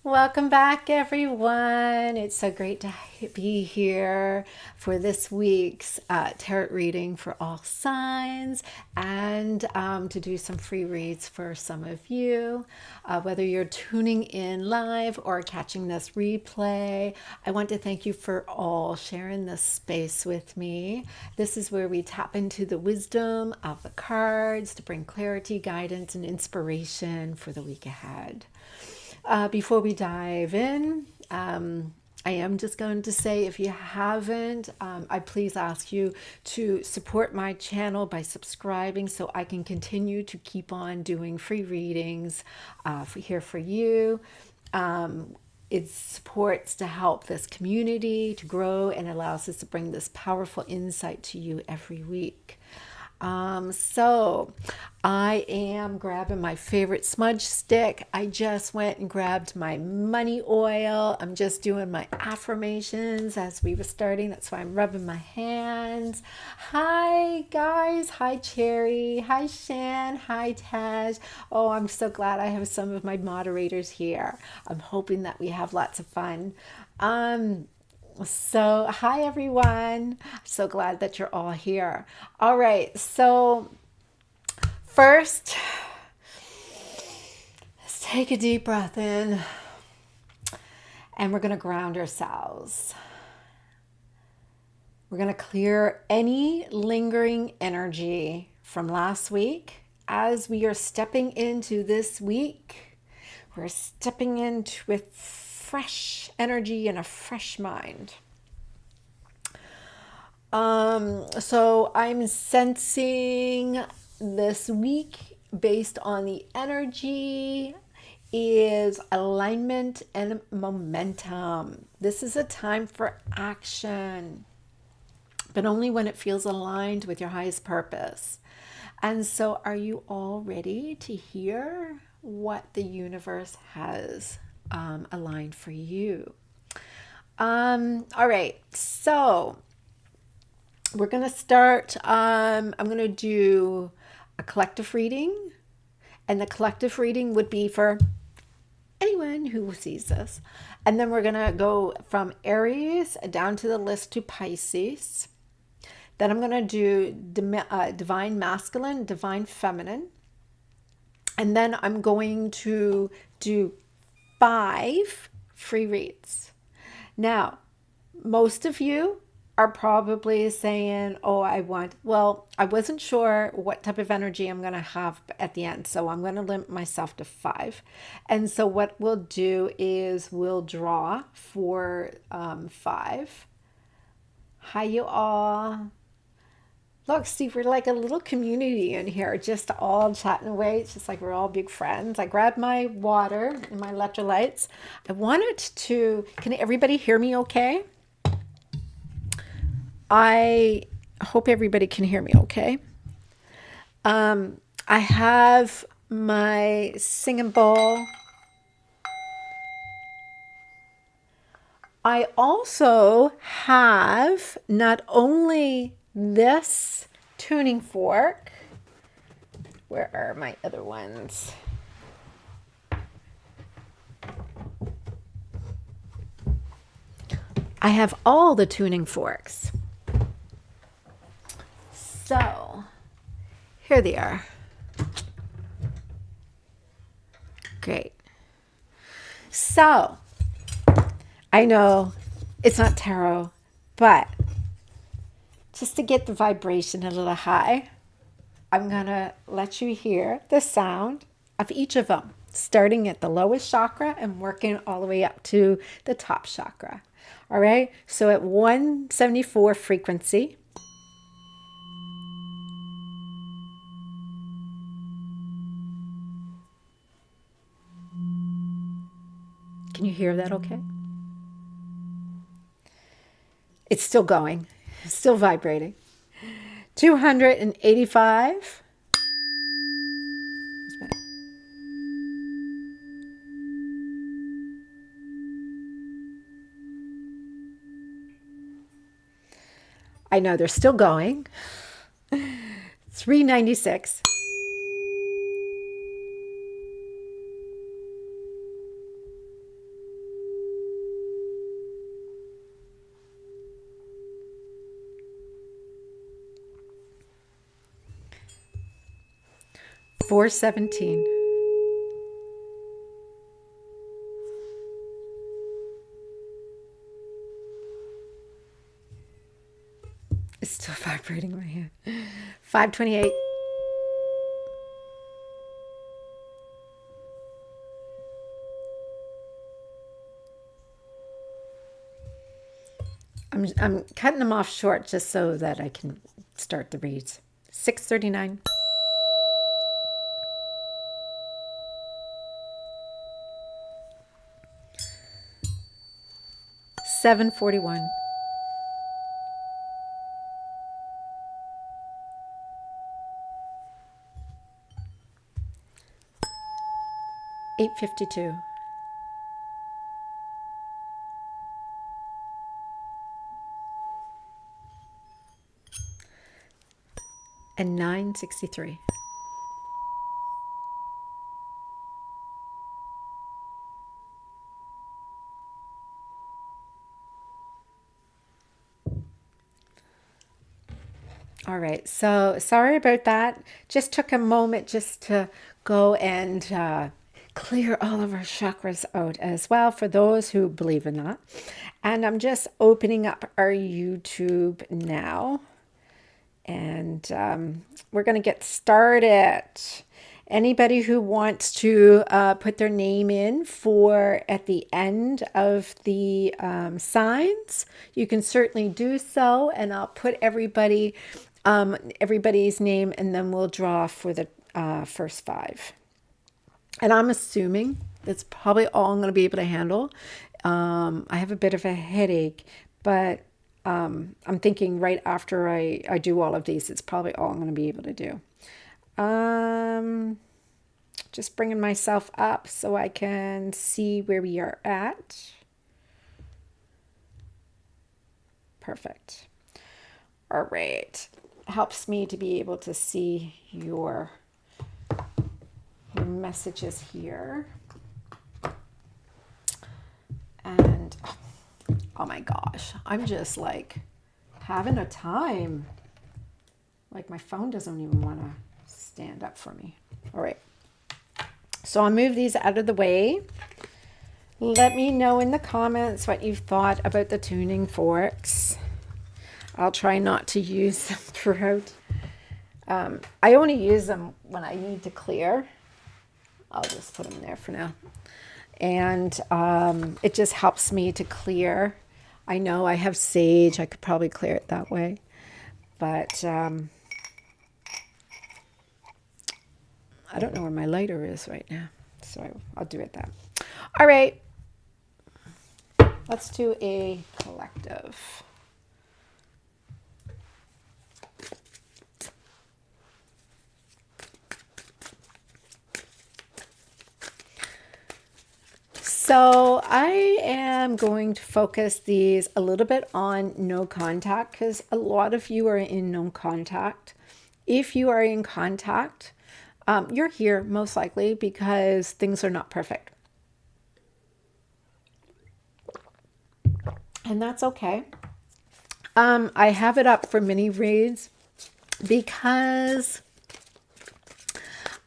Welcome back, everyone. It's so great to be here for this week's tarot reading for all signs and to do some free reads for some of you. Whether you're tuning in live or catching this replay, I want to thank you for all sharing this space with me. This is where we tap into the wisdom of the cards to bring clarity, guidance, and inspiration for the week ahead. Before we dive in, I am just going to say if you haven't, I please ask you to support my channel by subscribing so I can continue to keep on doing free readings here for you. It supports to help this community to grow and allows us to bring this powerful insight to you every week. So I am grabbing my favorite smudge stick. I just went and grabbed my money oil. I'm just doing my affirmations as we were starting. That's why I'm rubbing my hands. Hi guys. Hi Cherry. Hi Shan. Hi Taj. Oh, I'm so glad I have some of my moderators here. I'm hoping that we have lots of fun. So, hi everyone. So glad that you're all here. All right. So, first, let's take a deep breath in and we're going to ground ourselves. We're going to clear any lingering energy from last week as we are stepping into this week. We're stepping into with fresh energy and a fresh mind. So I'm sensing this week based on the energy is alignment and momentum. This is a time for action, but only when it feels aligned with your highest purpose. And so are you all ready to hear what the universe has aligned for you? All right, so we're going to start. I'm going to do a collective reading, and the collective reading would be for anyone who sees this. And then we're going to go from Aries down to the list to Pisces. Then I'm going to do divine masculine, divine feminine. And then I'm going to do 5 free reads. Now, most of you are probably saying, oh, I wasn't sure what type of energy I'm going to have at the end. So I'm going to limit myself to 5. And so what we'll do is we'll draw for 5. Hi, you all. Look, Steve, we're like a little community in here, just all chatting away. It's just like we're all big friends. I grabbed my water and my electrolytes. I wanted to, can everybody hear me okay? I hope everybody can hear me okay. I have my singing bowl. I also have not only this tuning fork. Where are my other ones? I have all the tuning forks. So, here they are. Great. So, I know it's not tarot, but just to get the vibration a little high, I'm going to let you hear the sound of each of them, starting at the lowest chakra and working all the way up to the top chakra. All right, so at 174 frequency, can you hear that okay? It's still going, still vibrating. 285. I know they're still going. 396. 417. It's still vibrating in my hand. 528. I'm cutting them off short just so that I can start the reads. 639. 741. 852. 963. All right, so sorry about that. Just took a moment just to go and clear all of our chakras out as well for those who believe in that. And I'm just opening up our YouTube now. And we're going to get started. Anybody who wants to put their name in for at the end of the signs, you can certainly do so. And I'll put everybody's name, and then we'll draw for the first 5. And I'm assuming that's probably all I'm going to be able to handle. I have a bit of a headache, but I'm thinking right after I do all of these, it's probably all I'm going to be able to do. Just bringing myself up so I can see where we are at. Perfect. All right. Helps me to be able to see your messages here. And oh my gosh, I'm just like having a time. Like my phone doesn't even want to stand up for me. All right. So I'll move these out of the way. Let me know in the comments what you've thought about the tuning forks. I'll try not to use them throughout. I only use them when I need to clear. I'll just put them there for now. And it just helps me to clear. I know I have sage. I could probably clear it that way. But I don't know where my lighter is right now. So I'll do it that. All right. Let's do a collective. So I am going to focus these a little bit on no contact because a lot of you are in no contact. If you are in contact, you're here most likely because things are not perfect. And that's okay. I have it up for mini reads because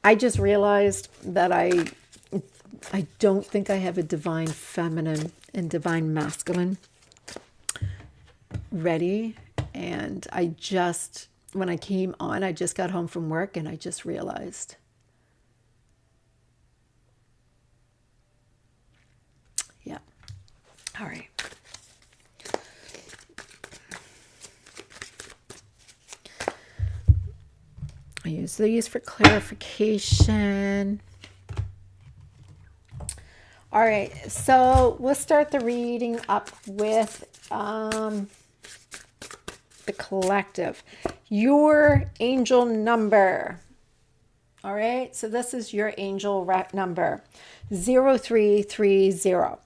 I just realized that I don't think I have a divine feminine and divine masculine ready. And I just, when I came on, I just got home from work and I just realized. Yeah. All right. I use these for clarification. All right, so we'll start the reading up with the collective. Your angel number. All right, so this is your angel number, 0330.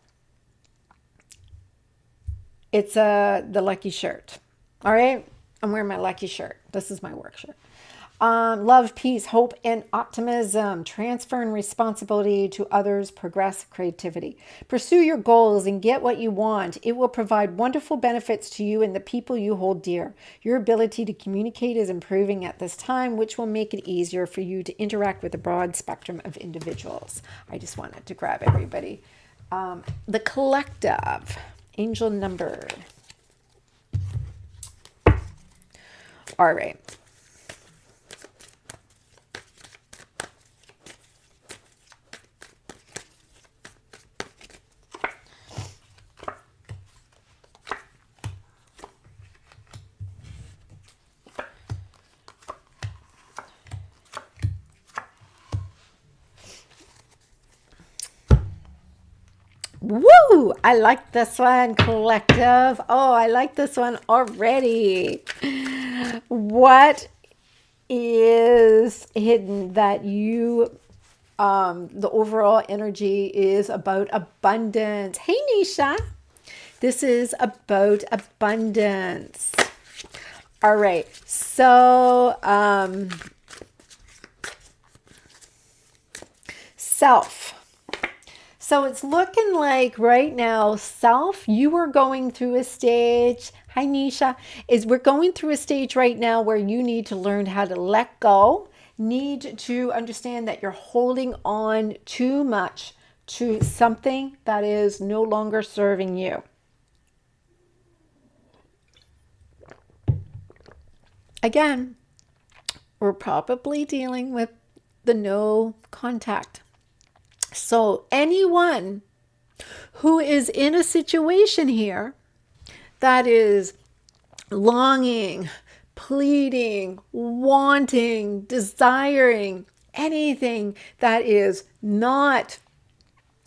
It's the lucky shirt. All right, I'm wearing my lucky shirt. This is my work shirt. Love, peace, hope, and optimism. Transfer and responsibility to others. Progress, creativity. Pursue your goals and get what you want. It will provide wonderful benefits to you and the people you hold dear. Your ability to communicate is improving at this time, which will make it easier for you to interact with a broad spectrum of individuals. I just wanted to grab everybody. The collective. Angel number. All right. Woo! I like this one, collective. Oh, I like this one already. What is hidden that you, the overall energy is about abundance. Hey, Nisha. This is about abundance. All right. So, self. So it's looking like right now, self, you are going through a stage. Hi, Nisha. We're going through a stage right now where you need to learn how to let go. Need to understand that you're holding on too much to something that is no longer serving you. Again, we're probably dealing with the no contact. So anyone who is in a situation here that is longing, pleading, wanting, desiring anything that is not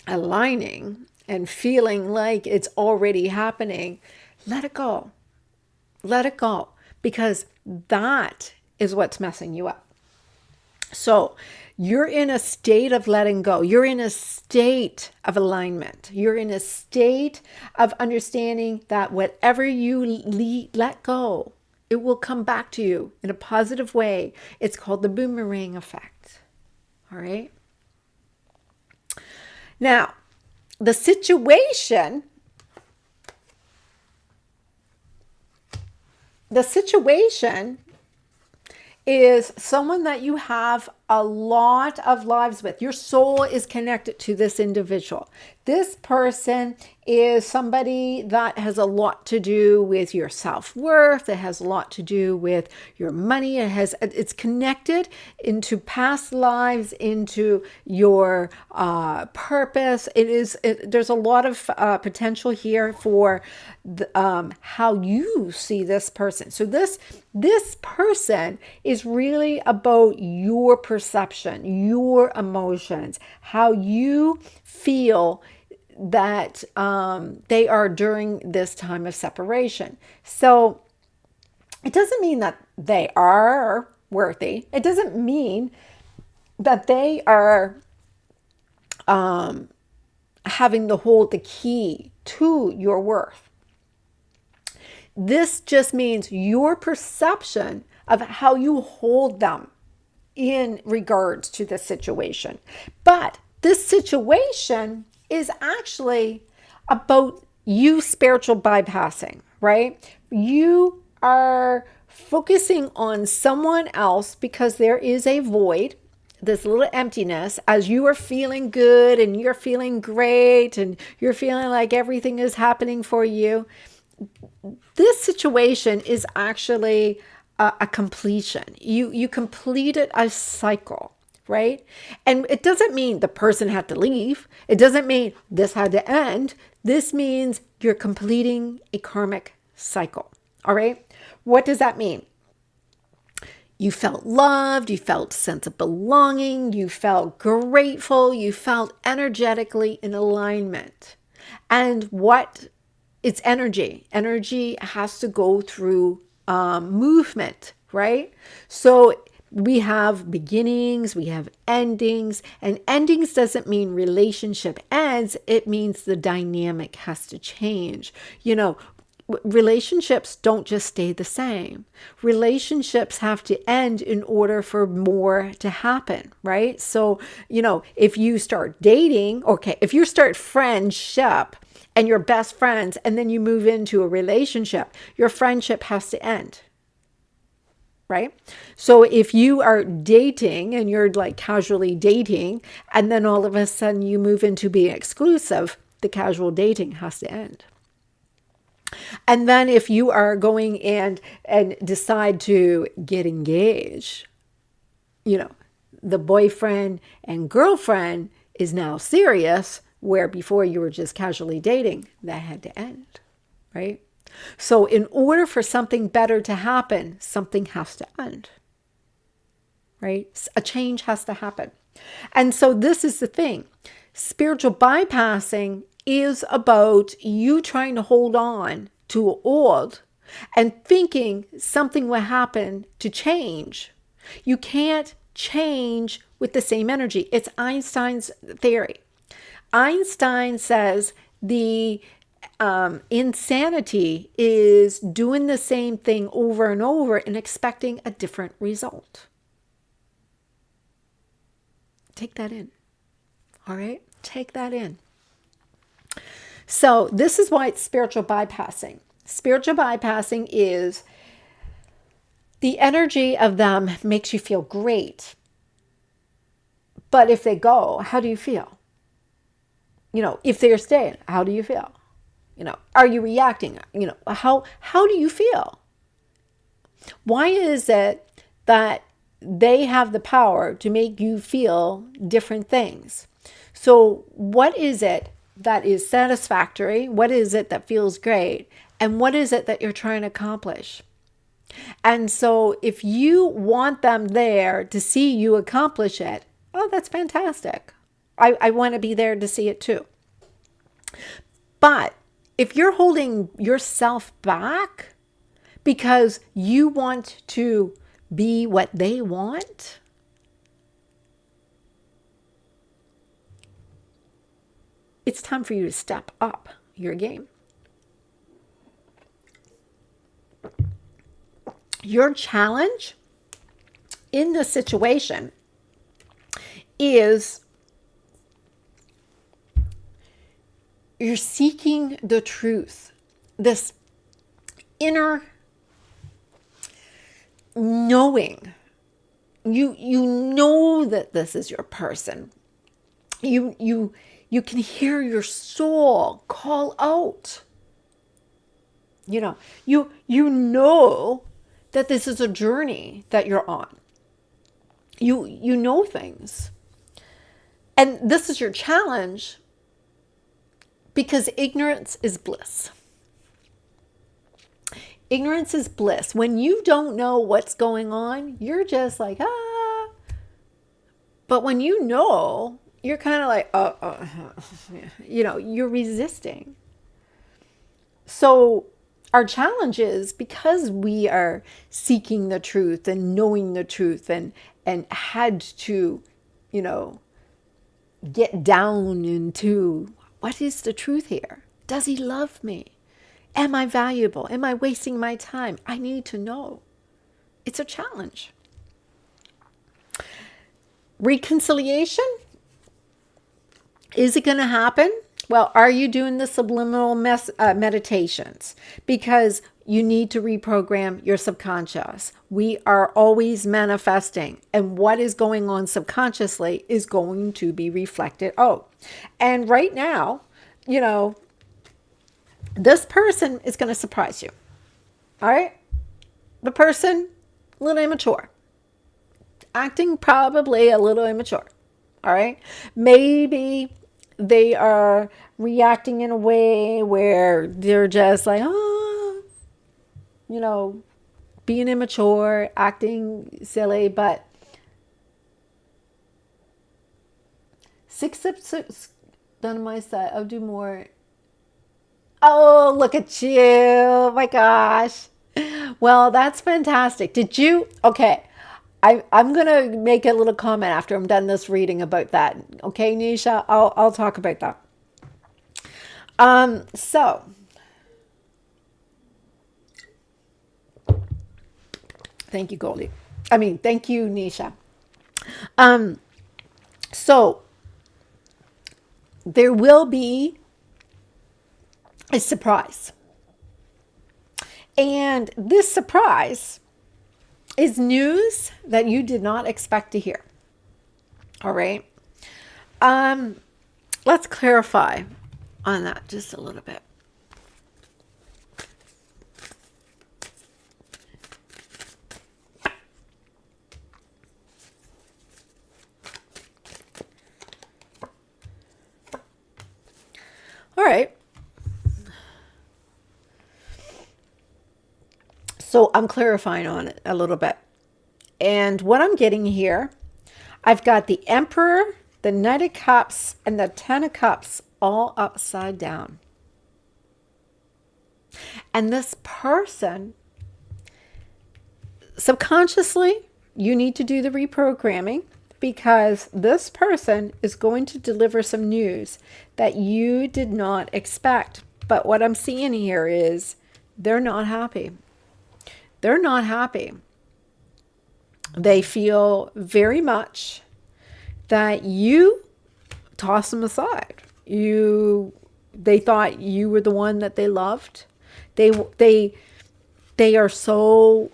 aligning and feeling like it's already happening, let it go. Let it go, because that is what's messing you up. So you're in a state of letting go. You're in a state of alignment. You're in a state of understanding that whatever you let go, it will come back to you in a positive way. It's called the boomerang effect. All right. Now, the situation is someone that you have a lot of lives with. Your soul is connected to this individual. This person is somebody that has a lot to do with your self-worth. It has a lot to do with your money. It's connected into past lives, into your purpose. There's a lot of potential here for how you see this person. So this person is really about your perception, your emotions, how you feel that they are during this time of separation. So it doesn't mean that they are worthy. It doesn't mean that they are having to hold the key to your worth. This just means your perception of how you hold them in regards to the situation. But this situation is actually about you spiritual bypassing, right? You are focusing on someone else because there is a void, this little emptiness, as you are feeling good and you're feeling great and you're feeling like everything is happening for you. This situation is actually a completion. You completed a cycle, right? And it doesn't mean the person had to leave. It doesn't mean this had to end. This means you're completing a karmic cycle. All right. What does that mean? You felt loved. You felt a sense of belonging. You felt grateful. You felt energetically in alignment. And it's energy. Energy has to go through movement, right? So we have beginnings, we have endings, and endings doesn't mean relationship ends. It means the dynamic has to change. You know, relationships don't just stay the same. Relationships have to end in order for more to happen, right? So, if you start dating, okay, if you start friendship and you're best friends and then you move into a relationship, your friendship has to end. Right? So if you are dating and you're like casually dating, and then all of a sudden you move into being exclusive, the casual dating has to end. And then if you are going and decide to get engaged, the boyfriend and girlfriend is now serious, where before you were just casually dating, that had to end, right? So in order for something better to happen, something has to end, right? A change has to happen. And so this is the thing. Spiritual bypassing is about you trying to hold on to old and thinking something will happen to change. You can't change with the same energy. It's Einstein's theory. Einstein says the insanity is doing the same thing over and over and expecting a different result. Take that in. All right? Take that in. So this is why it's spiritual bypassing. Spiritual bypassing is the energy of them makes you feel great. But if they go, how do you feel? If they're staying, how do you feel? Are you reacting? How do you feel? Why is it that they have the power to make you feel different things? So what is it that is satisfactory? What is it that feels great? And what is it that you're trying to accomplish? And so if you want them there to see you accomplish it, oh, that's fantastic. I want to be there to see it too. But if you're holding yourself back because you want to be what they want, it's time for you to step up your game. Your challenge in this situation is you're seeking the truth, this inner knowing. You know that this is your person. You can hear your soul call out. You know that this is a journey that you're on. You know things. And this is your challenge because ignorance is bliss. Ignorance is bliss. When you don't know what's going on, you're just like, ah. But when you know, you're kind of like, you're resisting. So our challenge is because we are seeking the truth and knowing the truth and had to, get down into what is the truth here? Does he love me? Am I valuable? Am I wasting my time? I need to know. It's a challenge. Reconciliation? Is it going to happen? Well, are you doing the subliminal meditations? Because you need to reprogram your subconscious. We are always manifesting. And what is going on subconsciously is going to be reflected out. And right now, this person is going to surprise you. All right? The person, a little immature. Acting probably a little immature. All right? Maybe they are reacting in a way where they're just like, being immature, acting silly, but 666 done on my side. I'll do more. Oh, look at you. Oh my gosh. Well, that's fantastic. Okay. I'm going to make a little comment after I'm done this reading about that. Okay, Nisha, I'll talk about that. So Thank you, Goldie. I mean, thank you, Nisha. So there will be a surprise. And this surprise is news that you did not expect to hear. All right. Let's clarify on that just a little bit. All right. So I'm clarifying on it a little bit. And what I'm getting here, I've got the Emperor, the Knight of Cups, and the Ten of Cups all upside down. And this person, subconsciously, you need to do the reprogramming, because this person is going to deliver some news that you did not expect. But what I'm seeing here is they're not happy. They're not happy. They feel very much that you toss them aside. They thought you were the one that they loved. They are so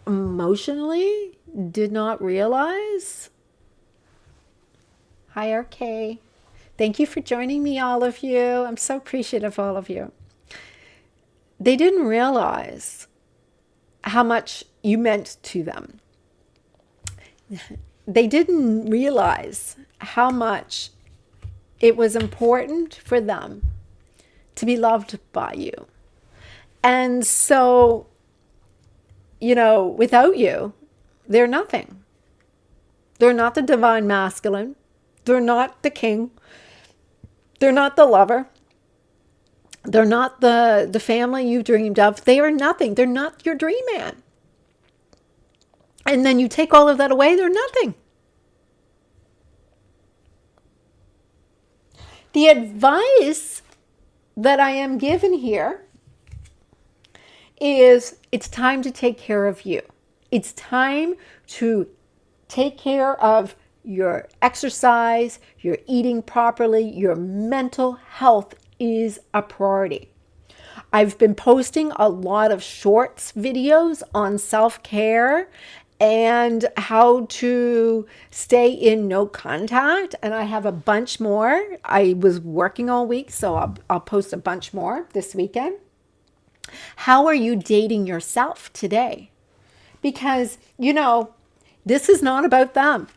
emotionally did not realize. Hi, RK. Thank you for joining me, all of you. I'm so appreciative of all of you. They didn't realize how much you meant to them. They didn't realize how much it was important for them to be loved by you. And so, without you, they're nothing. They're not the divine masculine. They're not the king. They're not the lover. They're not the family you dreamed of. They are nothing. They're not your dream man. And then you take all of that away, they're nothing. The advice that I am given here is it's time to take care of you. It's time to take care of your exercise, your eating properly, your mental health is a priority. I've been posting a lot of shorts videos on self-care and how to stay in no contact. And I have a bunch more. I was working all week, so I'll post a bunch more this weekend. How are you dating yourself today? Because, this is not about them.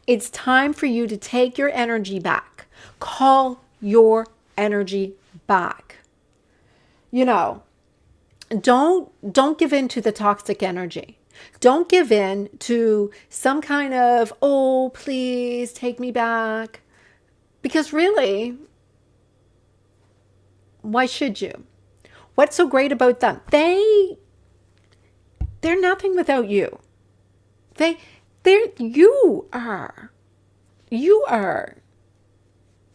It's time for you to take your energy back. Call your energy back. Don't give in to the toxic energy. Don't give in to some kind of, oh, please take me back. Because really, why should you? What's so great about them? They're nothing without you. You are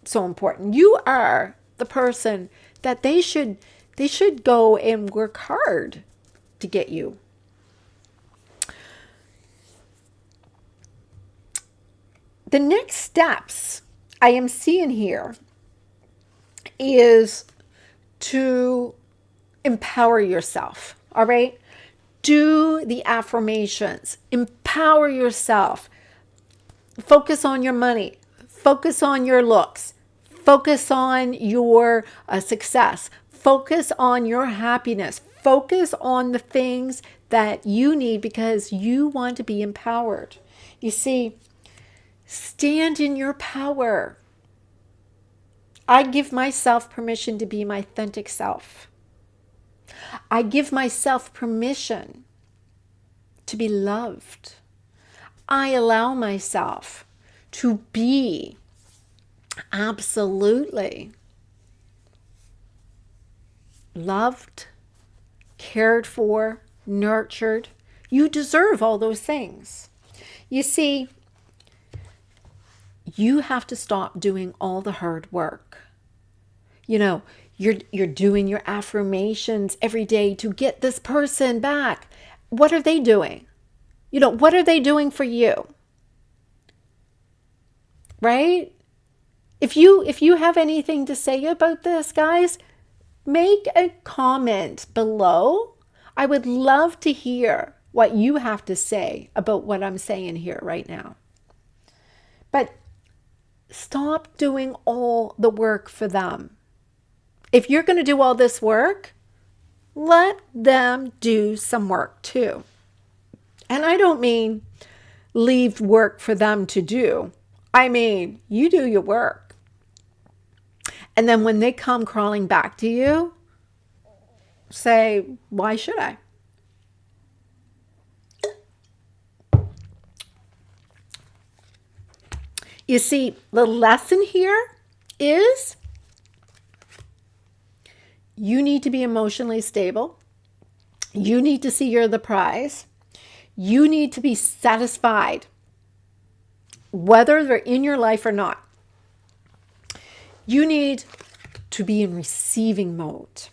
so important. You are the person that they should go and work hard to get you. The next steps I am seeing here is to empower yourself. All right. Do the affirmations, empower yourself, focus on your money, focus on your looks, focus on your success, focus on your happiness, focus on the things that you need because you want to be empowered. You see, stand in your power. I give myself permission to be my authentic self. I give myself permission to be loved. I allow myself to be absolutely loved, cared for, nurtured. You deserve all those things. You see, you have to stop doing all the hard work. You're doing your affirmations every day to get this person back. What are they doing? You know, what are they doing for you? Right? If you have anything to say about this, guys, make a comment below. I would love to hear what you have to say about what I'm saying here right now. But stop doing all the work for them. If you're going to do all this work, let them do some work too. And I don't mean leave work for them to do. I mean, you do your work. And then when they come crawling back to you, say, why should I? You see, the lesson here is you need to be emotionally stable. You need to see you're the prize. You need to be satisfied, whether they're in your life or not. You need to be in receiving mode.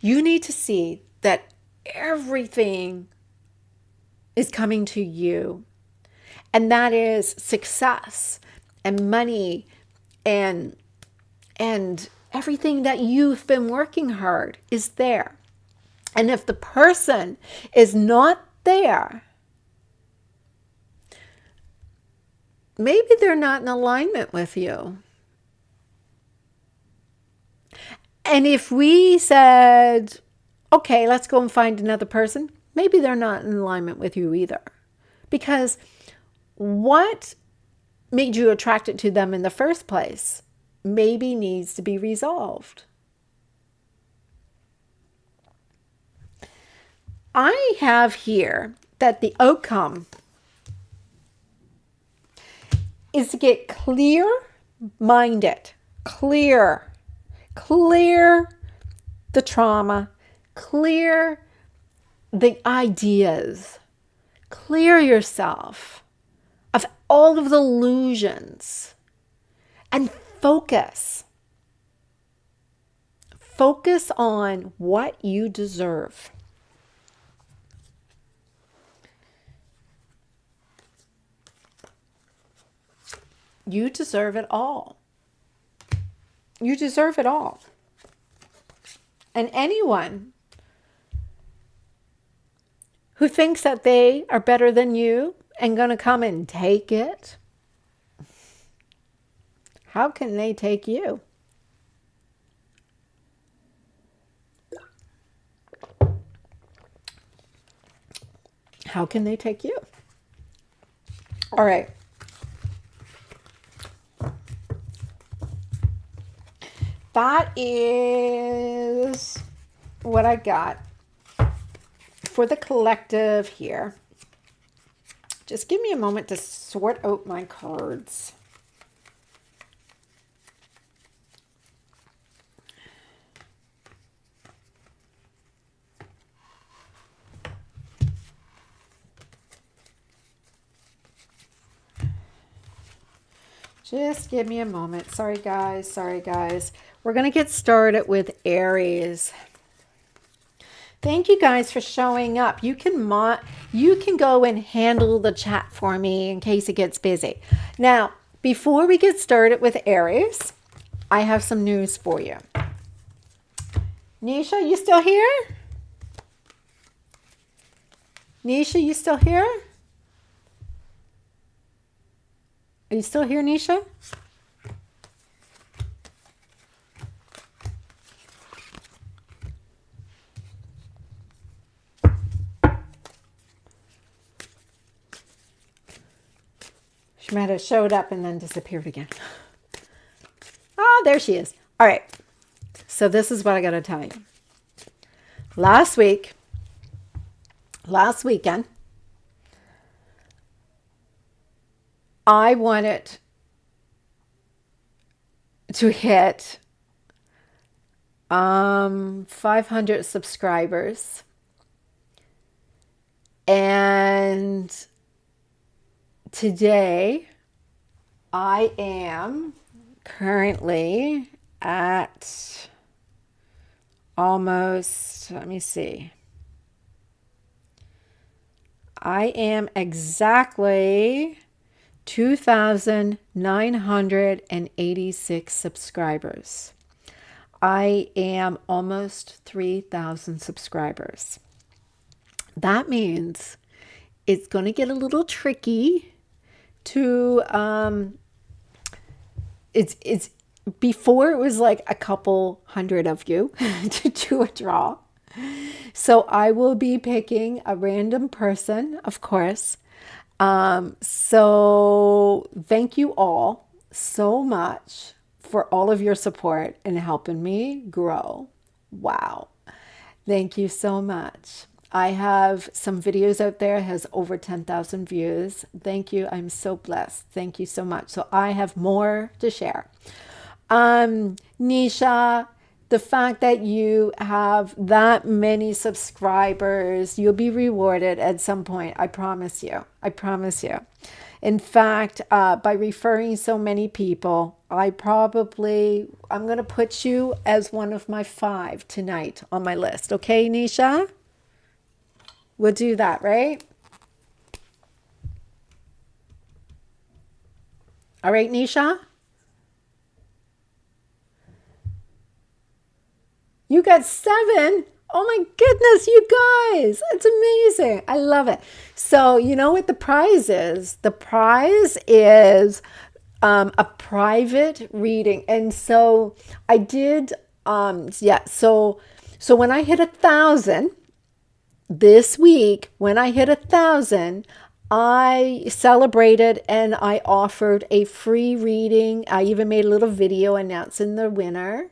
You need to see that everything is coming to you. And that is success and money and everything that you've been working hard is there. And if the person is not there, maybe they're not in alignment with you. And if we said, okay, let's go and find another person, maybe they're not in alignment with you either. Because what made you attracted to them in the first place maybe needs to be resolved. I have here that the outcome is to get clear-minded, clear the trauma, clear the ideas, clear yourself of all of the illusions and focus on what you deserve. You deserve it all. You deserve it all. And anyone who thinks that they are better than you and going to come and take it, how can they take you? How can they take you? All right. That is what I got for the collective here. Just give me a moment to sort out my cards. Just give me a moment. Sorry, guys. We're going to get started with Aries. Thank you guys for showing up. You can go and handle the chat for me in case it gets busy. Now, before we get started with Aries, I have some news for you. Nisha, you still here? Nisha, you still here? Are you still here, Nisha? She might have showed up and then disappeared again. Oh, there she is. All right. So this is what I got to tell you. Last weekend, I wanted to hit 500 subscribers, and today I am currently at almost, let me see, I am exactly 2,986 subscribers. I am almost 3,000 subscribers. That means it's going to get a little tricky to, it's before it was like a couple hundred of you to do a draw. So I will be picking a random person, of course. So thank you all so much for all of your support and helping me grow. Wow. Thank you so much. I have some videos out there, has over 10,000 views. Thank you. I'm so blessed. Thank you so much. So I have more to share. Nisha, the fact that you have that many subscribers, you'll be rewarded at some point. I promise you. I promise you. In fact, by referring so many people, I'm going to put you as one of my 5 tonight on my list. Okay, Nisha? We'll do that, right? All right, Nisha? You got 7. Oh my goodness, you guys. It's amazing. I love it. So you know what the prize is? The prize is a private reading. And so I did, so when I hit 1,000 this week, when I hit 1,000, I celebrated and I offered a free reading. I even made a little video announcing the winner.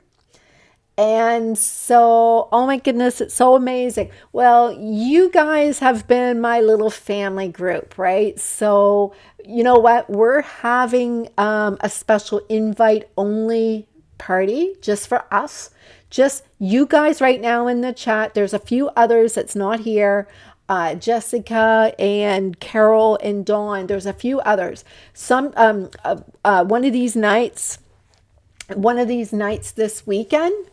And so, oh my goodness, it's so amazing. Well, you guys have been my little family group, right? So, you know what? We're having a special invite-only party just for us. Just you guys right now in the chat. There's a few others that's not here. Jessica and Carol and Dawn. There's a few others. One of these nights this weekend,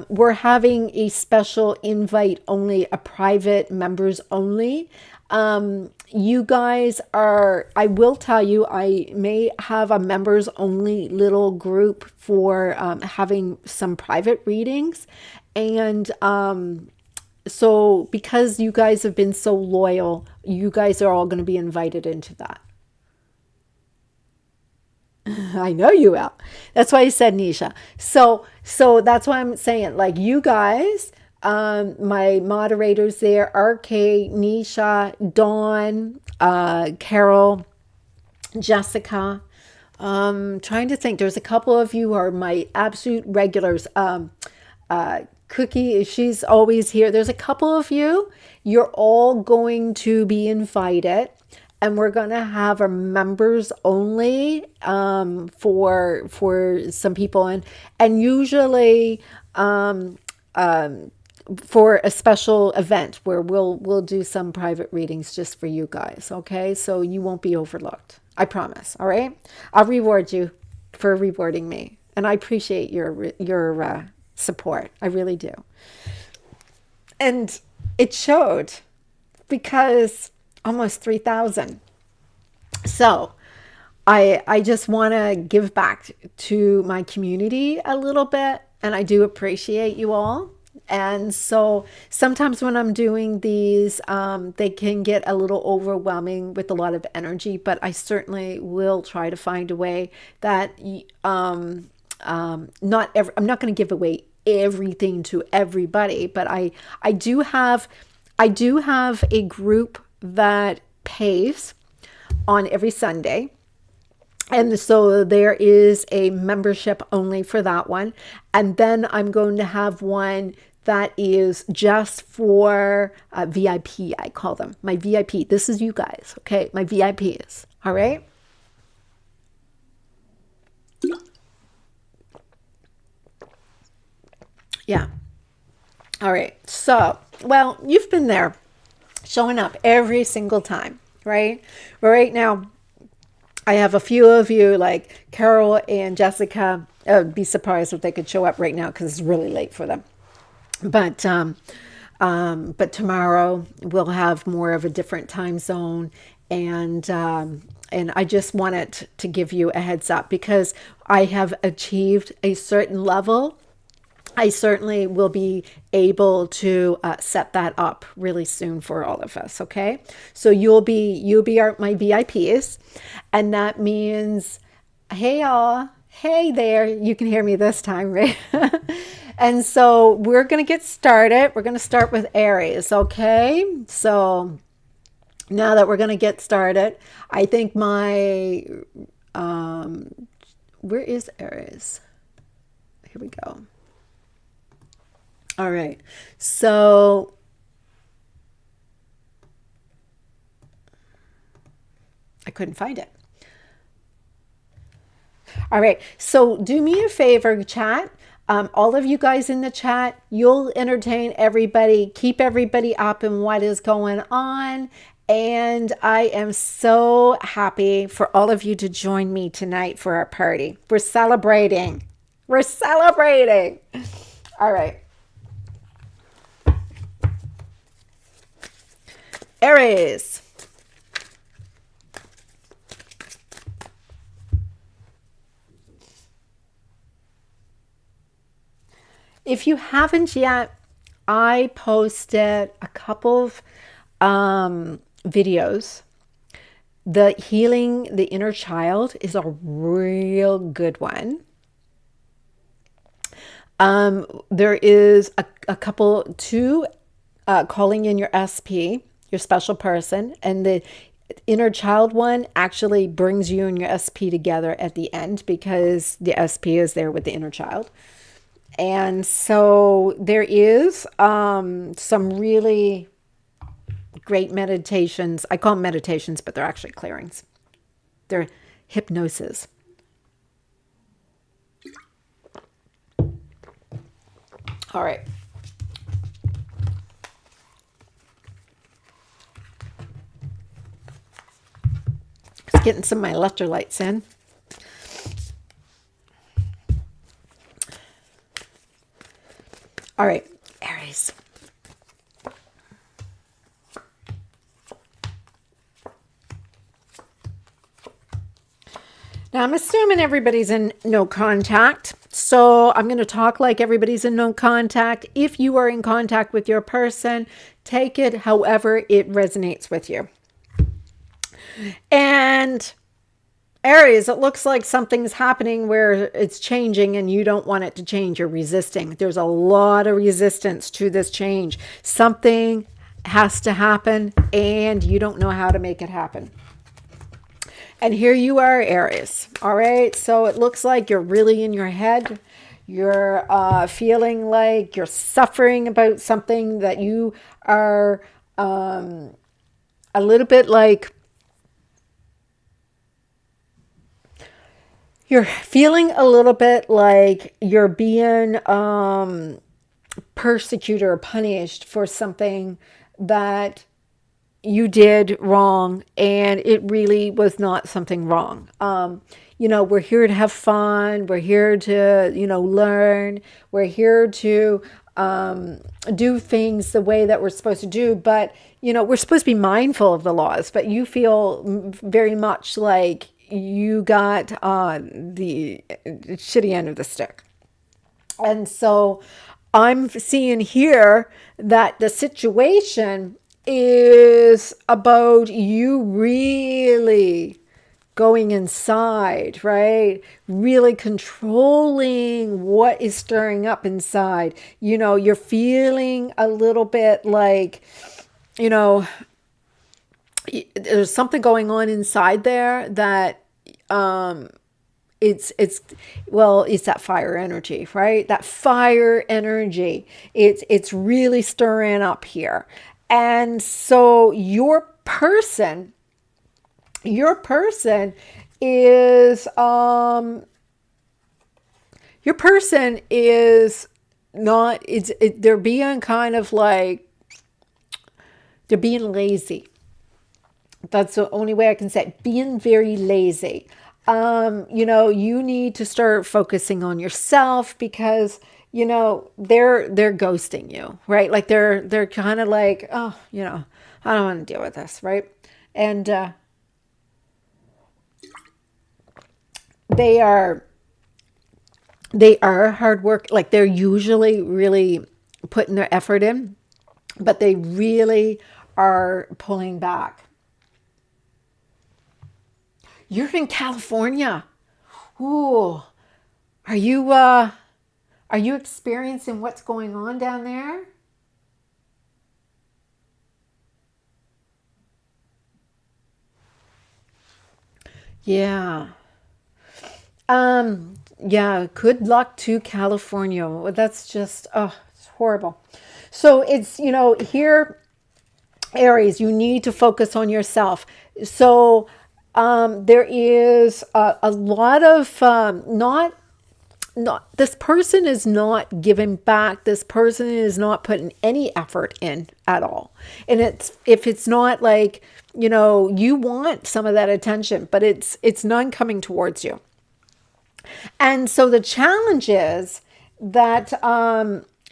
we're having a special invite only, a private members only. You guys are, I will tell you, I may have a members only little group for having some private readings. And so because you guys have been so loyal, you guys are all going to be invited into that. I know you will. That's why I said Nisha. So that's why I'm saying, like, you guys, my moderators there, RK, Nisha, Dawn, Carol, Jessica. Trying to think. There's a couple of you who are my absolute regulars. Cookie, she's always here. There's a couple of you. You're all going to be invited. And we're going to have a members only for some people. And usually for a special event where we'll do some private readings just for you guys. Okay, so you won't be overlooked. I promise. All right, I'll reward you for rewarding me. And I appreciate your support. I really do. And it showed because almost 3,000. So I just want to give back to my community a little bit, and I do appreciate you all. And so sometimes when I'm doing these, they can get a little overwhelming with a lot of energy, but I certainly will try to find a way that I'm not going to give away everything to everybody, but I do have a group that pays on every Sunday. And so there is a membership only for that one. And then I'm going to have one that is just for VIP, I call them. My VIP. This is you guys, okay? My VIPs, all right? Yeah. All right. So, well, you've been there, showing up every single time, right? But right now, I have a few of you like Carol and Jessica. I would be surprised if they could show up right now because it's really late for them. But But tomorrow we'll have more of a different time zone, and I just wanted to give you a heads up because I have achieved a certain level. I certainly will be able to set that up really soon for all of us. Okay, so you'll be my VIPs, and that means, hey y'all, hey there, you can hear me this time, right? And so we're gonna get started. We're gonna start with Aries. Okay, so now that we're gonna get started, I think my where is Aries? Here we go. All right, so I couldn't find it. All right, so do me a favor, chat. All of you guys in the chat, you'll entertain everybody, keep everybody up in what is going on. And I am so happy for all of you to join me tonight for our party. We're celebrating. We're celebrating. All right. Aries. If you haven't yet, I posted a couple of videos. The Healing the Inner Child is a real good one. There is a couple, two, calling in your SP, your special person, and the inner child one actually brings you and your SP together at the end because the SP is there with the inner child. And so there is some really great meditations. I call them meditations, but they're actually clearings. They're hypnosis. All right. Just getting some of my electrolytes in. All right, Aries. Now, I'm assuming everybody's in no contact. So I'm going to talk like everybody's in no contact. If you are in contact with your person, take it however it resonates with you. And Aries, it looks like something's happening where it's changing and you don't want it to change. You're resisting. There's a lot of resistance to this change. Something has to happen and you don't know how to make it happen. And here you are, Aries. All right. So it looks like you're really in your head. You're feeling like you're suffering about something that you are a little bit like. You're feeling a little bit like you're being persecuted or punished for something that you did wrong, and it really was not something wrong. You know, we're here to have fun. We're here to, you know, learn. We're here to do things the way that we're supposed to do. But, you know, we're supposed to be mindful of the laws, but you feel very much like you got the shitty end of the stick. And so I'm seeing here that the situation is about you really going inside, right? Really controlling what is stirring up inside. You know, you're feeling a little bit like, you know, there's something going on inside there that it's that fire energy, right? That fire energy. It's really stirring up here. And so your person is not, they're being kind of like, they're being lazy. That's the only way I can say it. Being very lazy. You know, you need to start focusing on yourself because you know, they're ghosting you, right? Like they're kind of like, oh, you know, I don't want to deal with this, right? And they are they are hard work. Like they're usually really putting their effort in, but they really are pulling back. You're in California. Ooh, are you experiencing what's going on down there? Yeah. Yeah, good luck to California. Well, that's just, oh, it's horrible. So it's, you know, here, Aries, you need to focus on yourself. So there is a lot of not this person is not giving back. This person is not putting any effort in at all. And it's if it's not like, you know, you want some of that attention, but it's none coming towards you. And so the challenge is that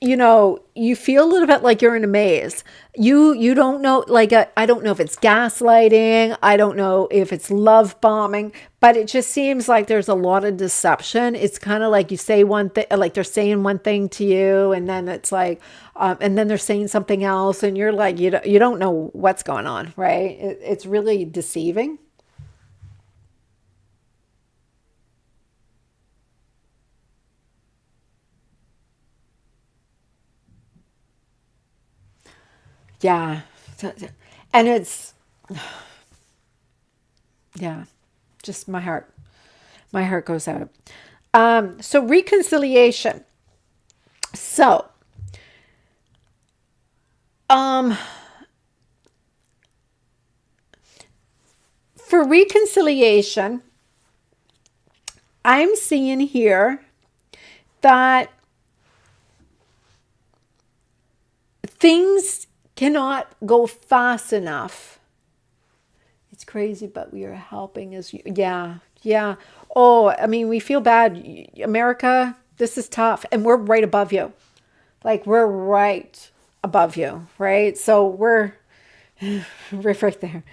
you know, you feel a little bit like you're in a maze. You don't know, like I don't know if it's gaslighting, I don't know if it's love bombing, but it just seems like there's a lot of deception. It's kind of like you say one thing, like they're saying one thing to you, and then it's like, and then they're saying something else, and you're like, you don't know what's going on, right? It's really deceiving. Yeah. And it's, yeah, just my heart goes out. So reconciliation. So, um, for reconciliation, I'm seeing here that things cannot go fast enough. It's crazy, but we are helping as you. Yeah, yeah. Oh, I mean, we feel bad. America, this is tough. And we're right above you. Like, we're right above you, right? So we're right there.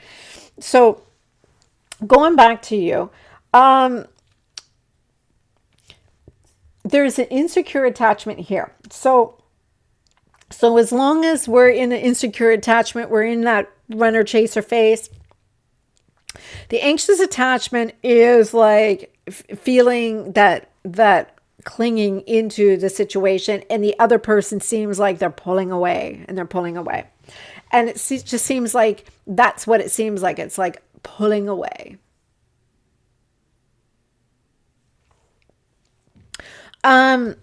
So going back to you, um, there's an insecure attachment here. So as long as we're in an insecure attachment, we're in that runner chaser phase. The anxious attachment is like feeling that clinging into the situation, and the other person seems like they're pulling away and they're pulling away. And just seems like that's what it seems like. It's like pulling away. Um,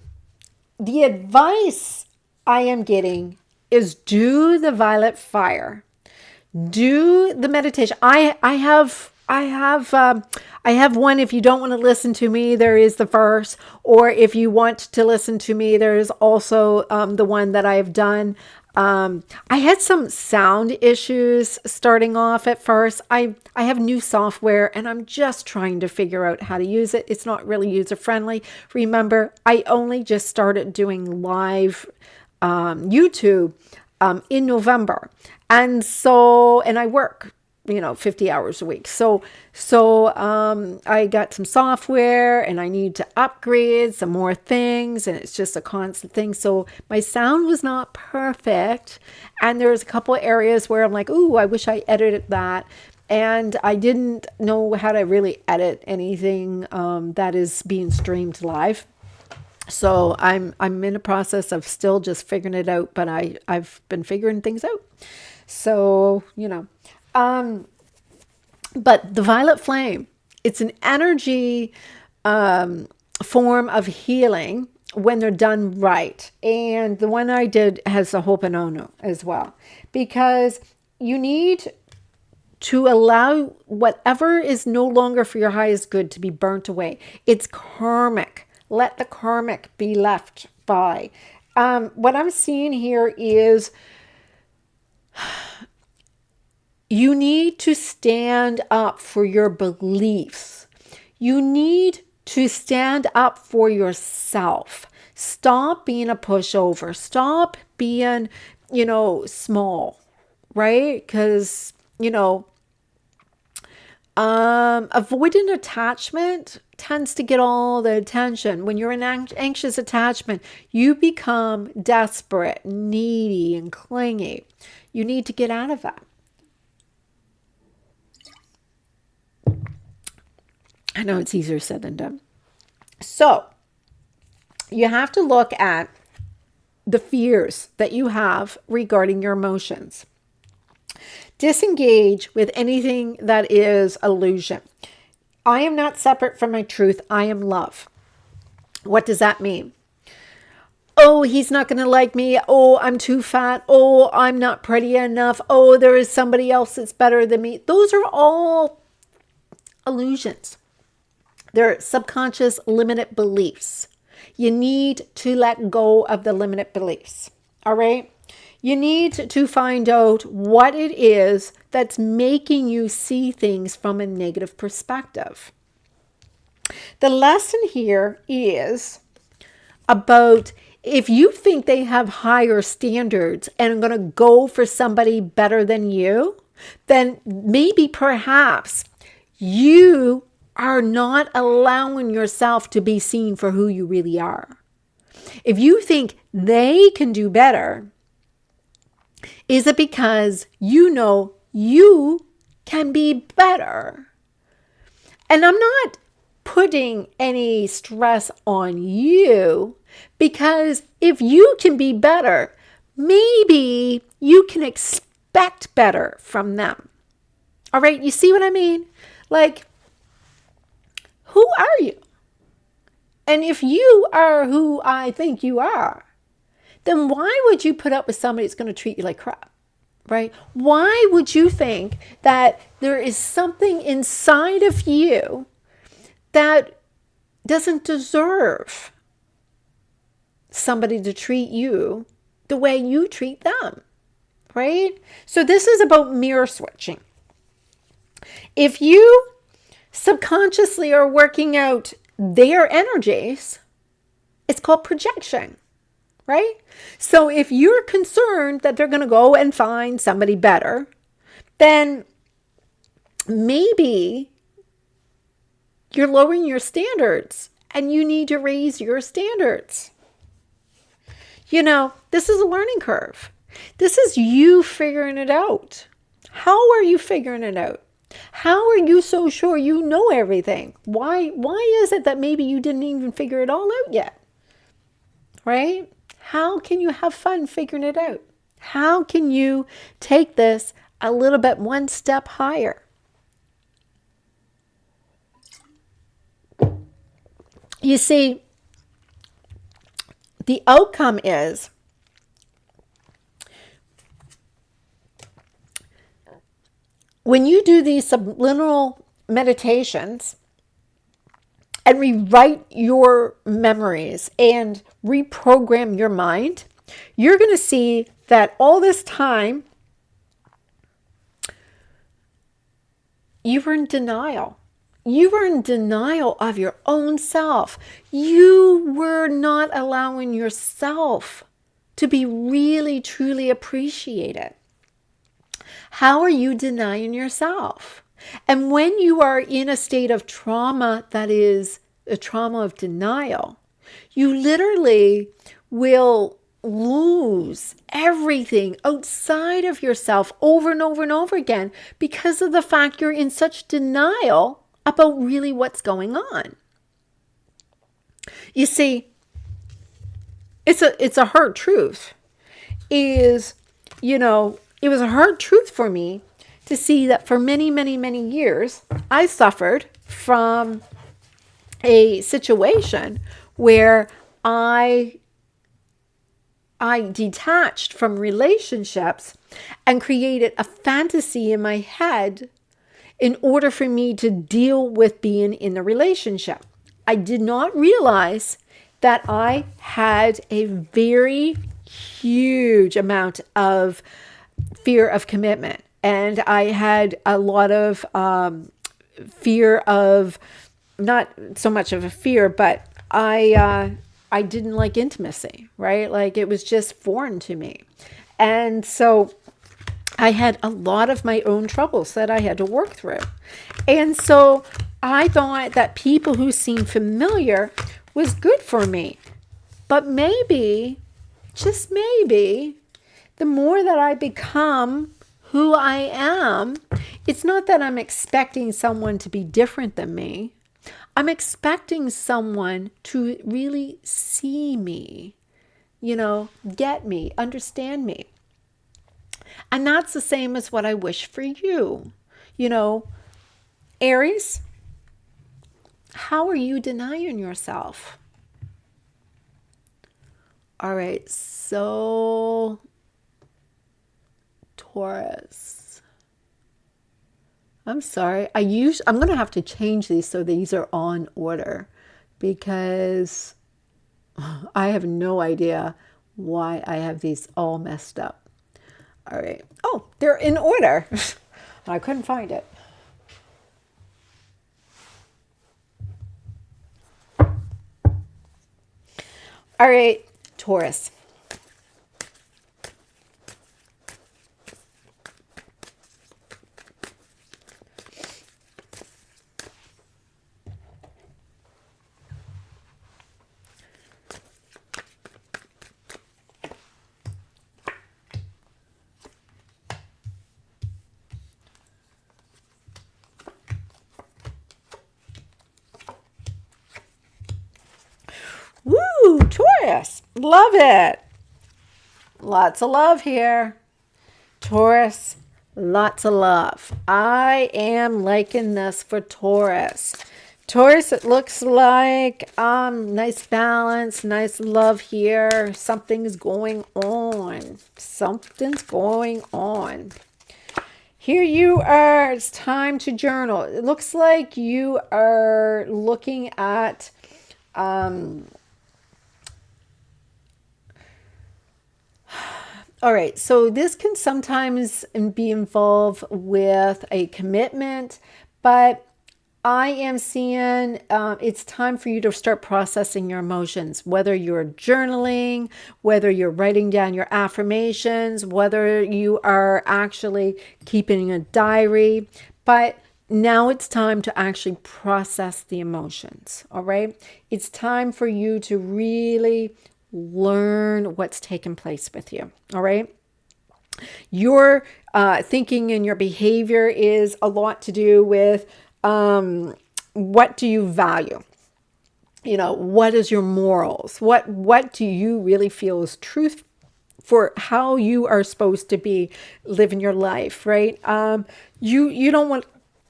the advice I am getting is do the violet fire. Do the meditation. I have one. If you don't want to listen to me, there is the verse, or if you want to listen to me, there is also the one that I have done. I had some sound issues starting off at first. I have new software and I'm just trying to figure out how to use it. It's not really user friendly. Remember, I only just started doing live YouTube in November. And I work, 50 hours a week. So I got some software and I need to upgrade some more things, and it's just a constant thing. So my sound was not perfect. And there's a couple of areas where I'm like, ooh, I wish I edited that. And I didn't know how to really edit anything that is being streamed live. So I'm in a process of still just figuring it out, but I've been figuring things out. So, um, but the violet flame, it's an energy form of healing when they're done right. And the one I did has a Ho'oponopono as well, because you need to allow whatever is no longer for your highest good to be burnt away. It's karmic. Let the karmic be left by. What I'm seeing here is you need to stand up for your beliefs. You need to stand up for yourself. Stop being a pushover. Stop being, small, right? Because, avoidant attachment tends to get all the attention. When you're in anxious attachment, you become desperate, needy, and clingy. You need to get out of that. I know it's easier said than done. So you have to look at the fears that you have regarding your emotions. Disengage with anything that is illusion. I am not separate from my truth. I am love. What does that mean? Oh, he's not going to like me. Oh, I'm too fat. Oh, I'm not pretty enough. Oh, there is somebody else that's better than me. Those are all illusions. They're subconscious limited beliefs. You need to let go of the limited beliefs. All right? You need to find out what it is that's making you see things from a negative perspective. The lesson here is about if you think they have higher standards and are going to go for somebody better than you, then maybe perhaps you are not allowing yourself to be seen for who you really are. If you think they can do better, is it because you know you can be better? And I'm not putting any stress on you, because if you can be better, maybe you can expect better from them. All right, you see what I mean? Like, who are you? And if you are who I think you are, then why would you put up with somebody that's going to treat you like crap, right? Why would you think that there is something inside of you that doesn't deserve somebody to treat you the way you treat them, right? So this is about mirror switching. If you subconsciously are working out their energies, it's called projection, right? So if you're concerned that they're going to go and find somebody better, then maybe you're lowering your standards and you need to raise your standards. This is a learning curve. This is you figuring it out. How are you figuring it out? How are you so sure you know everything? Why is it that maybe you didn't even figure it all out yet? Right? How can you have fun figuring it out? How can you take this a little bit one step higher? You see, the outcome is when you do these subliminal meditations and rewrite your memories and reprogram your mind, you're going to see that all this time you were in denial. You were in denial of your own self. You were not allowing yourself to be really, truly appreciated. How are you denying yourself? And when you are in a state of trauma that is a trauma of denial, you literally will lose everything outside of yourself over and over and over again because of the fact you're in such denial about really what's going on. You see, it's a hard truth. It was a hard truth for me to see that for many, many, many years, I suffered from a situation where I detached from relationships and created a fantasy in my head in order for me to deal with being in the relationship. I did not realize that I had a very huge amount of fear of commitment. And I had a lot of fear of not so much of a fear, but I didn't like intimacy, right? Like it was just foreign to me. And so I had a lot of my own troubles that I had to work through. And so I thought that people who seemed familiar was good for me. But maybe, just maybe, the more that I become who I am, it's not that I'm expecting someone to be different than me. I'm expecting someone to really see me, get me, understand me. And that's the same as what I wish for you. Aries, how are you denying yourself? All right, so Taurus. I'm sorry. I'm going to have to change these so these are on order because I have no idea why I have these all messed up. All right. Oh, they're in order. I couldn't find it. All right, Taurus. Woo, Taurus. Love it. Lots of love here. Taurus, lots of love. I am liking this for Taurus. Taurus, it looks like nice balance, nice love here. Something's going on. Something's going on. Here you are. It's time to journal. It looks like you are looking at all right, so this can sometimes be involved with a commitment, but I am seeing it's time for you to start processing your emotions, whether you're journaling, whether you're writing down your affirmations, whether you are actually keeping a diary. But now it's time to actually process the emotions, all right? It's time for you to really learn what's taken place with you, all right? Your thinking and your behavior is a lot to do with what do you value? What is your morals? What do you really feel is truth for how you are supposed to be living your life, right? You don't want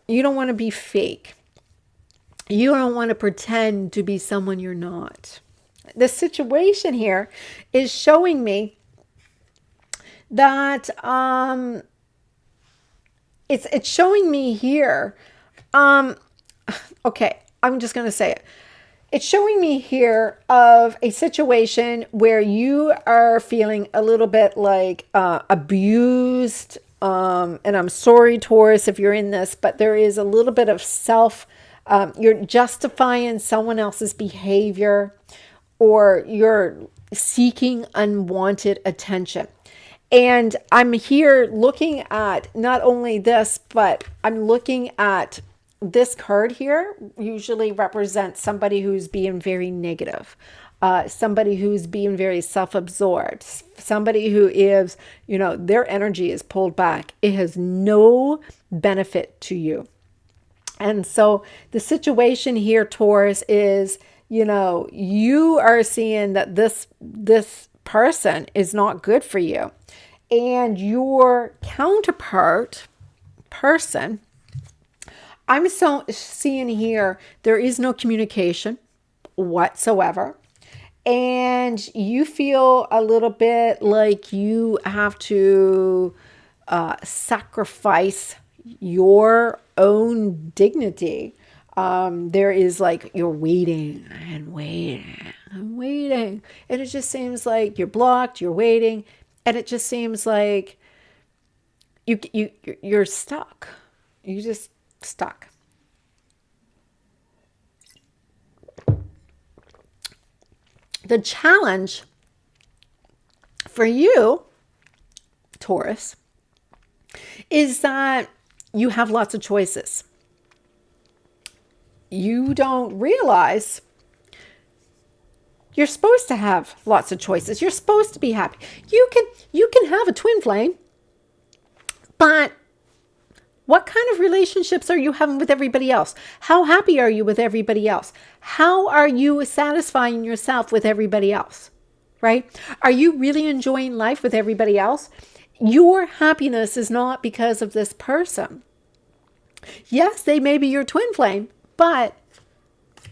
to be fake. You don't want to pretend to be someone you're not. The situation here is showing me that it's showing me here. Okay, I'm just going to say it. It's showing me here of a situation where you are feeling a little bit like abused. And I'm sorry, Taurus, if you're in this, but there is a little bit of you're justifying someone else's behavior, or you're seeking unwanted attention. And I'm here looking at not only this, but I'm looking at this card here usually represents somebody who's being very negative, somebody who's being very self-absorbed, somebody who is, their energy is pulled back. It has no benefit to you. And so the situation here, Taurus, is, you are seeing that this person is not good for you. And your counterpart person, I'm seeing here, there is no communication whatsoever. And you feel a little bit like you have to sacrifice your own dignity. There is like you're waiting and waiting and waiting. And it just seems like you're blocked, you're waiting. And it just seems like you're stuck. You're just stuck. The challenge for you, Taurus, is that you have lots of choices. You don't realize you're supposed to have lots of choices. You're supposed to be happy. You can have a twin flame, but what kind of relationships are you having with everybody else? How happy are you with everybody else? How are you satisfying yourself with everybody else? Right? Are you really enjoying life with everybody else? Your happiness is not because of this person. Yes, they may be your twin flame, but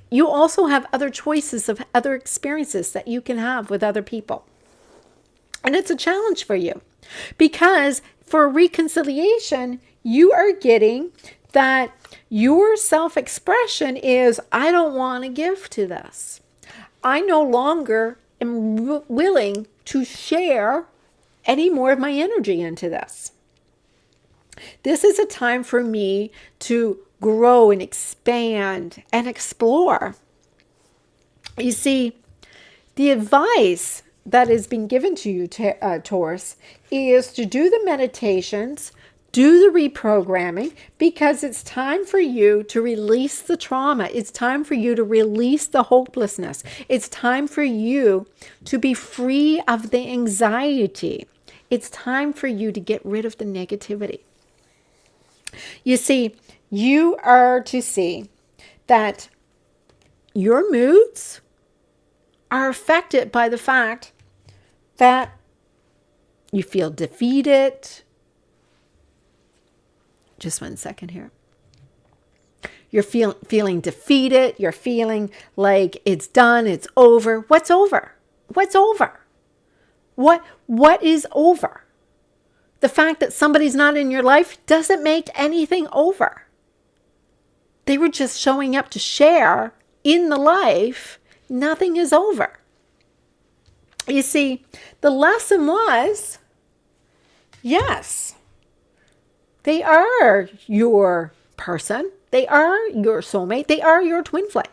you also have other choices of other experiences that you can have with other people. And it's a challenge for you because for reconciliation, you are getting that your self-expression is, I don't want to give to this. I no longer am willing to share any more of my energy into this. This is a time for me to grow and expand and explore. You see, the advice that is being given to you, Taurus, is to do the meditations, do the reprogramming, because it's time for you to release the trauma. It's time for you to release the hopelessness. It's time for you to be free of the anxiety. It's time for you to get rid of the negativity. You see, you are to see that your moods are affected by the fact that you feel defeated. Just 1 second here. You're feeling defeated. You're feeling like it's done. It's over. What's over? What's over? What is over? The fact that somebody's not in your life doesn't make anything over. They were just showing up to share in the life. Nothing is over. You see, the lesson was, yes, they are your person. They are your soulmate. They are your twin flame.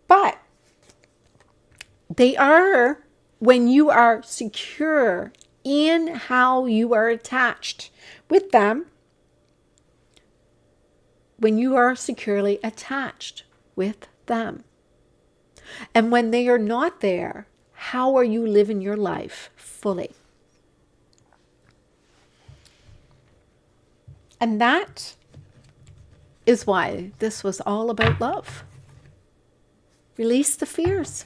But they are when you are secure in how you are attached with them, when you are securely attached with them. And when they are not there, how are you living your life fully? And that is why this was all about love. Release the fears.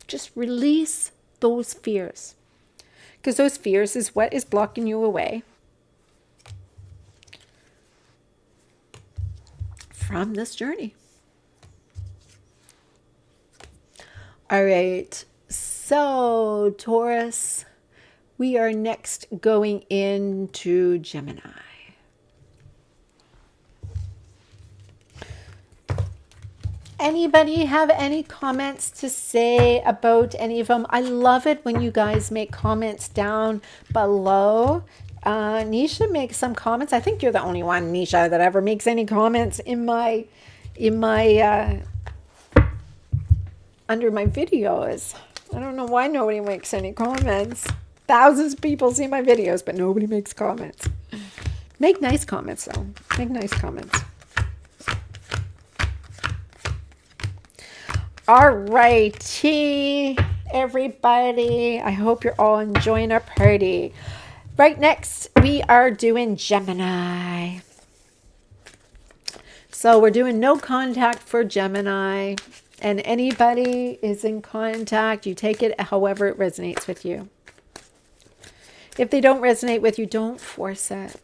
Just release those fears. Because those fears is what is blocking you away from this journey. All right. So, Taurus, we are next going into Gemini. Anybody have any comments to say about any of them? I love it when you guys make comments down below. Nisha makes some comments. I think you're the only one, Nisha, that ever makes any comments in my under my videos. I don't know why nobody makes any comments. Thousands of people see my videos, but nobody makes comments. Make nice comments, though. Make nice comments. All righty, everybody. I hope you're all enjoying our party. Right next, we are doing Gemini. So we're doing no contact for Gemini. And anybody is in contact, you take it however it resonates with you. If they don't resonate with you, don't force it.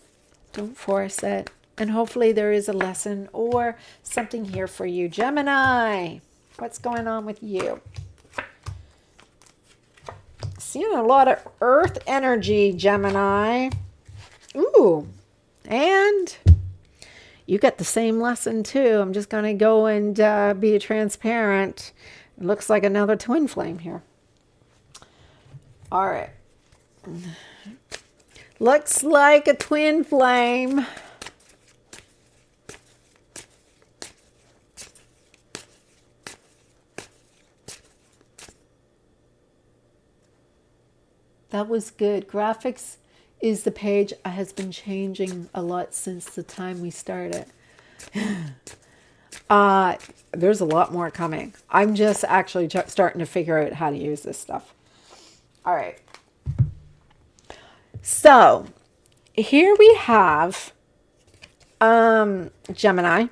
Don't force it. And hopefully there is a lesson or something here for you. Gemini. What's going on with you? Seeing a lot of earth energy, Gemini. Ooh. And you got the same lesson too. I'm just going to go and be transparent. It looks like another twin flame here. All right. Looks like a twin flame. That was good. Graphics is the page has been changing a lot since the time we started. There's a lot more coming. I'm just actually starting to figure out how to use this stuff. All right. So here we have Gemini.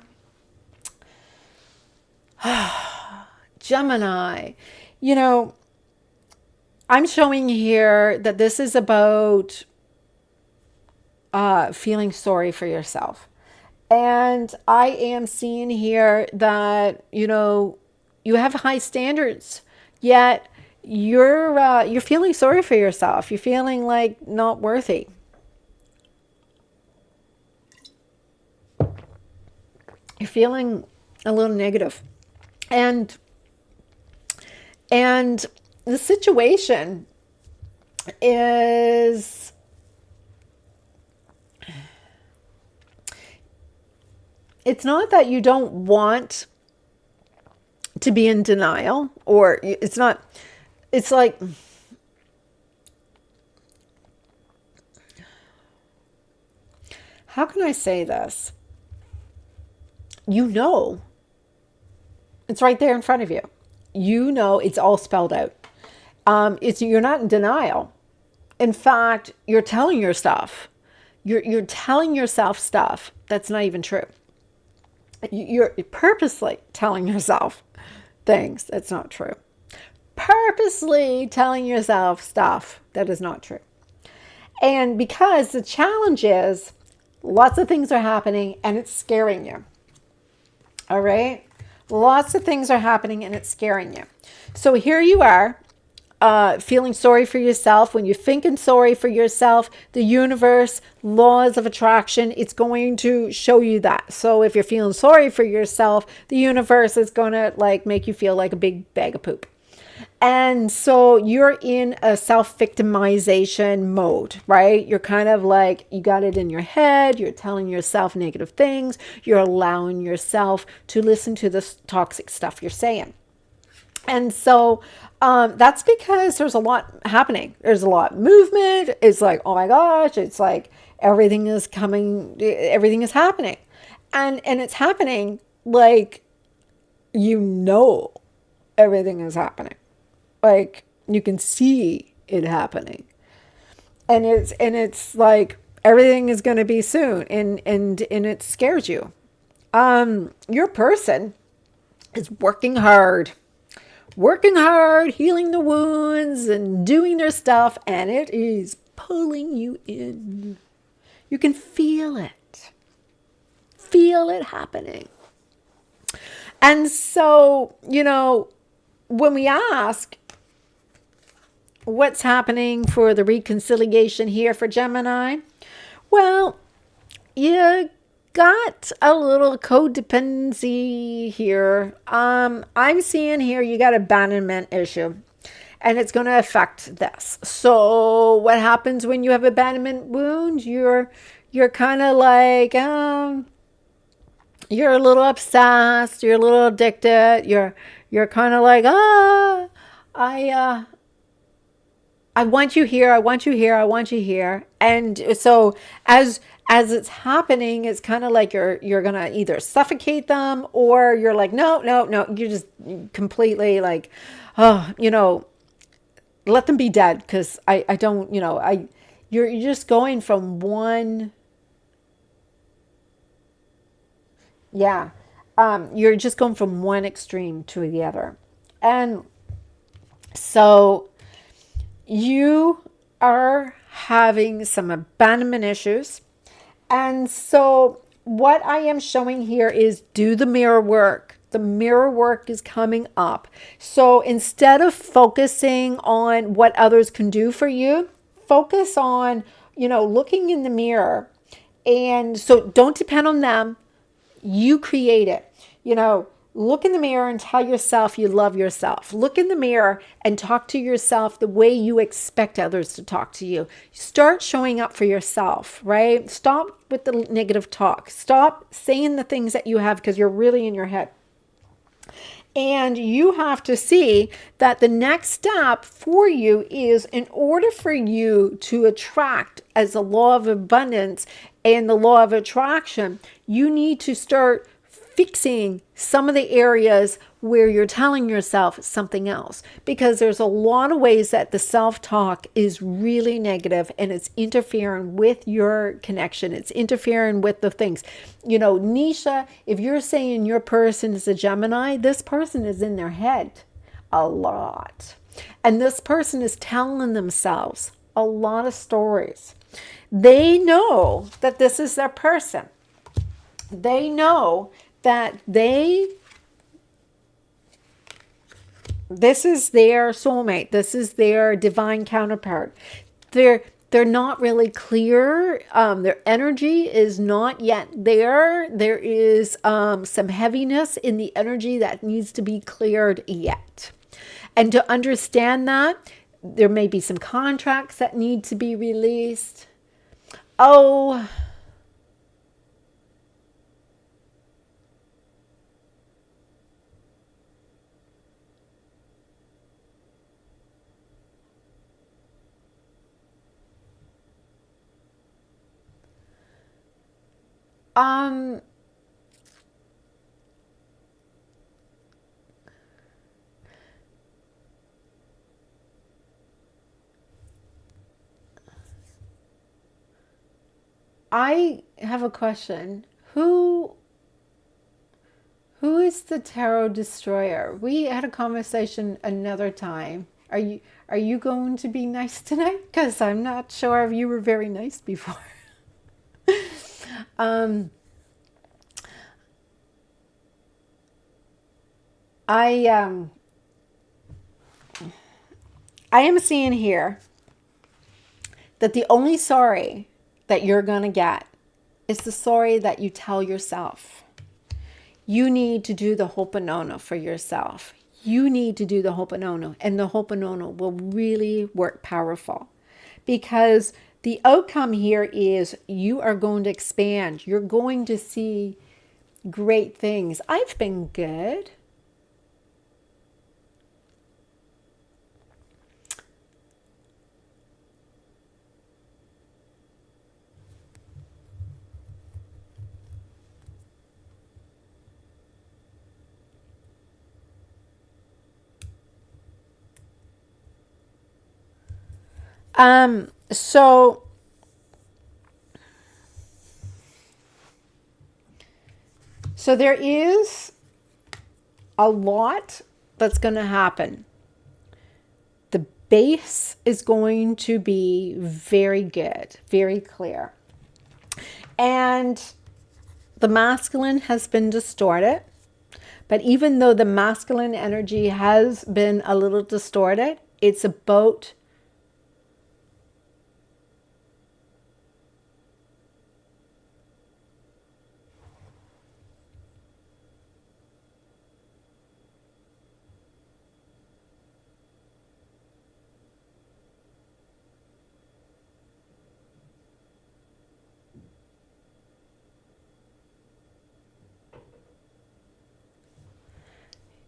Gemini, you know, I'm showing here that this is about feeling sorry for yourself. And I am seeing here that, you know, you have high standards, yet you're feeling sorry for yourself. You're feeling like not worthy. You're feeling a little negative. And the situation is, it's not that you don't want to be in denial, or it's not, it's like, how can I say this? You know, it's right there in front of you. You know, it's all spelled out. You're not in denial. In fact, you're telling yourself, you're telling yourself stuff that's not even true. You're purposely telling yourself things that's not true. Purposely telling yourself stuff that is not true. And because the challenge is lots of things are happening and it's scaring you. All right? Lots of things are happening and it's scaring you. So here you are, feeling sorry for yourself. When you're thinking sorry for yourself, the universe, laws of attraction, it's going to show you that. So if you're feeling sorry for yourself, the universe is going to like make you feel like a big bag of poop. And so you're in a self-victimization mode, right? You're kind of like, you got it in your head. You're telling yourself negative things. You're allowing yourself to listen to this toxic stuff you're saying. And so that's because there's a lot happening. There's a lot of movement. It's like, oh my gosh, it's like everything is happening. And it's happening like, you know, everything is happening. Like you can see it happening. And it's like everything is going to be soon. And it scares you. Your person is working hard, healing the wounds and doing their stuff, and it is pulling you in. You can feel it happening. And so, you know, when we ask what's happening for the reconciliation here for Gemini, well, you got a little codependency here. I'm seeing here you got abandonment issue, and it's going to affect this. So what happens when you have abandonment wound? You're kind of like, you're a little obsessed, you're a little addicted, you're kind of like, I want you here, I want you here, I want you here. And so as it's happening, it's kind of like you're going to either suffocate them, or you're like, no, you're just completely like, oh, you know, let them be dead, because I don't, you know, you're just going from one, you're just going from one extreme to the other. And so you are having some abandonment issues. And so what I am showing here is do the mirror work. The mirror work is coming up. So instead of focusing on what others can do for you, focus on, you know, looking in the mirror. And so don't depend on them. You create it. You know, look in the mirror and tell yourself you love yourself. Look in the mirror and talk to yourself the way you expect others to talk to you. Start showing up for yourself, right? Stop with the negative talk. Stop saying the things that you have because you're really in your head. And you have to see that the next step for you is, in order for you to attract as a law of abundance and the law of attraction, you need to start fixing some of the areas where you're telling yourself something else, because there's a lot of ways that the self-talk is really negative and it's interfering with your connection. It's interfering with the things. You know, Nisha, if you're saying your person is a Gemini, this person is in their head a lot. And this person is telling themselves a lot of stories. They know that this is their person. They know that this is their soulmate. This is their divine counterpart. They're not really clear. Their energy is not yet there. There is some heaviness in the energy that needs to be cleared yet. And to understand that, there may be some contracts that need to be released. Oh, um, I have a question. Who is the tarot destroyer? We had a conversation another time. Are you going to be nice tonight? Because I'm not sure if you were very nice before. um, I um, I am seeing here that the only sorry that you're gonna get is the sorry that you tell yourself. You need to do the Ho'oponopono for yourself. You need to do the Ho'oponopono, and the Ho'oponopono will really work powerful, because the outcome here is you are going to expand. You're going to see great things. I've been good. So there is a lot that's going to happen. The base is going to be very good, very clear. And the masculine has been distorted. But even though the masculine energy has been a little distorted, it's about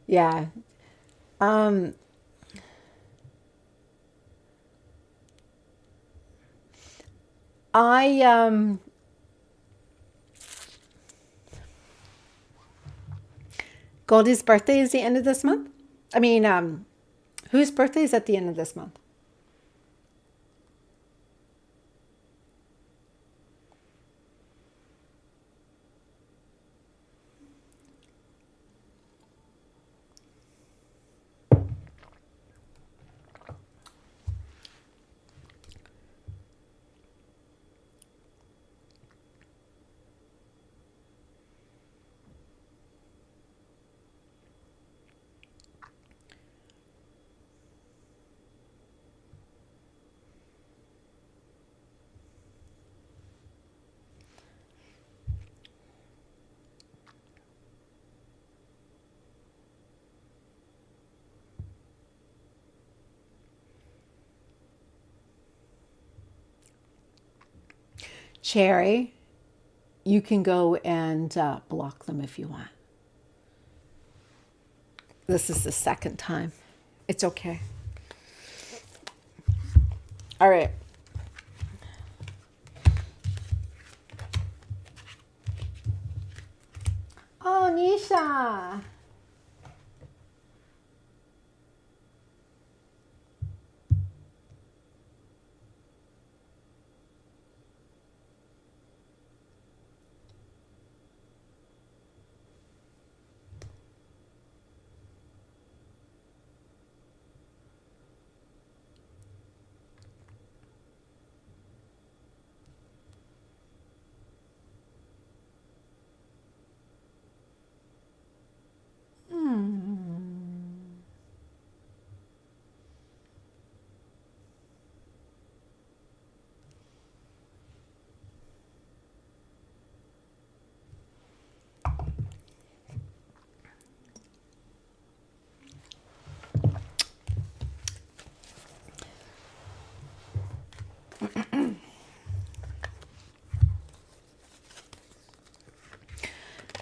yeah. Um, I Goldie's birthday is the end of this month. I mean, whose birthday is at the end of this month? Cherry, you can go and block them if you want. This is the second time. It's okay. All right. Oh, Nisha.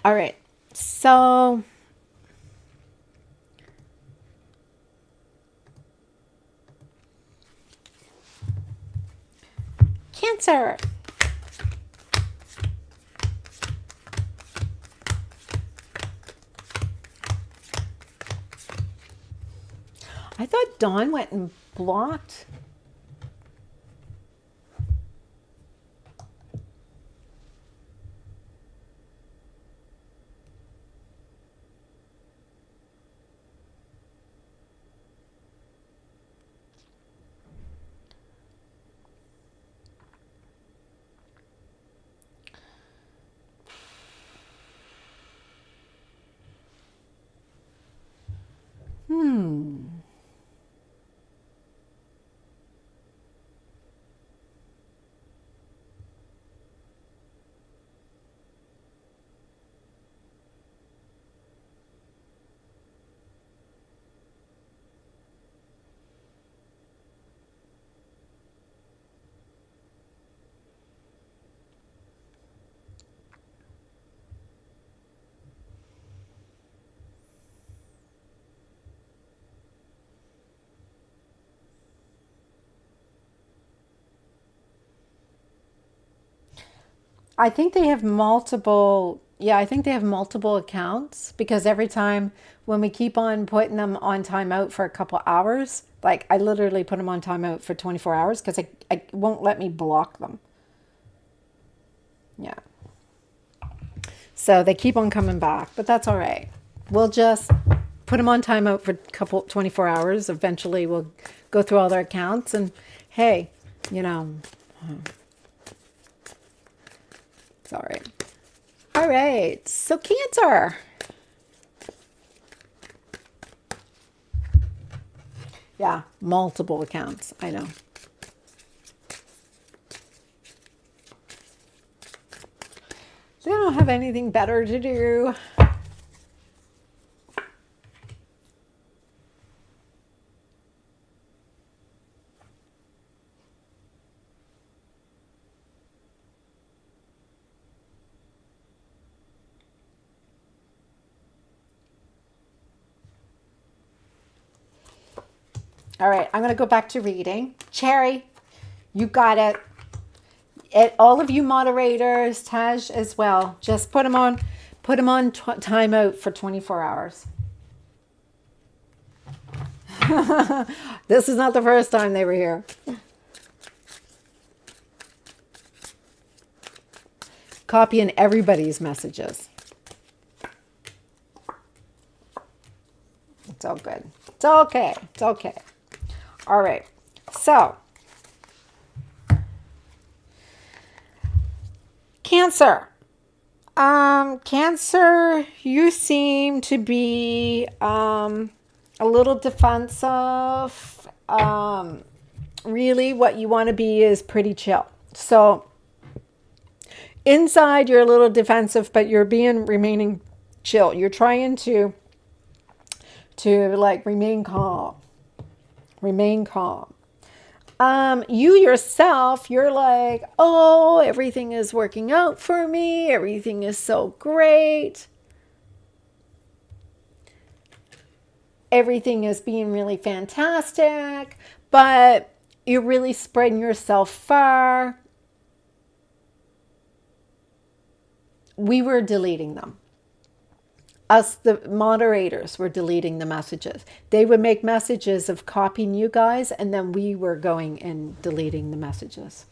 All right. So Cancer. I thought Dawn went and blocked. I think they have multiple, yeah, I think they have multiple accounts because every time when we keep on putting them on timeout for a couple hours, like I literally put them on timeout for 24 hours because I won't let me block them. Yeah. So they keep on coming back, but that's all right. We'll just put them on timeout for a couple 24 hours. Eventually we'll go through all their accounts and hey, you know, it's all right. All right. So Cancer. Yeah, multiple accounts. I know. They don't have anything better to do. All right, I'm going to go back to reading. Cherry, you got it. All of you moderators, Taj as well. Just put them on timeout for 24 hours. This is not the first time they were here. Copying everybody's messages. It's all good. It's okay. It's okay. All right. So, Cancer. Cancer, you seem to be a little defensive. Really, what you want to be is pretty chill. So, inside, you're a little defensive, but you're remaining chill. You're trying to like remain calm. Remain calm. You yourself, you're like, oh, everything is working out for me. Everything is so great. everything is being really fantastic, but you're really spreading yourself far. We were deleting them. Us, the moderators, were deleting the messages. They would make messages of copying you guys, and then we were going and deleting the messages.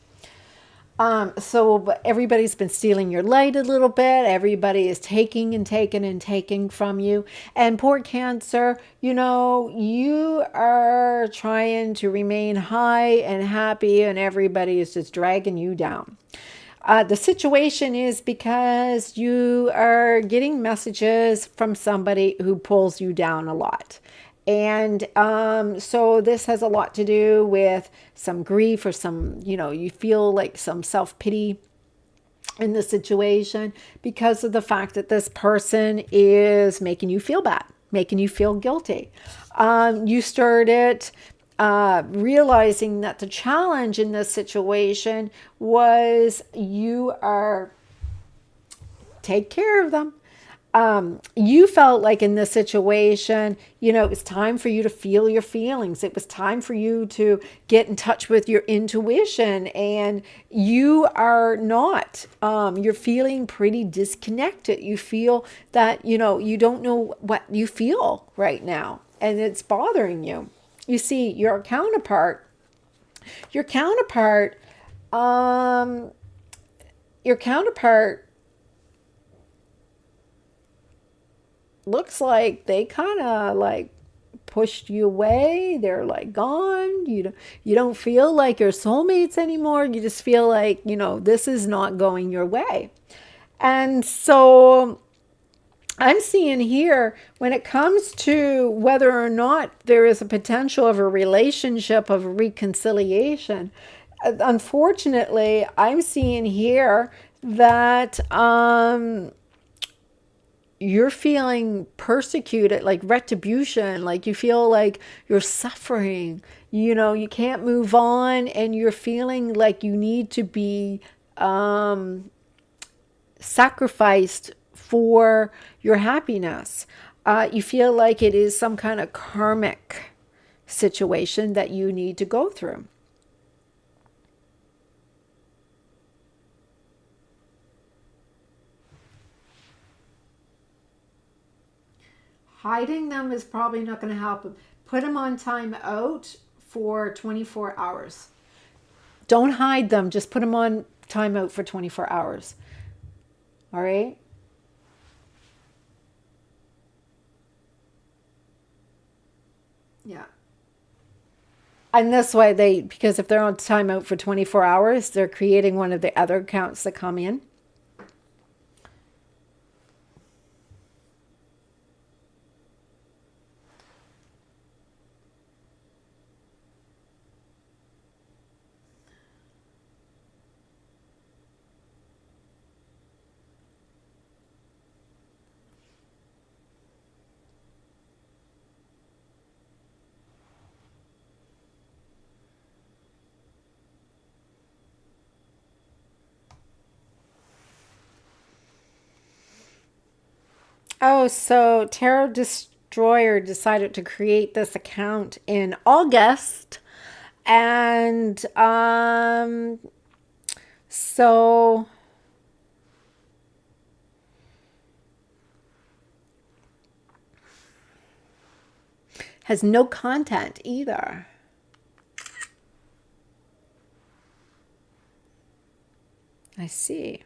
So everybody's been stealing your light a little bit. Everybody is taking and taking and taking from you. And poor Cancer, you know, you are trying to remain high and happy, and everybody is just dragging you down. The situation is because you are getting messages from somebody who pulls you down a lot. And so this has a lot to do with some grief or some, you know, you feel like some self-pity in the situation because of the fact that this person is making you feel bad, making you feel guilty. You started realizing that the challenge in this situation was you are take care of them. You felt like in this situation, you know, it was time for you to feel your feelings. It was time for you to get in touch with your intuition, and you are not. You're feeling pretty disconnected. You feel that, you know, you don't know what you feel right now, and it's bothering you. You see, your counterpart, your counterpart looks like they kind of like pushed you away. They're like gone. You don't feel like you're soulmates anymore. You just feel like, you know, this is not going your way. And so I'm seeing here, when it comes to whether or not there is a potential of a relationship, of a reconciliation, unfortunately, I'm seeing here that you're feeling persecuted, like retribution, like you feel like you're suffering, you know, you can't move on, and you're feeling like you need to be sacrificed for your happiness. You feel like it is some kind of karmic situation that you need to go through. Hiding them is probably not going to help them. Put them on time out for 24 hours. Don't hide them. Just put them on time out for 24 hours. All right? Yeah. And this way, because if they're on timeout for 24 hours, they're creating one of the other accounts that come in. Oh, so Tarot Destroyer decided to create this account in August. And so has no content either. I see.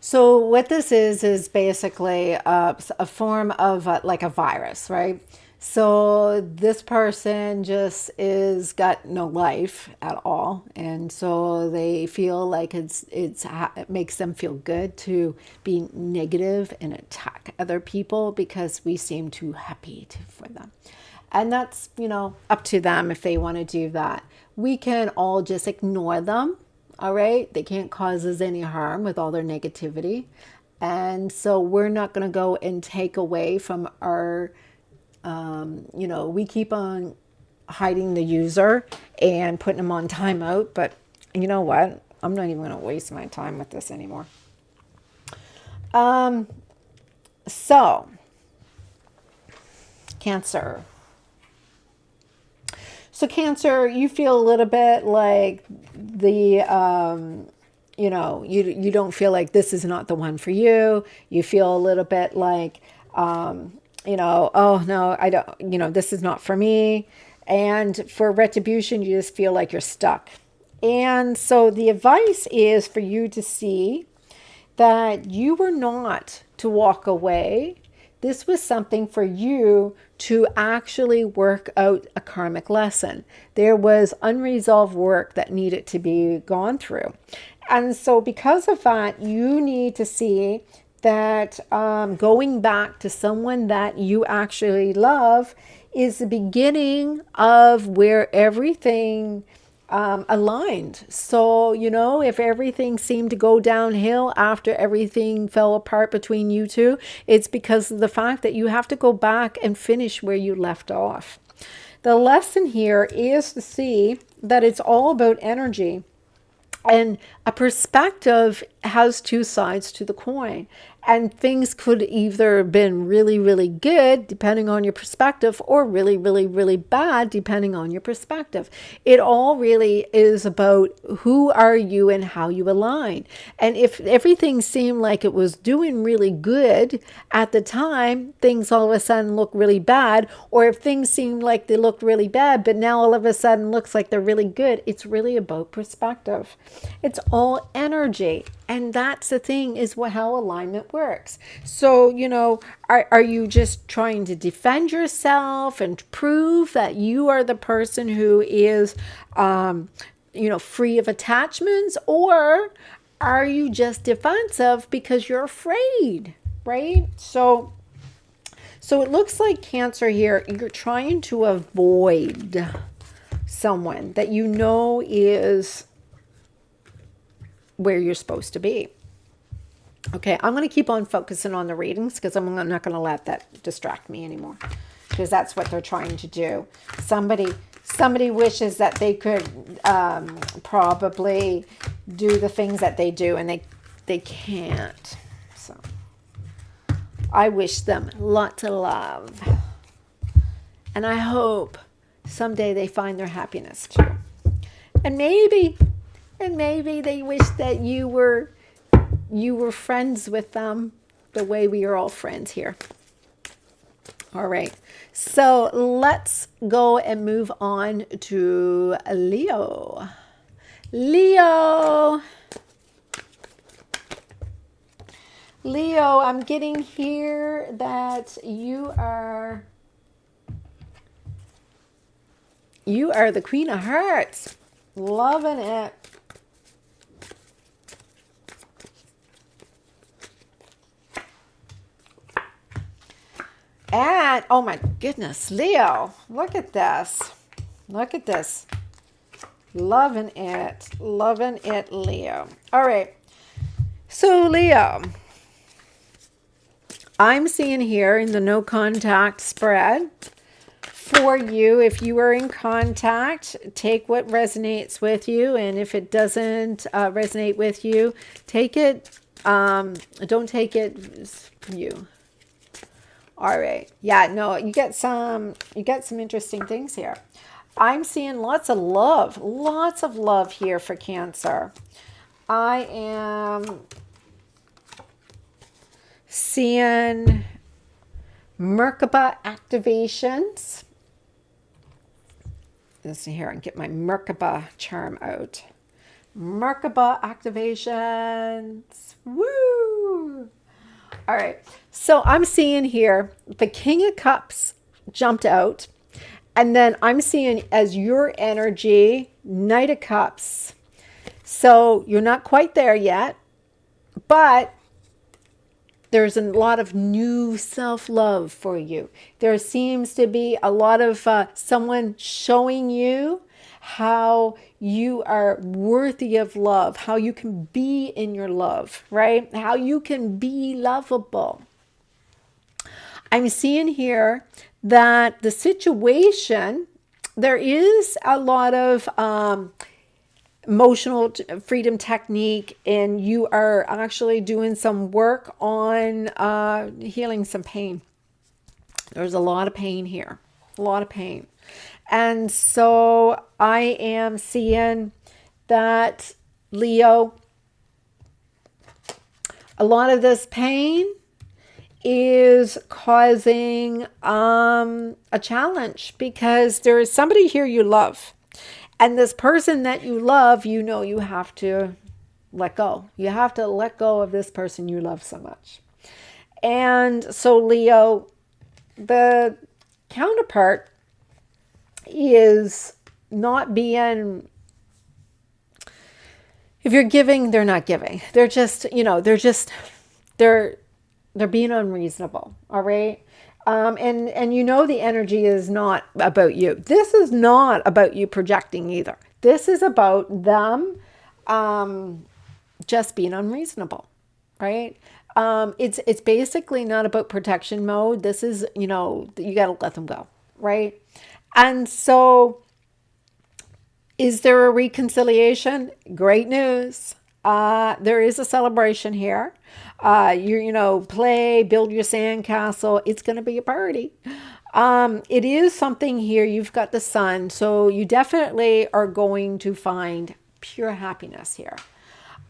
So what this is basically a form of like a virus, right? So this person just is got no life at all, and so they feel like it makes them feel good to be negative and attack other people because we seem too happy for them. And that's, up to them if they want to do that. We can all just ignore them. All right. They can't cause us any harm with all their negativity. And so we're not going to go and take away from our, we keep on hiding the user and putting them on timeout. But you know what? I'm not even going to waste my time with this anymore. So, Cancer. So Cancer, you feel a little bit like the, you don't feel like this is not the one for you. You feel a little bit like, oh no, I don't, this is not for me. And for retribution, you just feel like you're stuck. And so the advice is for you to see that you were not to walk away. This was something for you to actually work out a karmic lesson. There was unresolved work that needed to be gone through. And so because of that, you need to see that going back to someone that you actually love is the beginning of where everything aligned. So, if everything seemed to go downhill after everything fell apart between you two, it's because of the fact that you have to go back and finish where you left off. The lesson here is to see that it's all about energy. And a perspective has two sides to the coin. And things could either have been really, really good, depending on your perspective, or really, really, really bad, depending on your perspective. It all really is about who are you and how you align. And if everything seemed like it was doing really good at the time, things all of a sudden look really bad. Or if things seemed like they looked really bad, but now all of a sudden looks like they're really good, it's really about perspective. It's all energy. And that's the thing, is how alignment works. So, are you just trying to defend yourself and prove that you are the person who is, free of attachments? Or are you just defensive because you're afraid, right? So it looks like Cancer here, you're trying to avoid someone that is where you're supposed to be. Okay, I'm going to keep on focusing on the readings because I'm not going to let that distract me anymore, because that's what they're trying to do. Somebody wishes that they could probably do the things that they do, and they can't. So I wish them lots of love, and I hope someday they find their happiness too. And maybe they wish that you were friends with them the way we are all friends here. All right. So let's go and move on to Leo. Leo, I'm getting here that you are the Queen of Hearts. Loving it. And, oh my goodness, Leo, look at this. Look at this. Loving it, Leo. All right. So, Leo, I'm seeing here in the no contact spread for you, if you are in contact, take what resonates with you. And if it doesn't resonate with you, take it, don't take it from you. All right. Yeah, no, you get some interesting things here. I'm seeing lots of love here for Cancer. I am seeing Merkaba activations. Listen here, I can get my Merkaba charm out. Merkaba activations. Woo! All right. So I'm seeing here the King of Cups jumped out. And then I'm seeing as your energy, Knight of Cups. So you're not quite there yet, but there's a lot of new self-love for you. There seems to be a lot of someone showing you how you are worthy of love, how you can be in your love, right? How you can be lovable. I'm seeing here that the situation, there is a lot of emotional freedom technique, and you are actually doing some work on healing some pain. There's a lot of pain here, a lot of pain. And so I am seeing that, Leo, a lot of this pain is causing a challenge, because there is somebody here you love. And this person that you love, you know, you have to let go. You have to let go of this person you love so much. And so, Leo, the counterpart is not being, if you're giving, they're not giving. They're just, you know, they're being unreasonable. All right. And you know, the energy is not about you. This is not about you projecting either. This is about them just being unreasonable, right? It's basically not about protection mode. This is, you know, you got to let them go, right? And so, is there a reconciliation? Great news. There is a celebration here. You know, play, build your sandcastle. It's going to be a party. It is something here. You've got the sun. So you definitely are going to find pure happiness here.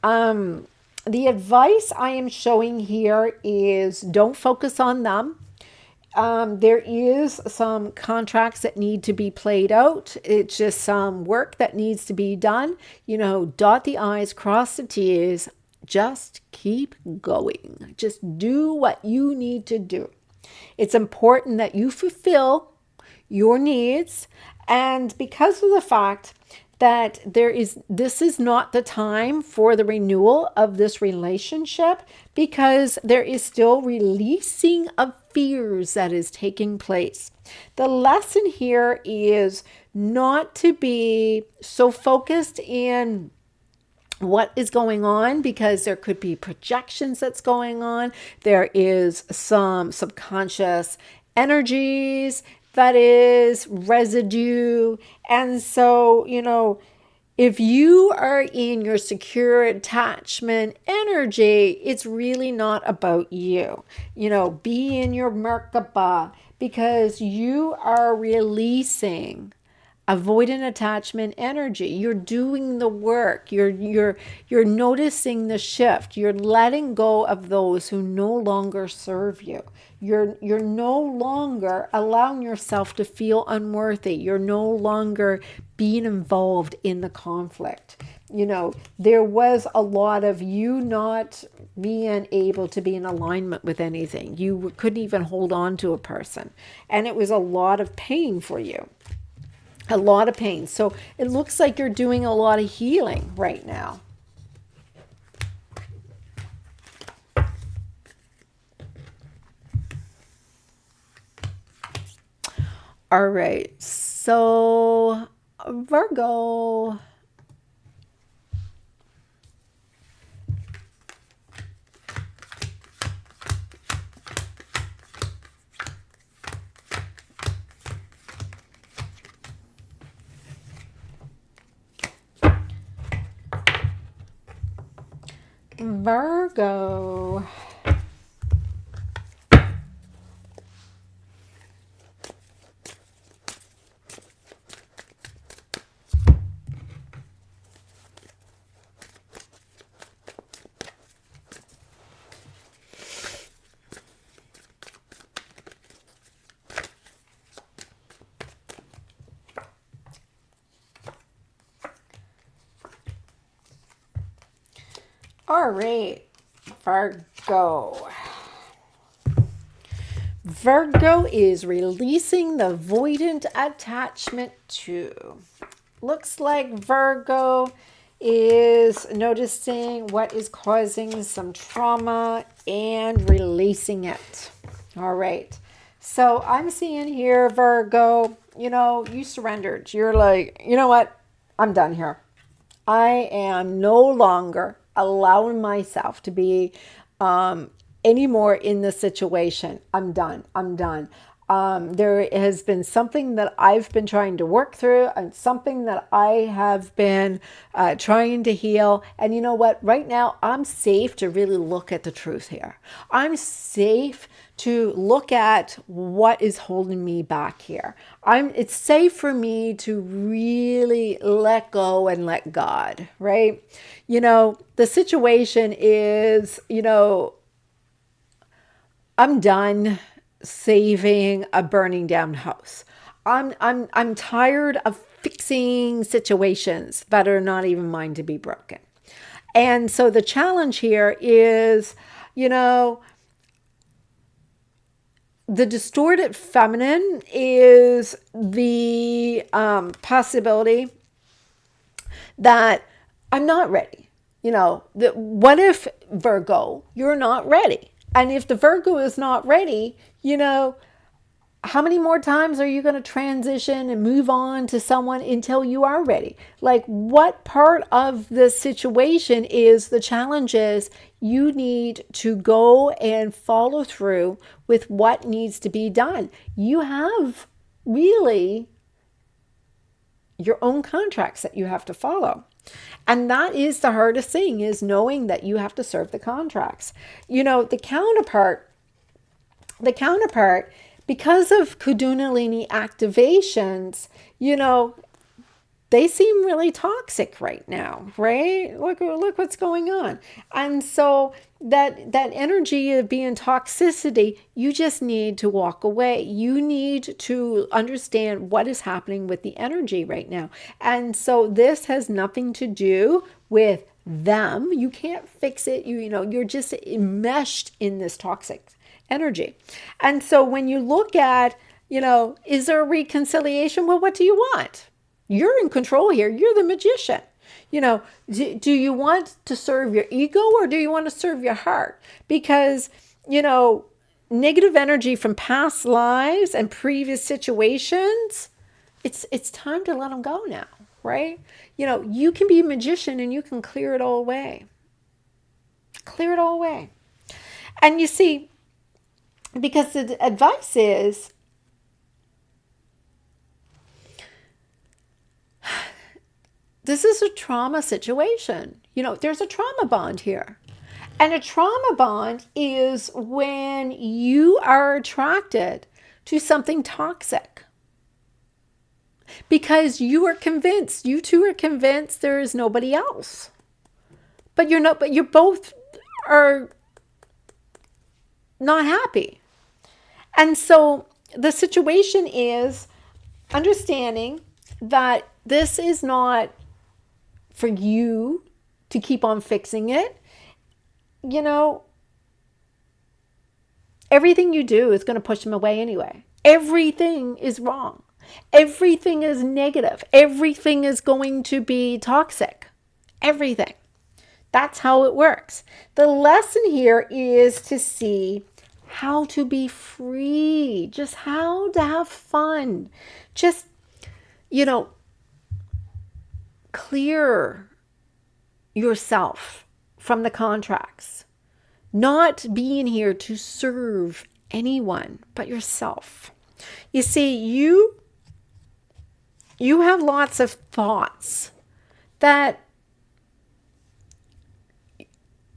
The advice I am showing here is don't focus on them. There is some contracts that need to be played out. It's just some work that needs to be done. You know, dot the I's, cross the T's. Just keep going. Just do what you need to do. It's important that you fulfill your needs. And because of the fact that this is not the time for the renewal of this relationship, because there is still releasing of fears that is taking place. The lesson here is not to be so focused in what is going on, because there could be projections that's going on. There is some subconscious energies that is residue. And so, you know, if you are in your secure attachment energy, it's really not about you. You know, be in your Merkaba, because you are releasing avoidant attachment energy. You're doing the work. You're noticing the shift. You're letting go of those who no longer serve you. You're no longer allowing yourself to feel unworthy. You're no longer being involved in the conflict. You know, there was a lot of you not being able to be in alignment with anything. You couldn't even hold on to a person. And it was a lot of pain for you. A lot of pain. So it looks like you're doing a lot of healing right now. All right. So Virgo. Virgo. All right, Virgo. Virgo is releasing the avoidant attachment too. Looks like Virgo is noticing what is causing some trauma and releasing it. All right. So I'm seeing here, Virgo, you surrendered. You're like, you know what? I'm done here. I am no longer allowing myself to be anymore in this situation. I'm done. I'm done. There has been something that I've been trying to work through and something that I have been trying to heal. And you know what? Right now, I'm safe to really look at the truth here. I'm safe to look at what is holding me back here. It's safe for me to really let go and let God, right? The situation is, I'm done saving a burning down house. I'm tired of fixing situations that are not even mine to be broken. And so the challenge here is, the distorted feminine is the possibility that I'm not ready. What if, Virgo, you're not ready? And if the Virgo is not ready, how many more times are you going to transition and move on to someone until you are ready? Like, what part of the situation is the challenge is you need to go and follow through with what needs to be done. You have really your own contracts that you have to follow. And that is the hardest thing, is knowing that you have to serve the contracts. The counterpart, because of Kundalini activations, they seem really toxic right now, right? Look what's going on. And so that energy of being toxicity, you just need to walk away. You need to understand what is happening with the energy right now. And so this has nothing to do with them. You can't fix it. You're just enmeshed in this toxic energy. And so when you look at, is there a reconciliation? Well, what do you want? You're in control here. You're the magician. Do you want to serve your ego or do you want to serve your heart? Because, negative energy from past lives and previous situations, it's time to let them go now, right? You can be a magician and you can clear it all away. Clear it all away. And you see, because the advice is, this is a trauma situation. There's a trauma bond here. And a trauma bond is when you are attracted to something toxic. Because you two are convinced there is nobody else. But you both are not happy. And so the situation is understanding that this is not for you to keep on fixing it. Everything you do is going to push them away anyway. Everything is wrong. Everything is negative. Everything is going to be toxic. Everything. That's how it works. The lesson here is to see how to be free, just how to have fun. Just, clear yourself from the contracts. Not being here to serve anyone but yourself. You see, you have lots of thoughts that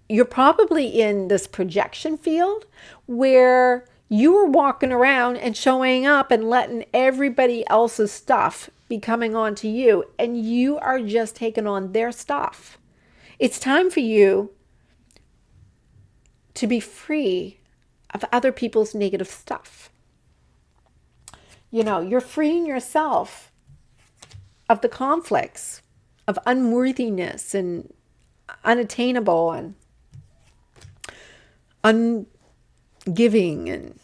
you're probably in this projection field where you are walking around and showing up and letting everybody else's stuff be coming on to you, and you are just taking on their stuff. It's time for you to be free of other people's negative stuff. You're freeing yourself of the conflicts of unworthiness and unattainable and ungiving and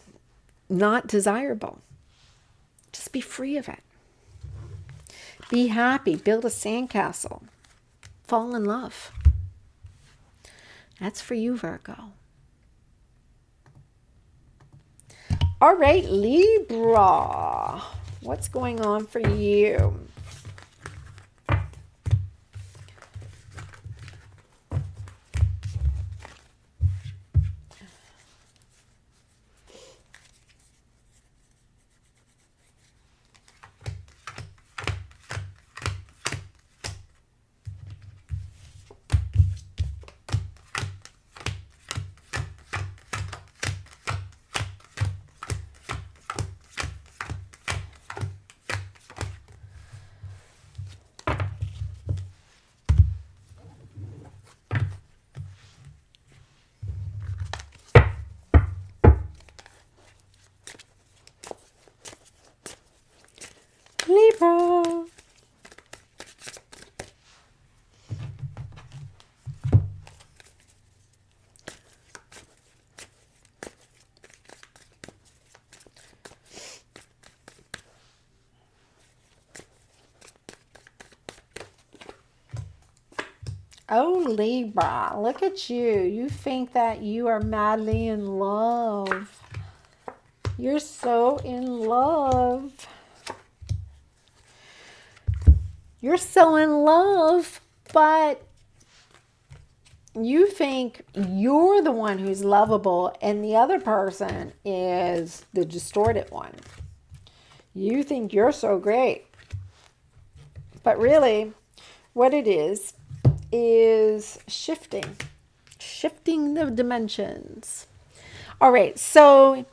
not desirable. Just be free of it. Be happy. Build a sandcastle. Fall in love. That's for you, Virgo. All right, Libra. What's going on for you? Libra. Oh, Libra, look at you. You think that you are madly in love. You're so in love. You're so in love, but you think you're the one who's lovable and the other person is the distorted one. You think you're so great. But really, what it is shifting the dimensions. All right, so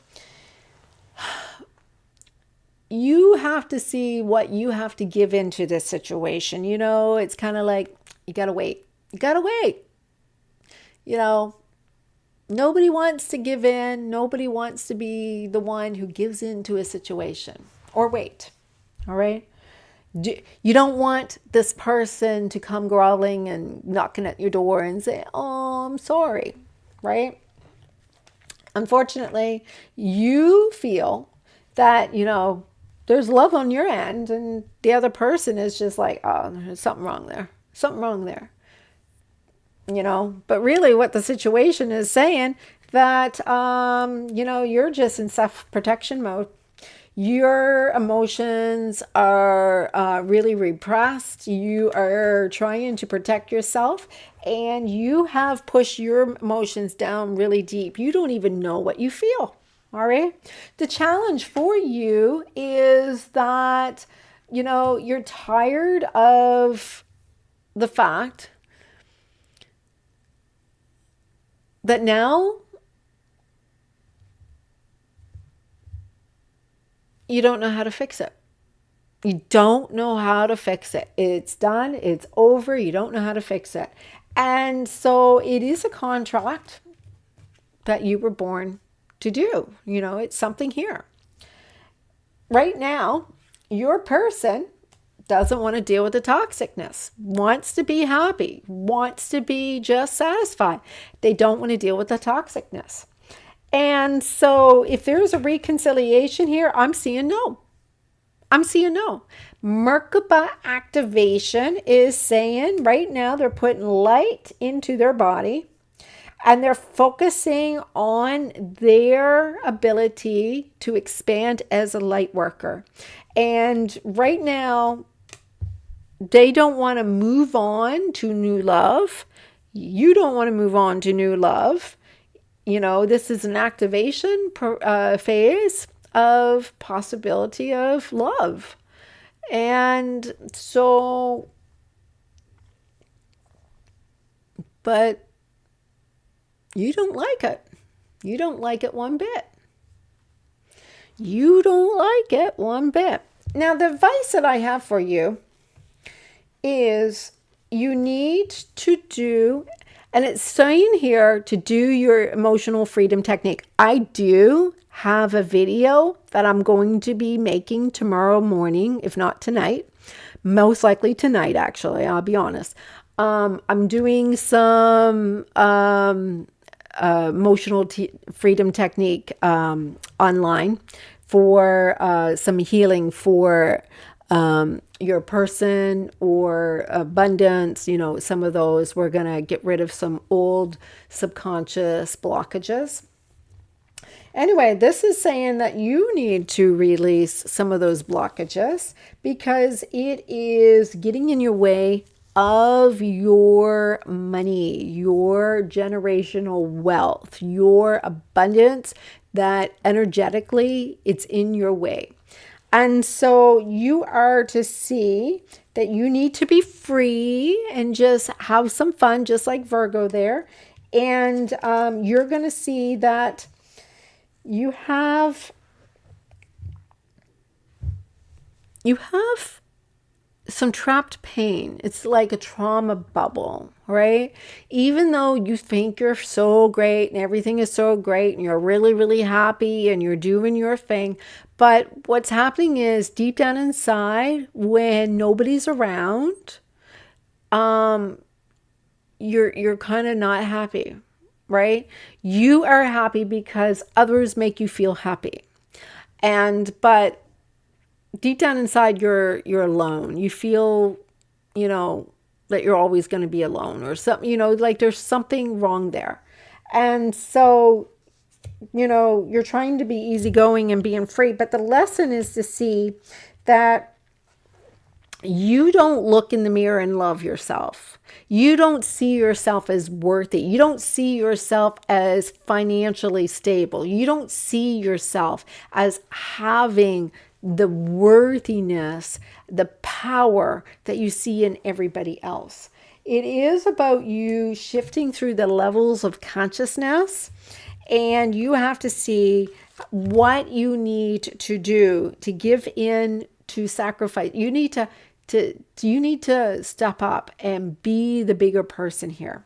you have to see what you have to give into this situation. You know, it's kind of like you got to wait. You got to wait. You know, nobody wants to give in. Nobody wants to be the one who gives into a situation or wait. All right. You don't want this person to come groveling and knocking at your door and say, oh, I'm sorry, right? Unfortunately, you feel that, you know, there's love on your end and the other person is just like, oh, there's something wrong there. Something wrong there. You know, but really what the situation is saying that, you know, you're just in self-protection mode. Your emotions are really repressed. You are trying to protect yourself and you have pushed your emotions down really deep. You don't even know what you feel. All right. The challenge for you is that, you know, you're tired of the fact that now you don't know how to fix it. You don't know how to fix it. It's done. It's over. You don't know how to fix it. And so it is a contract that you were born to do. You know, it's something here. Right now, your person doesn't want to deal with the toxicness, wants to be happy, wants to be just satisfied. They don't want to deal with the toxicness. And so if there's a reconciliation here, I'm seeing no. I'm seeing no. Merkaba activation is saying right now they're putting light into their body and they're focusing on their ability to expand as a light worker. And right now, they don't want to move on to new love. You don't want to move on to new love. You know, this is an activation phase of possibility of love. And so, but you don't like it. You don't like it one bit. You don't like it one bit. Now, the advice that I have for you is you need to do, and it's saying here to do your emotional freedom technique. I do have a video that I'm going to be making tomorrow morning, if not tonight. Most likely tonight, actually, I'll be honest. I'm doing some emotional freedom technique online for some healing for your person or abundance. You know, some of those, we're going to get rid of some old subconscious blockages. Anyway, this is saying that you need to release some of those blockages because it is getting in your way of your money, your generational wealth, your abundance, that energetically it's in your way. And so you are to see that you need to be free and just have some fun, just like Virgo there. And you're going to see that you have some trapped pain. It's like a trauma bubble, right? Even though you think you're so great and everything is so great and you're really, really happy and you're doing your thing, but what's happening is deep down inside, when nobody's around, you're kind of not happy, right? You are happy because others make you feel happy. But deep down inside, you're alone. You feel, that you're always going to be alone or something, like there's something wrong there. And so, you're trying to be easygoing and being free, but the lesson is to see that you don't look in the mirror and love yourself. You don't see yourself as worthy. You don't see yourself as financially stable. You don't see yourself as having the worthiness, the power that you see in everybody else. It is about you shifting through the levels of consciousness, and you have to see what you need to do to give in to sacrifice. You need to step up and be the bigger person here.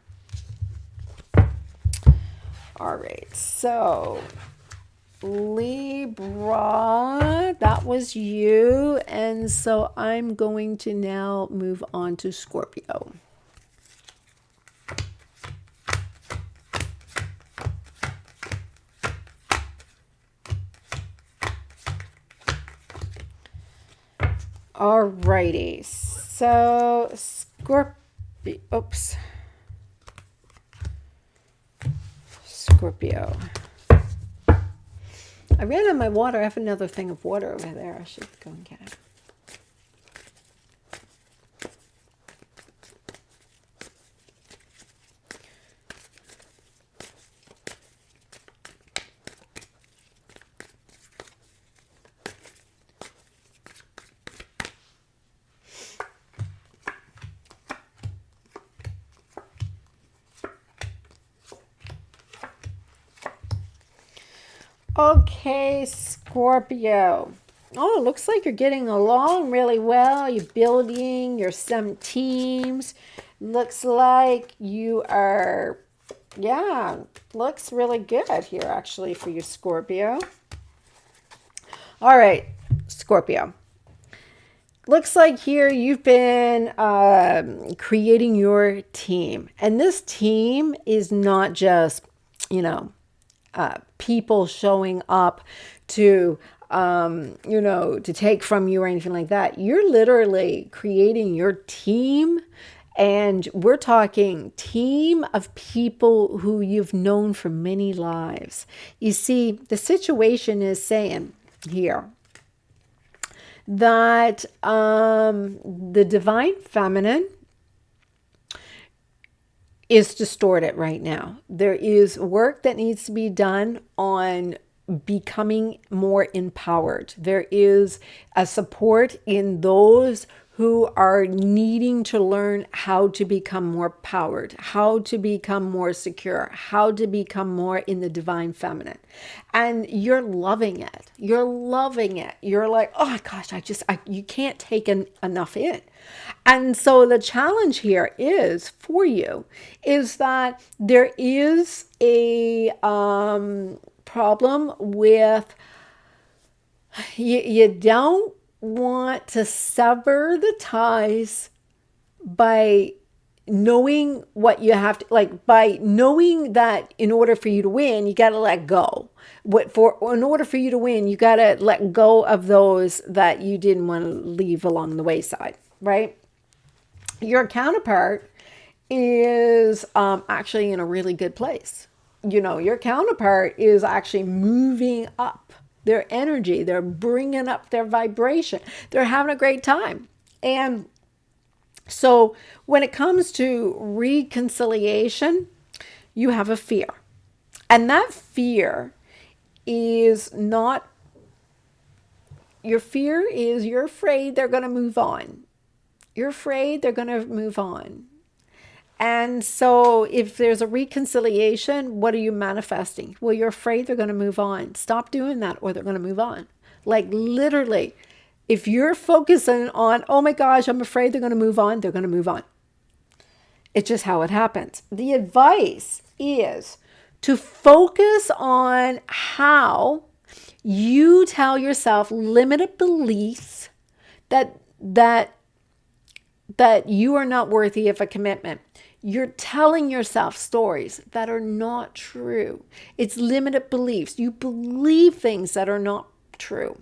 All right, so Libra, that was you. And so I'm going to now move on to Scorpio. All righty, so Scorpio. I ran out of my water. I have another thing of water over there. I should go and get it. Okay, Scorpio. Oh, it looks like you're getting along really well. You're building your some teams. Looks like you are, looks really good here actually for you, Scorpio. All right, Scorpio. Looks like here you've been creating your team. And this team is not just, people showing up to, to take from you or anything like that. You're literally creating your team. And we're talking team of people who you've known for many lives. You see, the situation is saying here that the divine feminine is distorted right now. There is work that needs to be done on becoming more empowered. There is a support in those who are needing to learn how to become more powered, how to become more secure, how to become more in the divine feminine. And you're loving it. You're loving it. You're like, oh my gosh, you can't take enough in. And so the challenge here is for you is that there is a problem with you don't want to sever the ties by knowing what you have to, like, by knowing that in order for you to win, you got to let go. In order for you to win, you got to let go of those that you didn't want to leave along the wayside, right? Your counterpart is actually in a really good place. Your counterpart is actually moving up their energy. They're bringing up their vibration. They're having a great time. And so when it comes to reconciliation, you have a fear. And that fear is not, your fear is you're afraid they're going to move on. You're afraid they're going to move on. And so if there's a reconciliation, what are you manifesting? Well, you're afraid they're going to move on. Stop doing that or they're going to move on. Like literally, if you're focusing on, oh my gosh, I'm afraid they're going to move on, they're going to move on. It's just how it happens. The advice is to focus on how you tell yourself limited beliefs that you are not worthy of a commitment. You're telling yourself stories that are not true. It's limited beliefs. You believe things that are not true.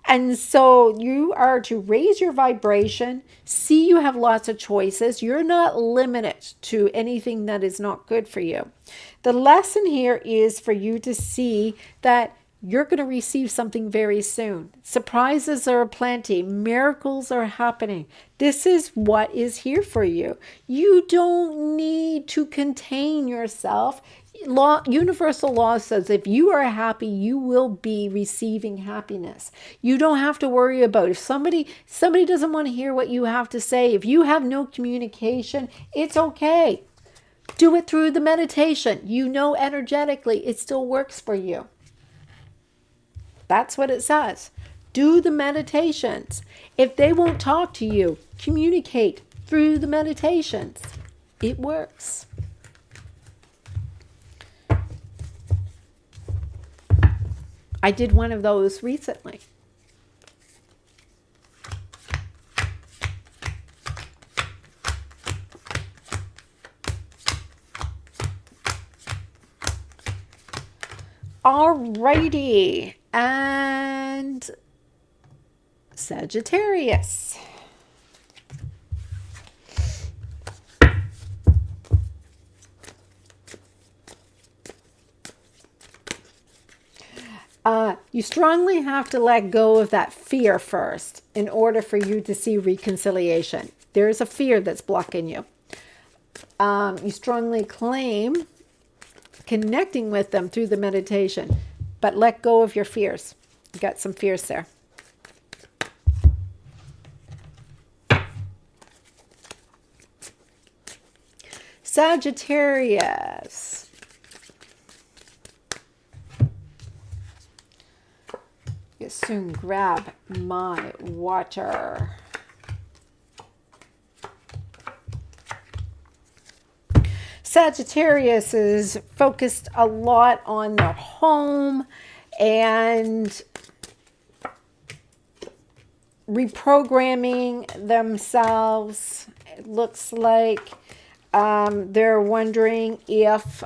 And so you are to raise your vibration, see you have lots of choices. You're not limited to anything that is not good for you. The lesson here is for you to see that you're going to receive something very soon. Surprises are aplenty. Miracles are happening. This is what is here for you. You don't need to contain yourself. Universal law says if you are happy, you will be receiving happiness. You don't have to worry about if somebody doesn't want to hear what you have to say. If you have no communication, it's okay. Do it through the meditation. Energetically, it still works for you. That's what it says. Do the meditations. If they won't talk to you, communicate through the meditations. It works. I did one of those recently. Alrighty. And Sagittarius. You strongly have to let go of that fear first in order for you to see reconciliation. There is a fear that's blocking you. You strongly claim connecting with them through the meditation, but let go of your fears. You got some fears there. Sagittarius. You soon grab my water. Sagittarius is focused a lot on their home and reprogramming themselves. It looks like they're wondering if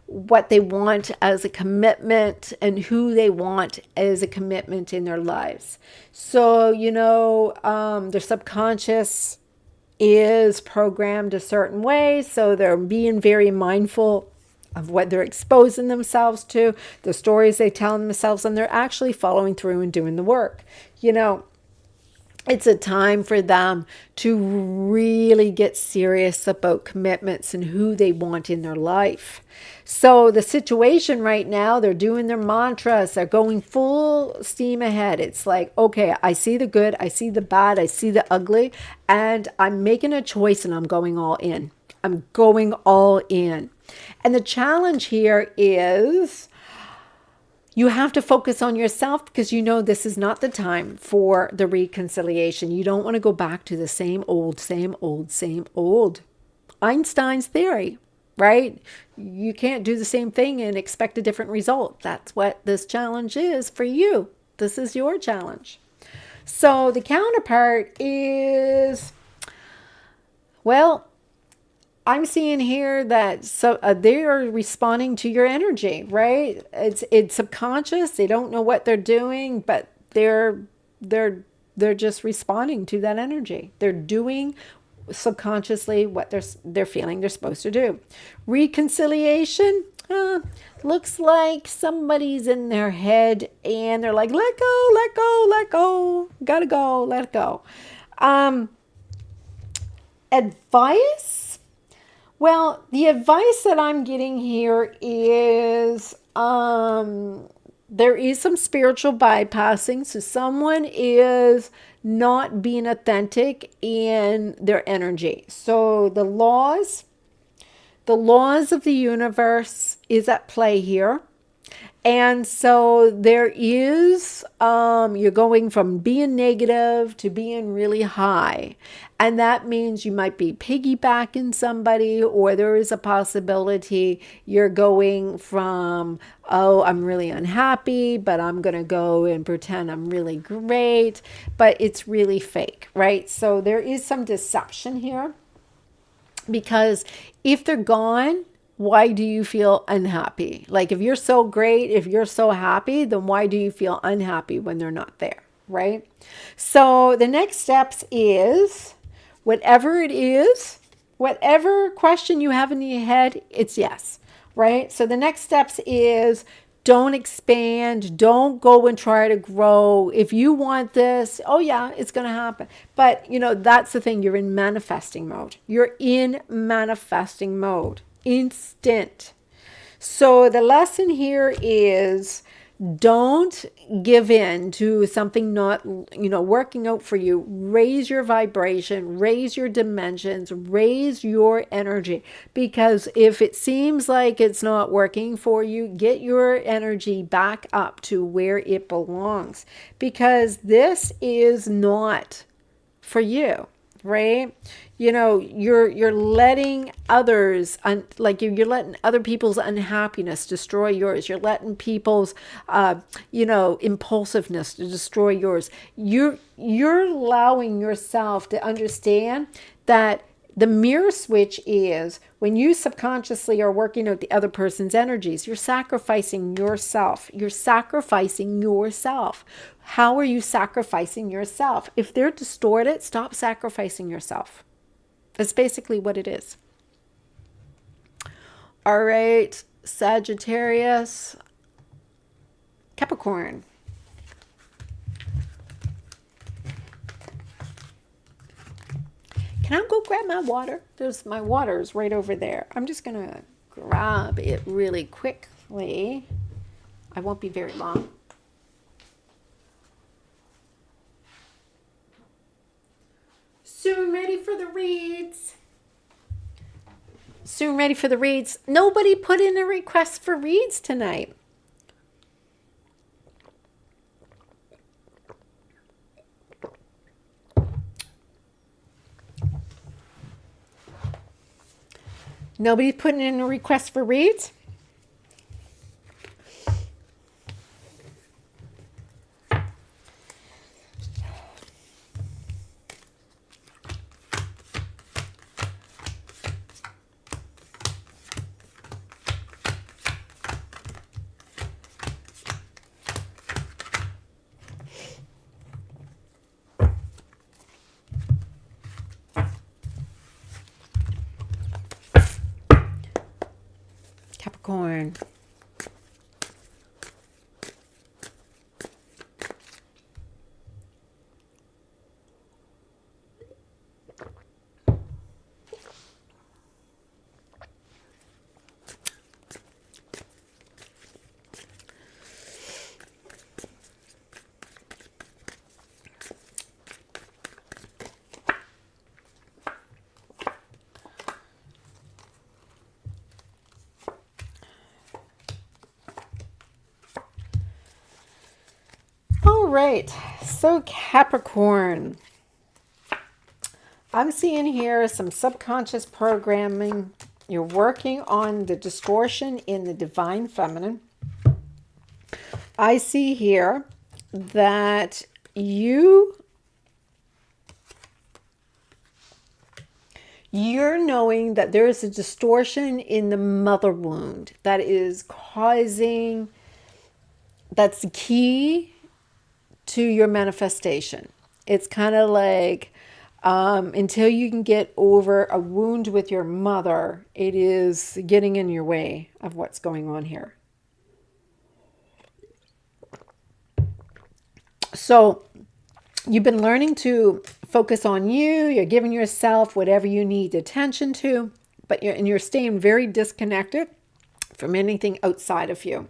what they want as a commitment and who they want as a commitment in their lives. So, their subconscious is programmed a certain way, so they're being very mindful of what they're exposing themselves to, the stories they tell themselves, and they're actually following through and doing the work. It's a time for them to really get serious about commitments and who they want in their life. So the situation right now, they're doing their mantras. They're going full steam ahead. It's like, okay, I see the good, I see the bad, I see the ugly, and I'm making a choice and I'm going all in. I'm going all in. And the challenge here is you have to focus on yourself because this is not the time for the reconciliation. You don't want to go back to the same old. Einstein's theory, right? You can't do the same thing and expect a different result. That's what this challenge is for you. This is your challenge. So the counterpart is Well, I'm seeing here that they are responding to your energy, right? It's subconscious. They don't know what they're doing, but they're just responding to that energy. They're doing subconsciously what they're feeling they're supposed to do. Reconciliation. Looks like somebody's in their head and they're like, let go, let go, let go. Gotta go, let it go. Advice? Well, the advice that I'm getting here is there is some spiritual bypassing. So someone is not being authentic in their energy. So the laws of the universe is at play here. And so there is, you're going from being negative to being really high. And that means you might be piggybacking somebody, or there is a possibility you're going from, oh, I'm really unhappy, but I'm going to go and pretend I'm really great, but it's really fake, right? So there is some deception here, because if they're gone, why do you feel unhappy? Like if you're so great, if you're so happy, then why do you feel unhappy when they're not there, right? So the next steps is whatever it is, whatever question you have in your head, it's yes, right? So the next steps is don't expand, don't go and try to grow. If you want this, oh yeah, it's going to happen. But that's the thing. You're in manifesting mode. You're in manifesting mode. Instant. So the lesson here is don't give in to something not, working out for you. Raise your vibration, raise your dimensions, raise your energy. Because if it seems like it's not working for you, get your energy back up to where it belongs. Because this is not for you, right? You're letting others, you're letting other people's unhappiness destroy yours. You're letting people's, impulsiveness to destroy yours. You're allowing yourself to understand that the mirror switch is when you subconsciously are working out the other person's energies, you're sacrificing yourself. You're sacrificing yourself. How are you sacrificing yourself? If they're distorted, stop sacrificing yourself. That's basically what it is. All right, Sagittarius, Capricorn. Can I go grab my water? My water is right over there. I'm just going to grab it really quickly. I won't be very long. Soon ready for the reads. Soon ready for the reads. Nobody put in a request for reads tonight. Nobody's putting in a request for reads? Capricorn. All right, so Capricorn, I'm seeing here some subconscious programming. You're working on the distortion in the divine feminine. I see here that you You're knowing that there is a distortion in the mother wound that is causing, that's the key to your manifestation. It's kind of like until you can get over a wound with your mother, it is getting in your way of what's going on here. So you've been learning to focus on you. You're giving yourself whatever you need attention to, but you're staying very disconnected from anything outside of you.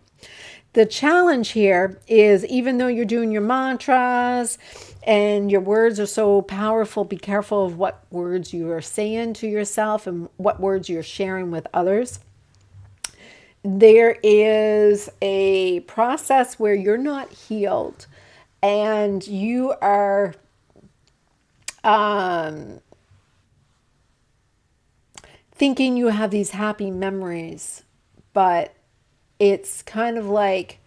The challenge here is, even though you're doing your mantras and your words are so powerful, be careful of what words you are saying to yourself and what words you're sharing with others. There is a process where you're not healed and you are thinking you have these happy memories, but it's kind of like,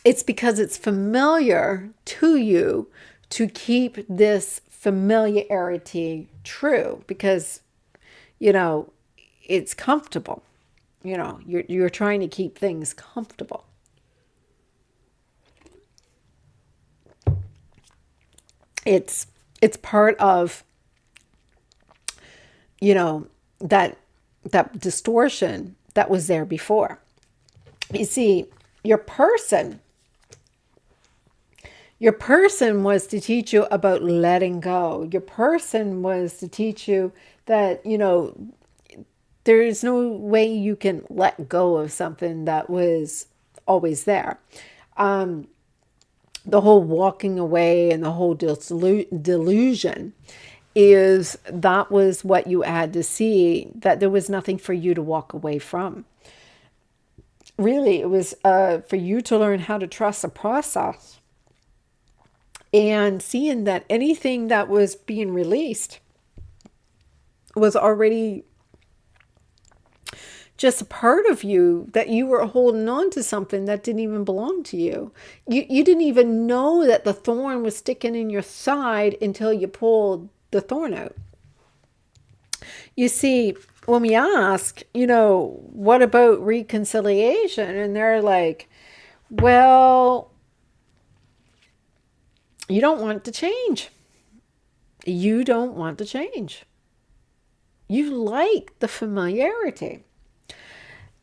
it's because it's familiar to you to keep this familiarity true, because, you know, it's comfortable. You know, you're trying to keep things comfortable. It's part of, you know, that distortion that was there before. You see, your person was to teach you about letting go. Your person was to teach you that, you know, there is no way you can let go of something that was always there. The whole walking away and the whole delusion is, that was what you had to see, that there was nothing for you to walk away from. Really, it was for you to learn how to trust the process, and seeing that anything that was being released was already just a part of you, that you were holding on to something that didn't even belong to you. You didn't even know that the thorn was sticking in your side until you pulled the thorn out. You see, when we ask, you know, what about reconciliation? And they're like, well, you don't want to change. You don't want to change. You like the familiarity.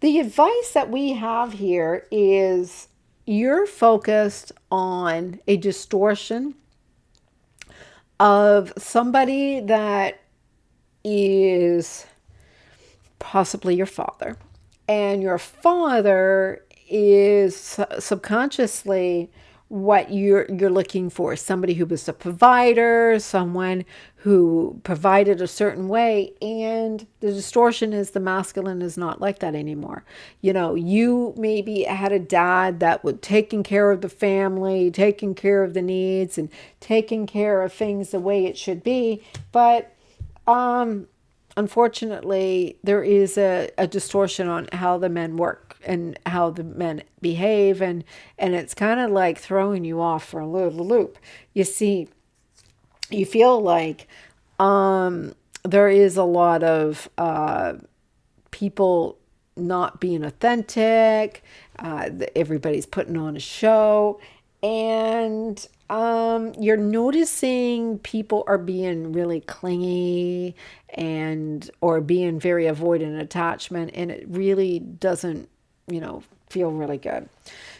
The advice that we have here is, you're focused on a distortion of somebody that is possibly your father. And your father is subconsciously what you're looking for. Somebody who was a provider, someone who provided a certain way. And the distortion is, the masculine is not like that anymore. You know, you maybe had a dad that was taking care of the family, taking care of the needs, and taking care of things the way it should be. But unfortunately, there is a distortion on how the men work and how the men behave, and it's kind of like throwing you off for a little loop. You see, you feel like there is a lot of people not being authentic. Everybody's putting on a show, and you're noticing people are being really clingy or being very avoidant attachment, and it really doesn't, you know, feel really good.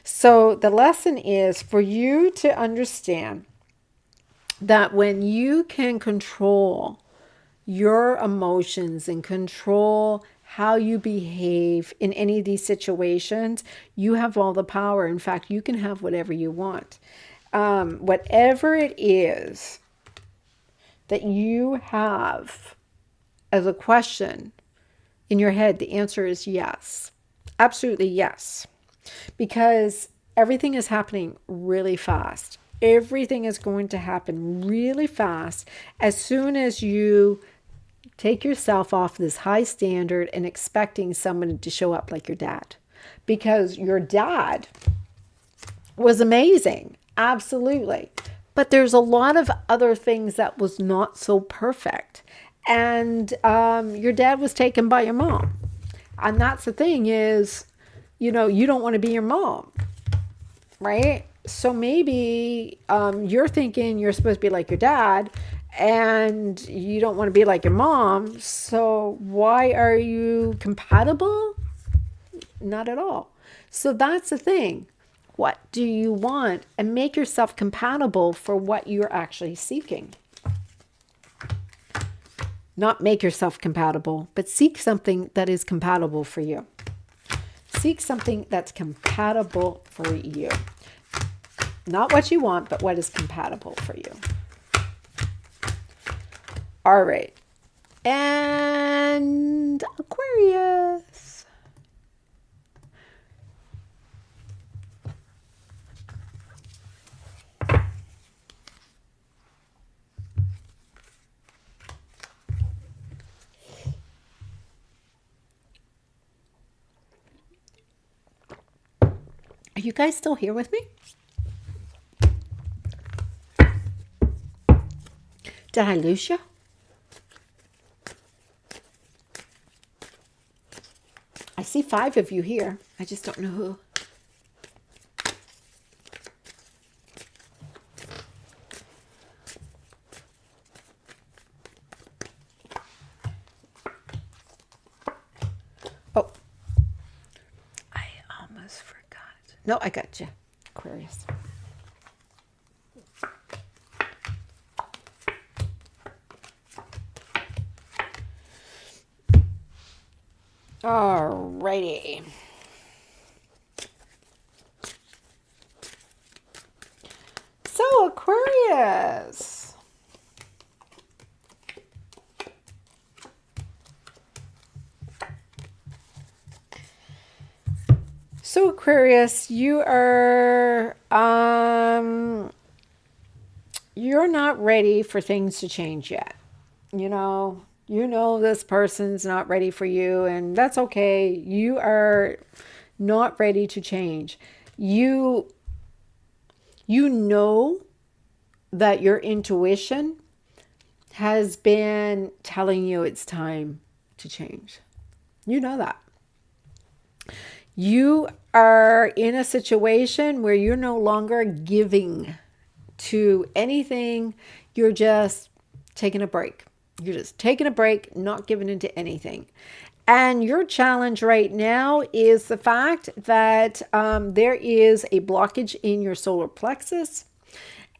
So the lesson is for you to understand that when you can control your emotions and control how you behave in any of these situations, you have all the power. In fact, you can have whatever you want. Whatever it is that you have as a question in your head, the answer is yes. Absolutely yes. Because everything is happening really fast. Everything is going to happen really fast as soon as you take yourself off this high standard and expecting someone to show up like your dad. Because your dad was amazing. Absolutely. But there's a lot of other things that was not so perfect. And your dad was taken by your mom. And that's the thing is, you know, you don't want to be your mom, right? So maybe you're thinking you're supposed to be like your dad and you don't want to be like your mom. So why are you compatible? Not at all. So that's the thing. What do you want? And make yourself compatible for what you're actually seeking. Not make yourself compatible, but seek something that is compatible for you. Seek something that's compatible for you. Not what you want, but what is compatible for you. All right. And Aquarius. Are you guys still here with me? Did I lose you? I see 5 of you here. I just don't know who. Oh, I almost forgot. No, I got you, Aquarius. Alrighty. So Aquarius. So Aquarius, you're not ready for things to change yet. You know this person's not ready for you, and that's okay. You are not ready to change. You know that your intuition has been telling you it's time to change. You know that. You are in a situation where you're no longer giving to anything. You're just taking a break. You're just taking a break, not giving into anything. And your challenge right now is the fact that there is a blockage in your solar plexus.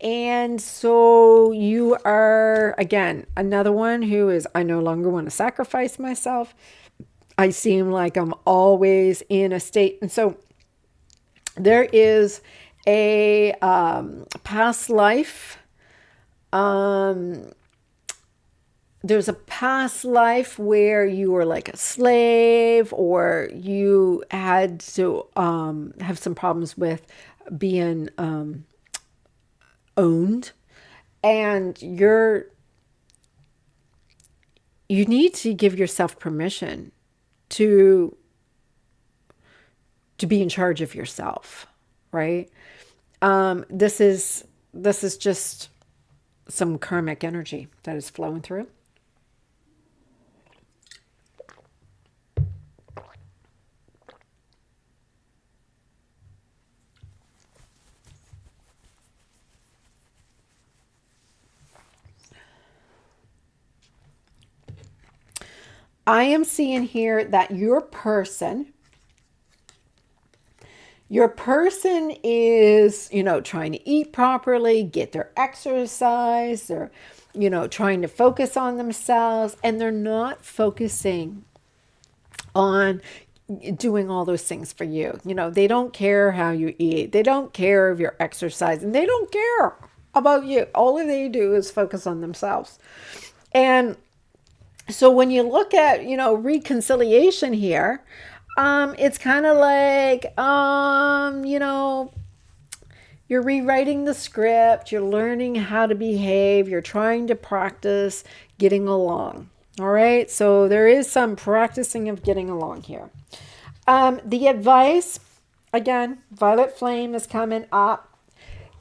And so you are, again, another one who is, I no longer want to sacrifice myself. I seem like I'm always in a state. And so there is a past life. There's a past life where you were like a slave, or you had to have some problems with being owned, and you need to give yourself permission to be in charge of yourself, right? This is just some karmic energy that is flowing through. I am seeing here that your person is, trying to eat properly, get their exercise, they're, trying to focus on themselves, and they're not focusing on doing all those things for you. They don't care how you eat. They don't care if you're exercising. They don't care about you. All they do is focus on themselves. And so when you look at, reconciliation here, it's kind of like, you're rewriting the script, you're learning how to behave, you're trying to practice getting along. All right. So there is some practicing of getting along here. The advice, again, violet flame is coming up.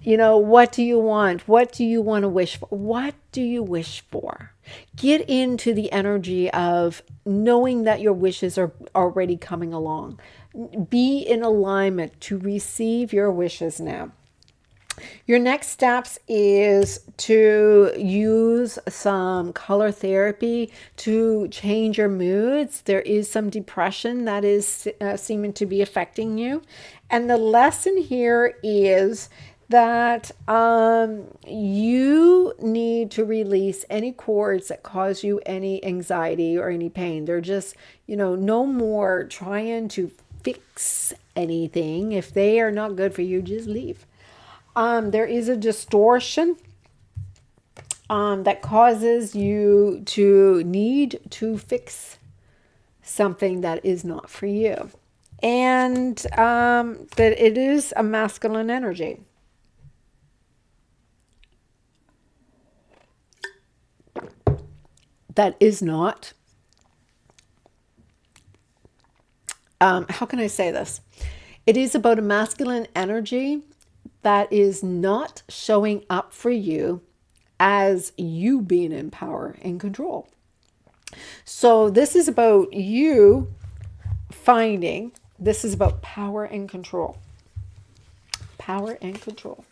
You know, what do you want? What do you want to wish for? What do you wish for? Get into the energy of knowing that your wishes are already coming along. Be in alignment to receive your wishes now. Your next steps is to use some color therapy to change your moods. There is some depression that is seeming to be affecting you. And the lesson here is that you need to release any cords that cause you any anxiety or any pain. They're just, no more trying to fix anything. If they are not good for you, just leave. There is a distortion that causes you to need to fix something that is not for you. And that it is a masculine energy. That is not, how can I say this? It is about a masculine energy that is not showing up for you as you being in power and control. So this is about you finding, this is about power and control. Power and control.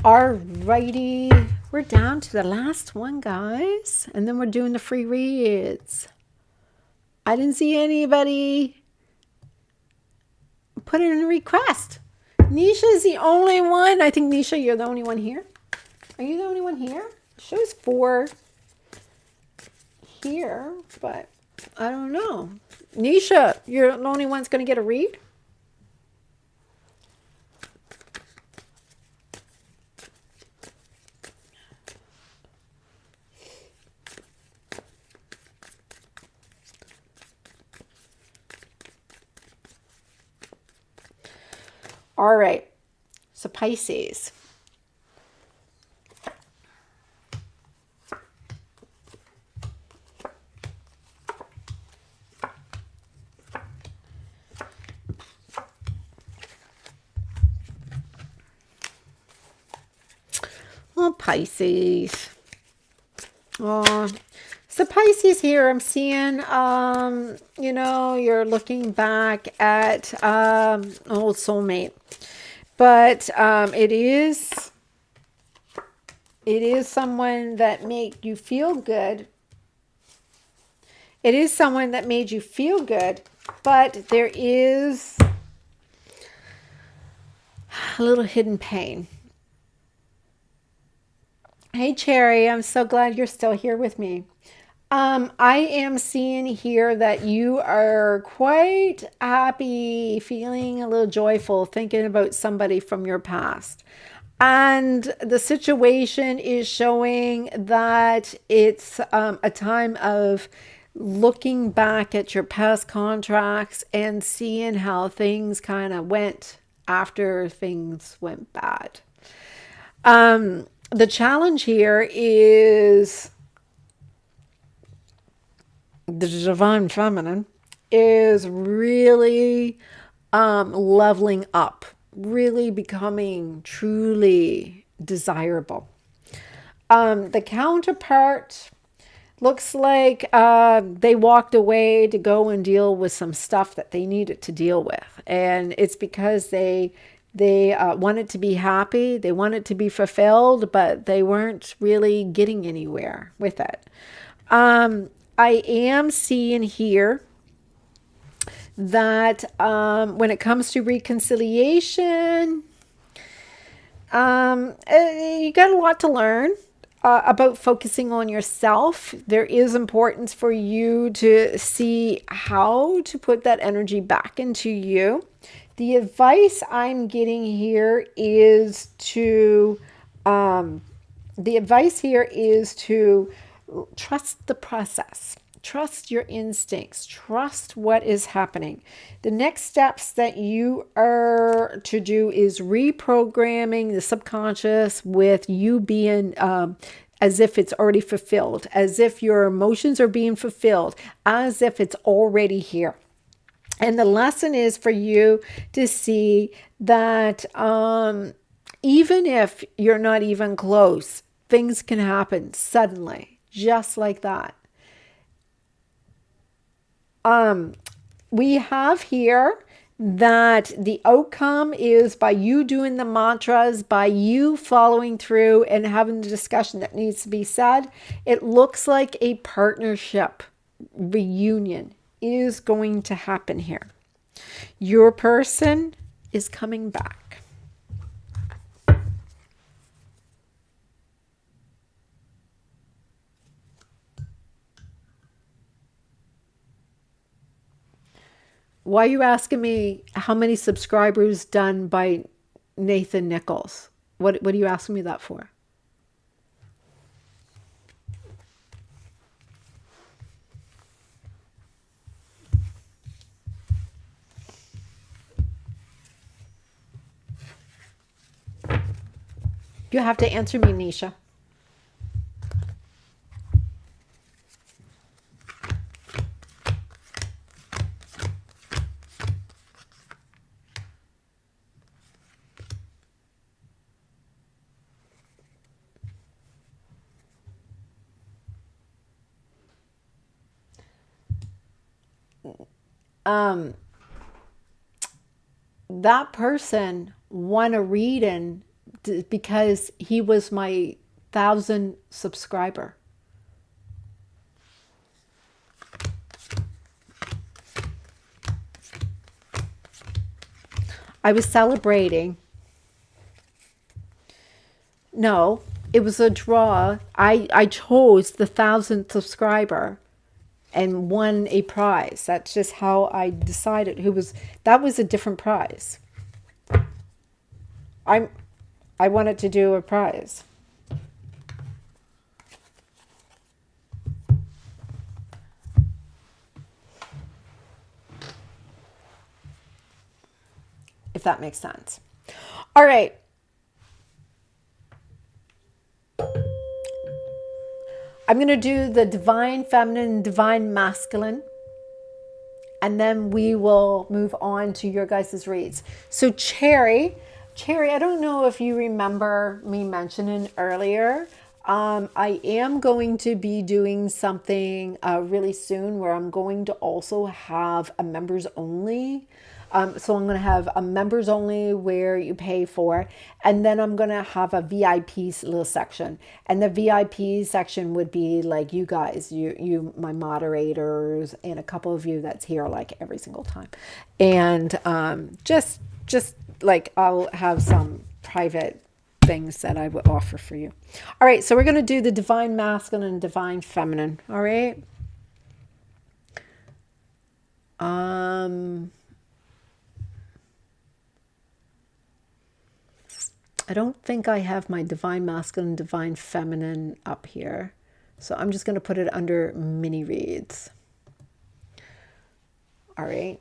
Alrighty, we're down to the last one, guys, and then we're doing the free reads. I didn't see anybody put in a request. Nisha is the only one. I think, Nisha, you're the only one here. Are you the only one here? It shows 4 here, but I don't know. Nisha, you're the only one's going to get a read? All right, so Pisces. Oh, Pisces. Oh, so Pisces here, I'm seeing, you're looking back at old soulmate. But it is someone that made you feel good. It is someone that made you feel good, but there is a little hidden pain. Hey, Cherry, I'm so glad you're still here with me. I am seeing here that you are quite happy, feeling a little joyful, thinking about somebody from your past. And the situation is showing that it's a time of looking back at your past contracts and seeing how things kind of went after things went bad. The challenge here is the divine feminine is really leveling up, really becoming truly desirable. The counterpart looks like they walked away to go and deal with some stuff that they needed to deal with. And it's because they wanted to be happy, they wanted to be fulfilled, but they weren't really getting anywhere with it. I am seeing here that when it comes to reconciliation, you got a lot to learn about focusing on yourself. There is importance for you to see how to put that energy back into you. The advice I'm getting here is to trust the process. Trust your instincts. Trust what is happening. The next steps that you are to do is reprogramming the subconscious with you being as if it's already fulfilled, as if your emotions are being fulfilled, as if it's already here. And the lesson is for you to see that even if you're not even close, things can happen suddenly, just like that. We have here that the outcome is by you doing the mantras, by you following through and having the discussion that needs to be said. It looks like a partnership reunion is going to happen here. Your person is coming back. Why are you asking me how many subscribers done by Nathan Nichols? What are you asking me that for? You have to answer me, Nisha. That person won a reading because he was my 1,000 subscriber. I was celebrating. No, it was a draw. I chose the 1,000th subscriber and won a prize. That's just how I decided that was a different prize. I wanted to do a prize. If that makes sense. All right. I'm going to do the divine feminine, divine masculine, and then we will move on to your guys' reads. So Cherry, I don't know if you remember me mentioning earlier, I am going to be doing something really soon where I'm going to also have a members only. So I'm going to have a members only where you pay for, and then I'm going to have a VIP little section. And the VIP section would be like you guys, you my moderators, and a couple of you that's here like every single time. And just like I'll have some private things that I would offer for you. All right, so we're going to do the divine masculine and divine feminine. All right. I don't think I have my divine masculine, divine feminine up here. So I'm just going to put it under mini reads. All right.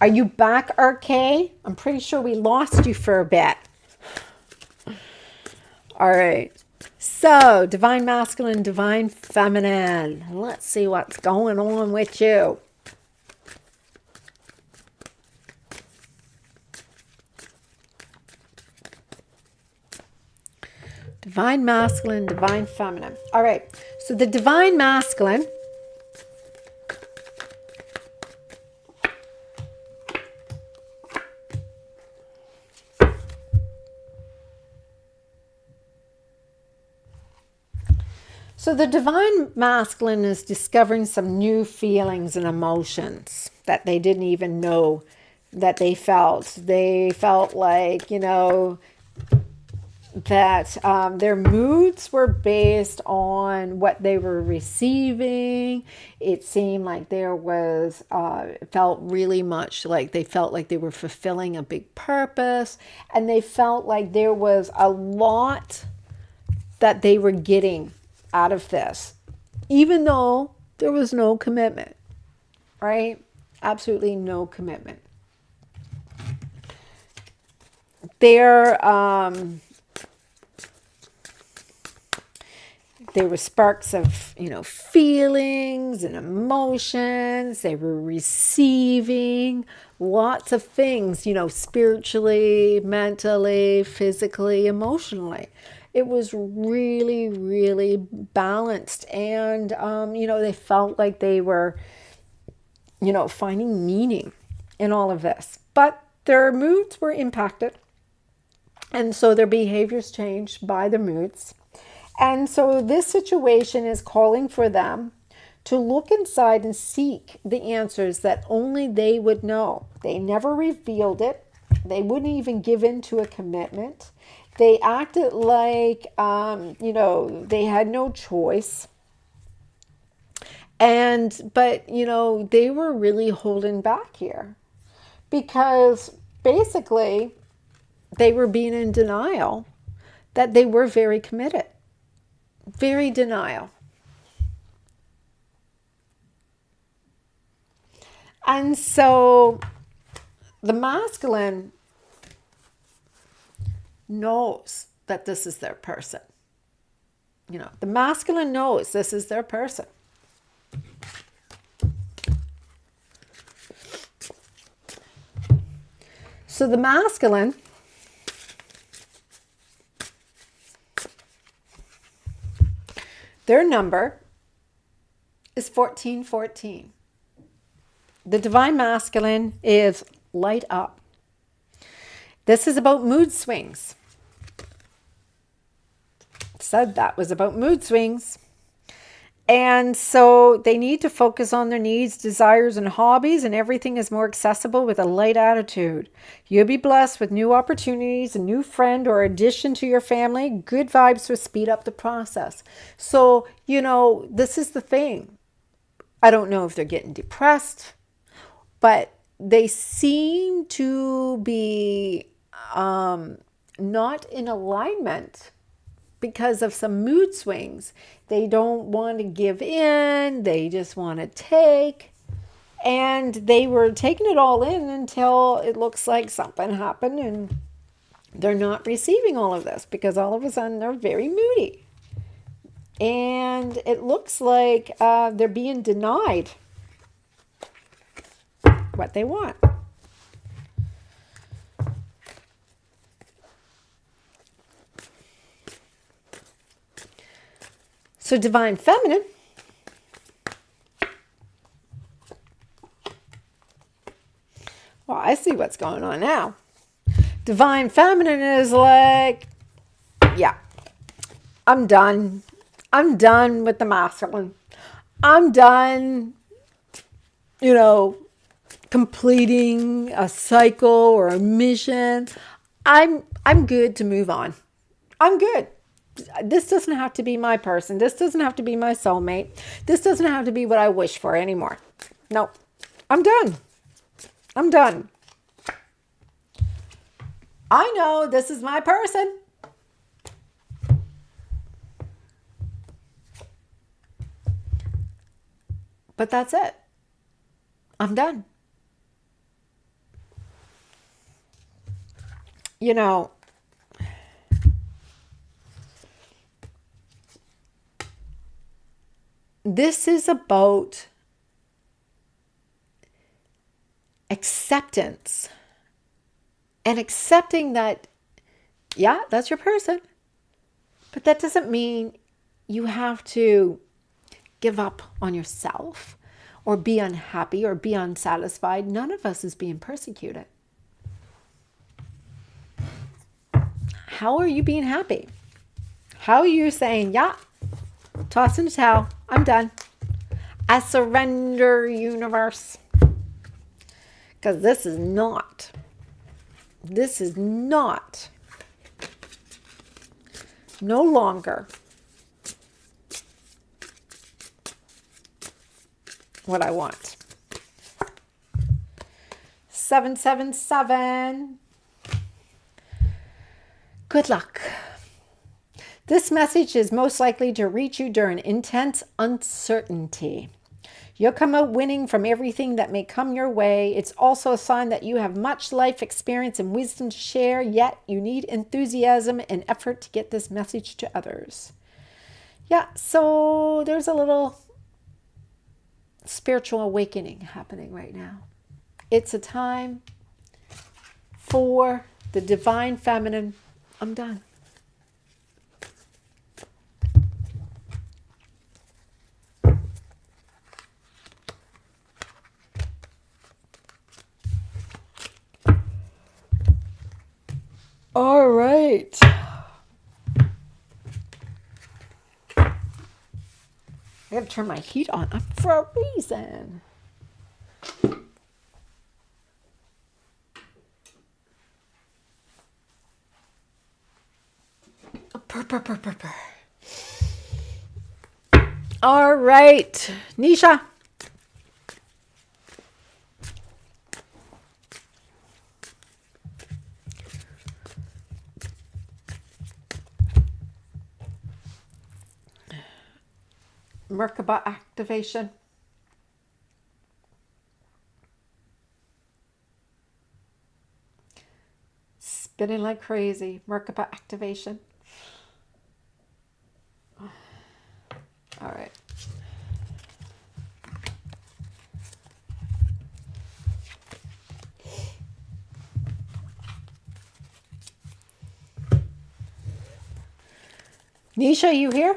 Are you back, RK? I'm pretty sure we lost you for a bit. All right. So, divine masculine, divine feminine. Let's see what's going on with you. Divine masculine, divine feminine. All right. So, the divine masculine . So the divine masculine is discovering some new feelings and emotions that they didn't even know that they felt. They felt like, that their moods were based on what they were receiving. It seemed like there was, felt really much like they felt like they were fulfilling a big purpose, and they felt like there was a lot that they were getting out of this, even though there was no commitment, right? Absolutely no commitment. There were sparks of, feelings and emotions. They were receiving lots of things, spiritually, mentally, physically, emotionally. It was really, really balanced. And, they felt like they were, finding meaning in all of this. But their moods were impacted. And so their behaviors changed by the moods. And so this situation is calling for them to look inside and seek the answers that only they would know. They never revealed it. They wouldn't even give in to a commitment. They acted like, they had no choice. But they were really holding back here because basically they were being in denial that they were very committed. Very denial. And so the masculine knows that this is their person. The masculine knows this is their person. So the masculine their number is 1414. The divine masculine is light up. This is about mood swings. Said that was about mood swings. And so they need to focus on their needs, desires, and hobbies, and everything is more accessible with a light attitude. You'll be blessed with new opportunities, a new friend or addition to your family. Good vibes will speed up the process. So, this is the thing. I don't know if they're getting depressed, but they seem to be not in alignment because of some mood swings. They don't want to give in. They just want to take. And they were taking it all in until it looks like something happened and they're not receiving all of this because all of a sudden they're very moody. And it looks like they're being denied what they want. So divine feminine well, I see what's going on now. Divine feminine is like, yeah, I'm done. I'm done with the masculine. I'm done, completing a cycle or a mission. I'm good to move on. I'm good. This doesn't have to be my person. This doesn't have to be my soulmate. This doesn't have to be what I wish for anymore. No, I'm done. I'm done. I know this is my person. But that's it. I'm done. This is about acceptance and accepting that, yeah, that's your person. But that doesn't mean you have to give up on yourself or be unhappy or be unsatisfied. None of us is being persecuted. How are you being happy? How are you saying, yeah, toss in the towel, I'm done. I surrender, universe. Because this is not no longer what I want. 777. Good luck. This message is most likely to reach you during intense uncertainty. You'll come out winning from everything that may come your way. It's also a sign that you have much life experience and wisdom to share, yet you need enthusiasm and effort to get this message to others. Yeah, so there's a little spiritual awakening happening right now. It's a time for the divine feminine. I'm done. All right. I gotta turn my heat on for a reason. Purr. All right, Nisha. Merkaba activation. Spinning like crazy. Merkaba activation. All right. Nisha, you here?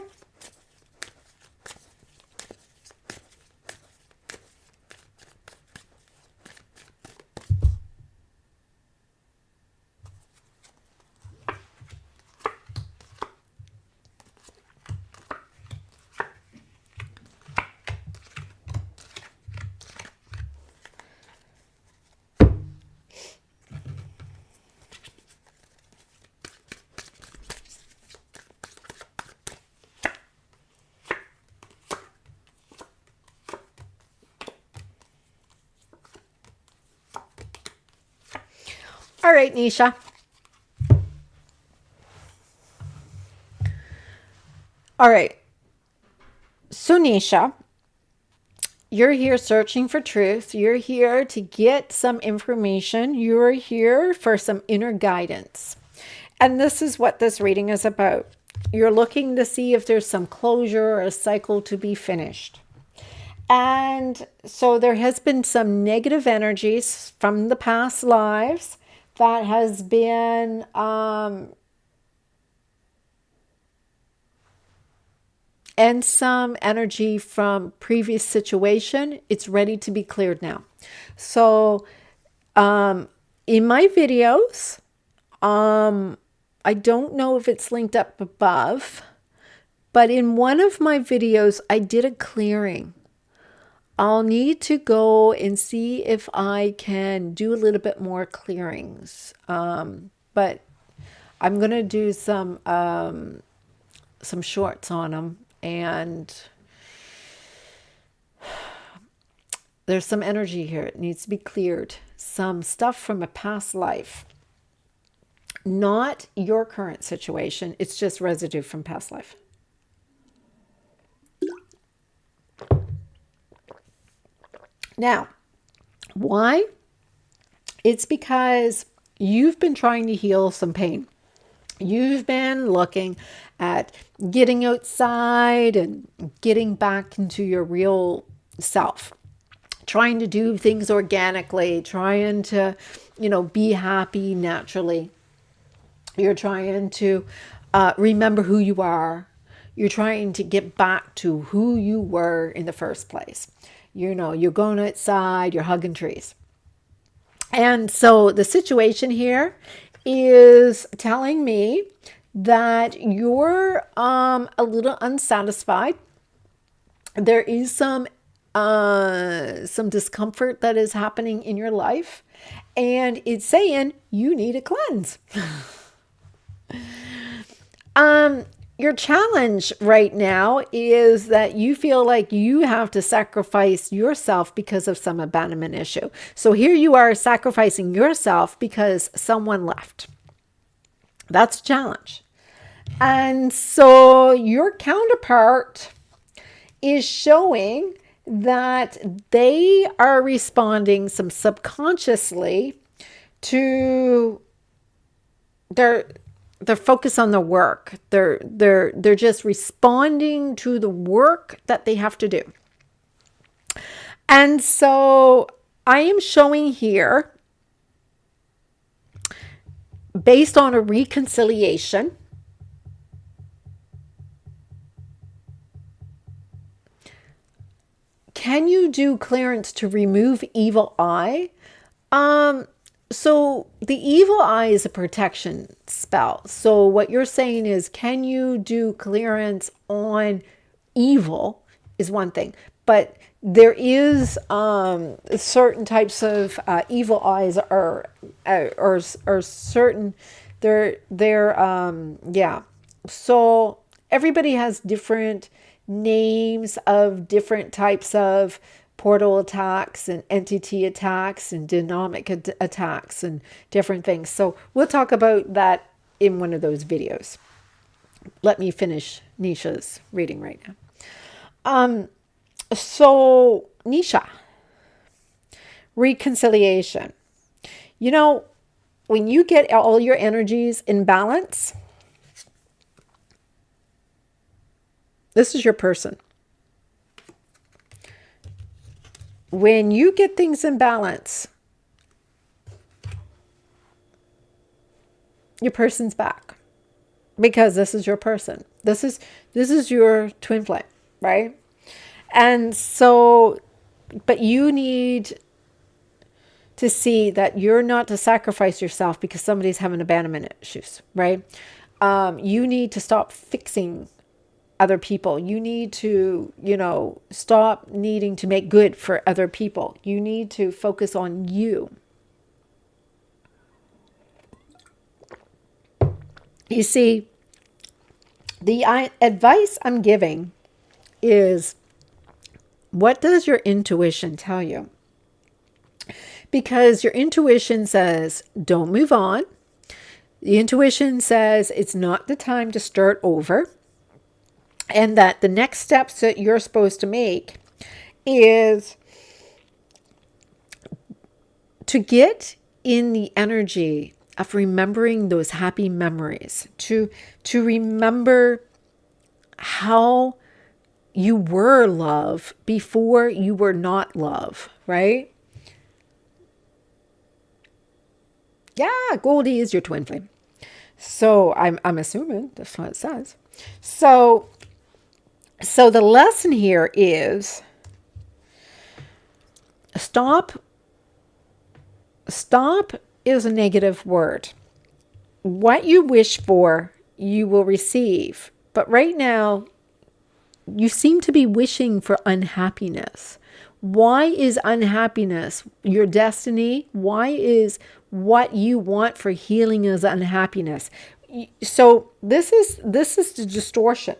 All right, Nisha. All right. So, Nisha, you're here searching for truth. You're here to get some information. You're here for some inner guidance. And this is what this reading is about. You're looking to see if there's some closure or a cycle to be finished. And so there has been some negative energies from the past lives that has been and some energy from previous situation. It's ready to be cleared now. So in my videos, I don't know if it's linked up above, but in one of my videos, I did a clearing. I'll need to go and see if I can do a little bit more clearings. But I'm going to do some shorts on them. And there's some energy here. It needs to be cleared. Some stuff from a past life. Not your current situation. It's just residue from past life. Now, why? It's because you've been trying to heal some pain. You've been looking at getting outside and getting back into your real self. Trying to do things organically, trying to, be happy naturally. You're trying to remember who you are. You're trying to get back to who you were in the first place. You're going outside, you're hugging trees. And so the situation here is telling me that you're a little unsatisfied. There is some discomfort that is happening in your life, and it's saying you need a cleanse. Your challenge right now is that you feel like you have to sacrifice yourself because of some abandonment issue. So here you are sacrificing yourself because someone left. That's a challenge. And so your counterpart is showing that they are responding some subconsciously to their focus on the work. They're just responding to the work that they have to do. And so I am showing here, based on a reconciliation, can you do clearance to remove evil eye? So the evil eye is a protection spell. So what you're saying is, can you do clearance on evil is one thing, but there is certain types of evil eyes are certain. Yeah. So everybody has different names of different types of portal attacks and entity attacks and dynamic attacks and different things. So we'll talk about that in one of those videos. Let me finish Nisha's reading right now. So Nisha, reconciliation. You know, when you get all your energies in balance, this is your person. When you get things in balance, your person's back, because this is your person. This is your twin flame, right? And so, but you need to see that you're not to sacrifice yourself because somebody's having abandonment issues, right? You need to stop fixing other people. You need to, stop needing to make good for other people. You need to focus on you. You see, the advice I'm giving is, what does your intuition tell you? Because your intuition says, don't move on. The intuition says it's not the time to start over. And that the next steps that you're supposed to make is to get in the energy of remembering those happy memories, to remember how you were love before you were not love, right? Yeah, Goldie is your twin flame. So I'm assuming that's what it says. So the lesson here is stop. Stop is a negative word. What you wish for, you will receive. But right now, you seem to be wishing for unhappiness. Why is unhappiness your destiny? Why is what you want for healing is unhappiness? So this is the distortion.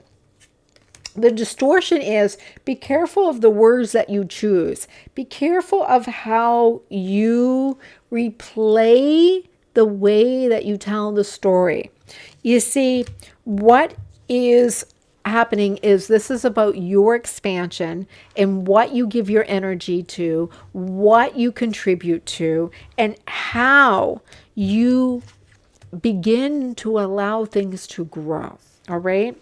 The distortion is, be careful of the words that you choose. Be careful of how you replay the way that you tell the story. You see, what is happening is, this is about your expansion and what you give your energy to, what you contribute to, and how you begin to allow things to grow. All right?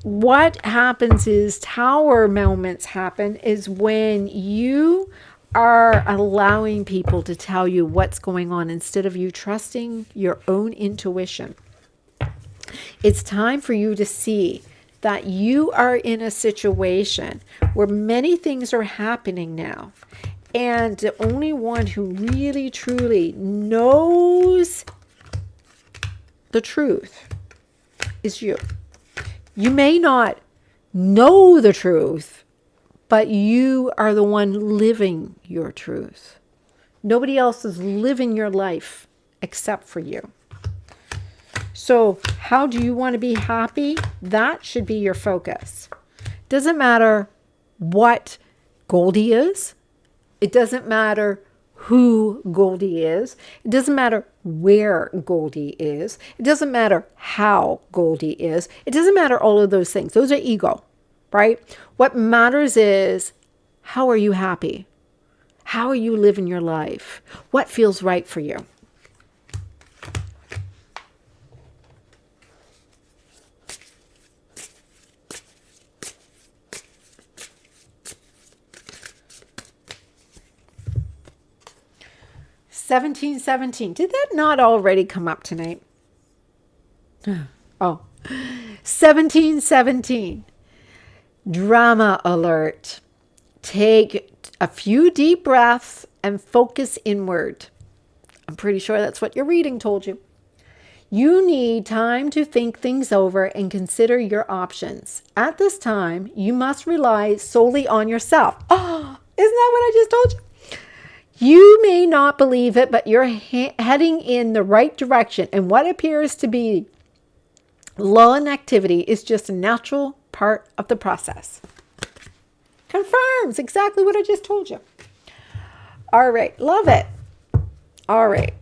What happens is, tower moments happen is when you are allowing people to tell you what's going on instead of you trusting your own intuition. It's time for you to see that you are in a situation where many things are happening now. And the only one who really, truly knows the truth is you. You may not know the truth, but you are the one living your truth. Nobody else is living your life except for you. So how do you want to be happy? That should be your focus. Doesn't matter what Goldie is. It doesn't matter who Goldie is. It doesn't matter where Goldie is. It doesn't matter how Goldie is. It doesn't matter all of those things. Those are ego, right? What matters is, how are you happy? How are you living your life? What feels right for you? $17.17. Did that not already come up tonight? Oh, 17:17. Drama alert. Take a few deep breaths and focus inward. I'm pretty sure that's what your reading told you. You need time to think things over and consider your options. At this time, you must rely solely on yourself. Oh, isn't that what I just told you? You may not believe it, but you're heading in the right direction, and what appears to be lull in activity is just a natural part of the process. Confirms exactly what I just told you. All right, love it. All right.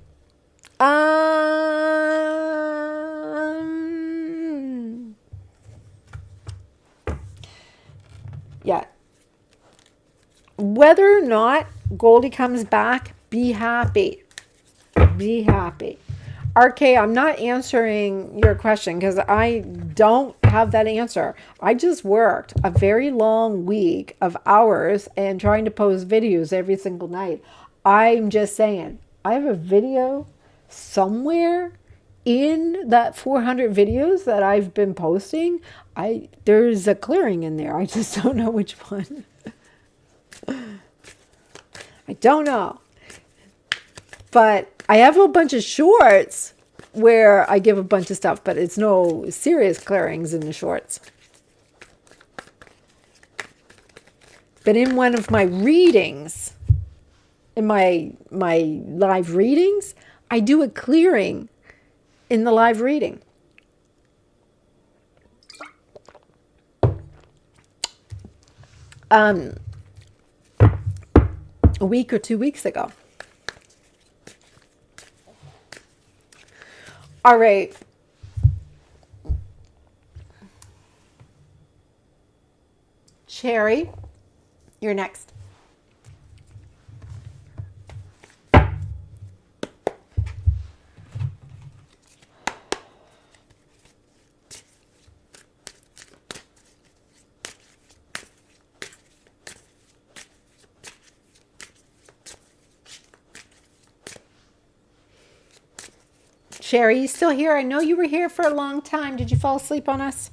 Yeah. Whether or not Goldie comes back, be happy. Be happy. RK, I'm not answering your question because I don't have that answer. I just worked a very long week of hours and trying to post videos every single night. I'm just saying, I have a video somewhere in that 400 videos that I've been posting. There's a clearing in there. I just don't know which one. I don't know. But I have a bunch of shorts where I give a bunch of stuff, but it's no serious clearings in the shorts. But in one of my readings, in my live readings, I do a clearing in the live reading. A week or 2 weeks ago. All right. Cherry, you're next. Sherry, you still here? I know you were here for a long time. Did you fall asleep on us?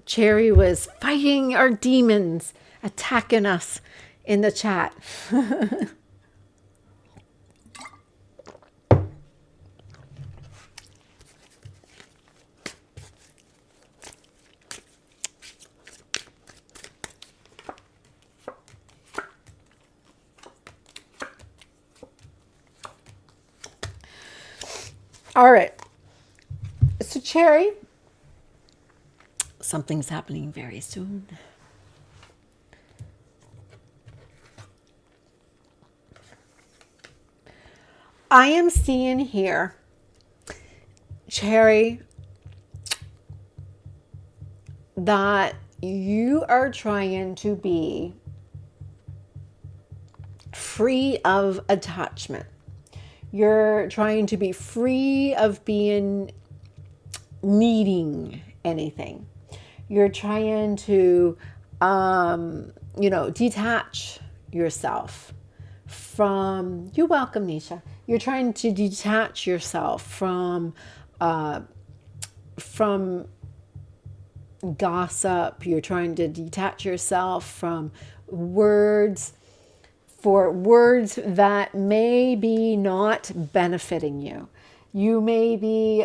Cherry was fighting our demons, attacking us in the chat. All right. So Cherry, something's happening very soon. I am seeing here, Cherry, that you are trying to be free of attachment. You're trying to be free of being needing anything. You're trying to, detach yourself from, you're welcome, Nisha. You're trying to detach yourself from gossip. You're trying to detach yourself from words, for words that may be not benefiting you. You may be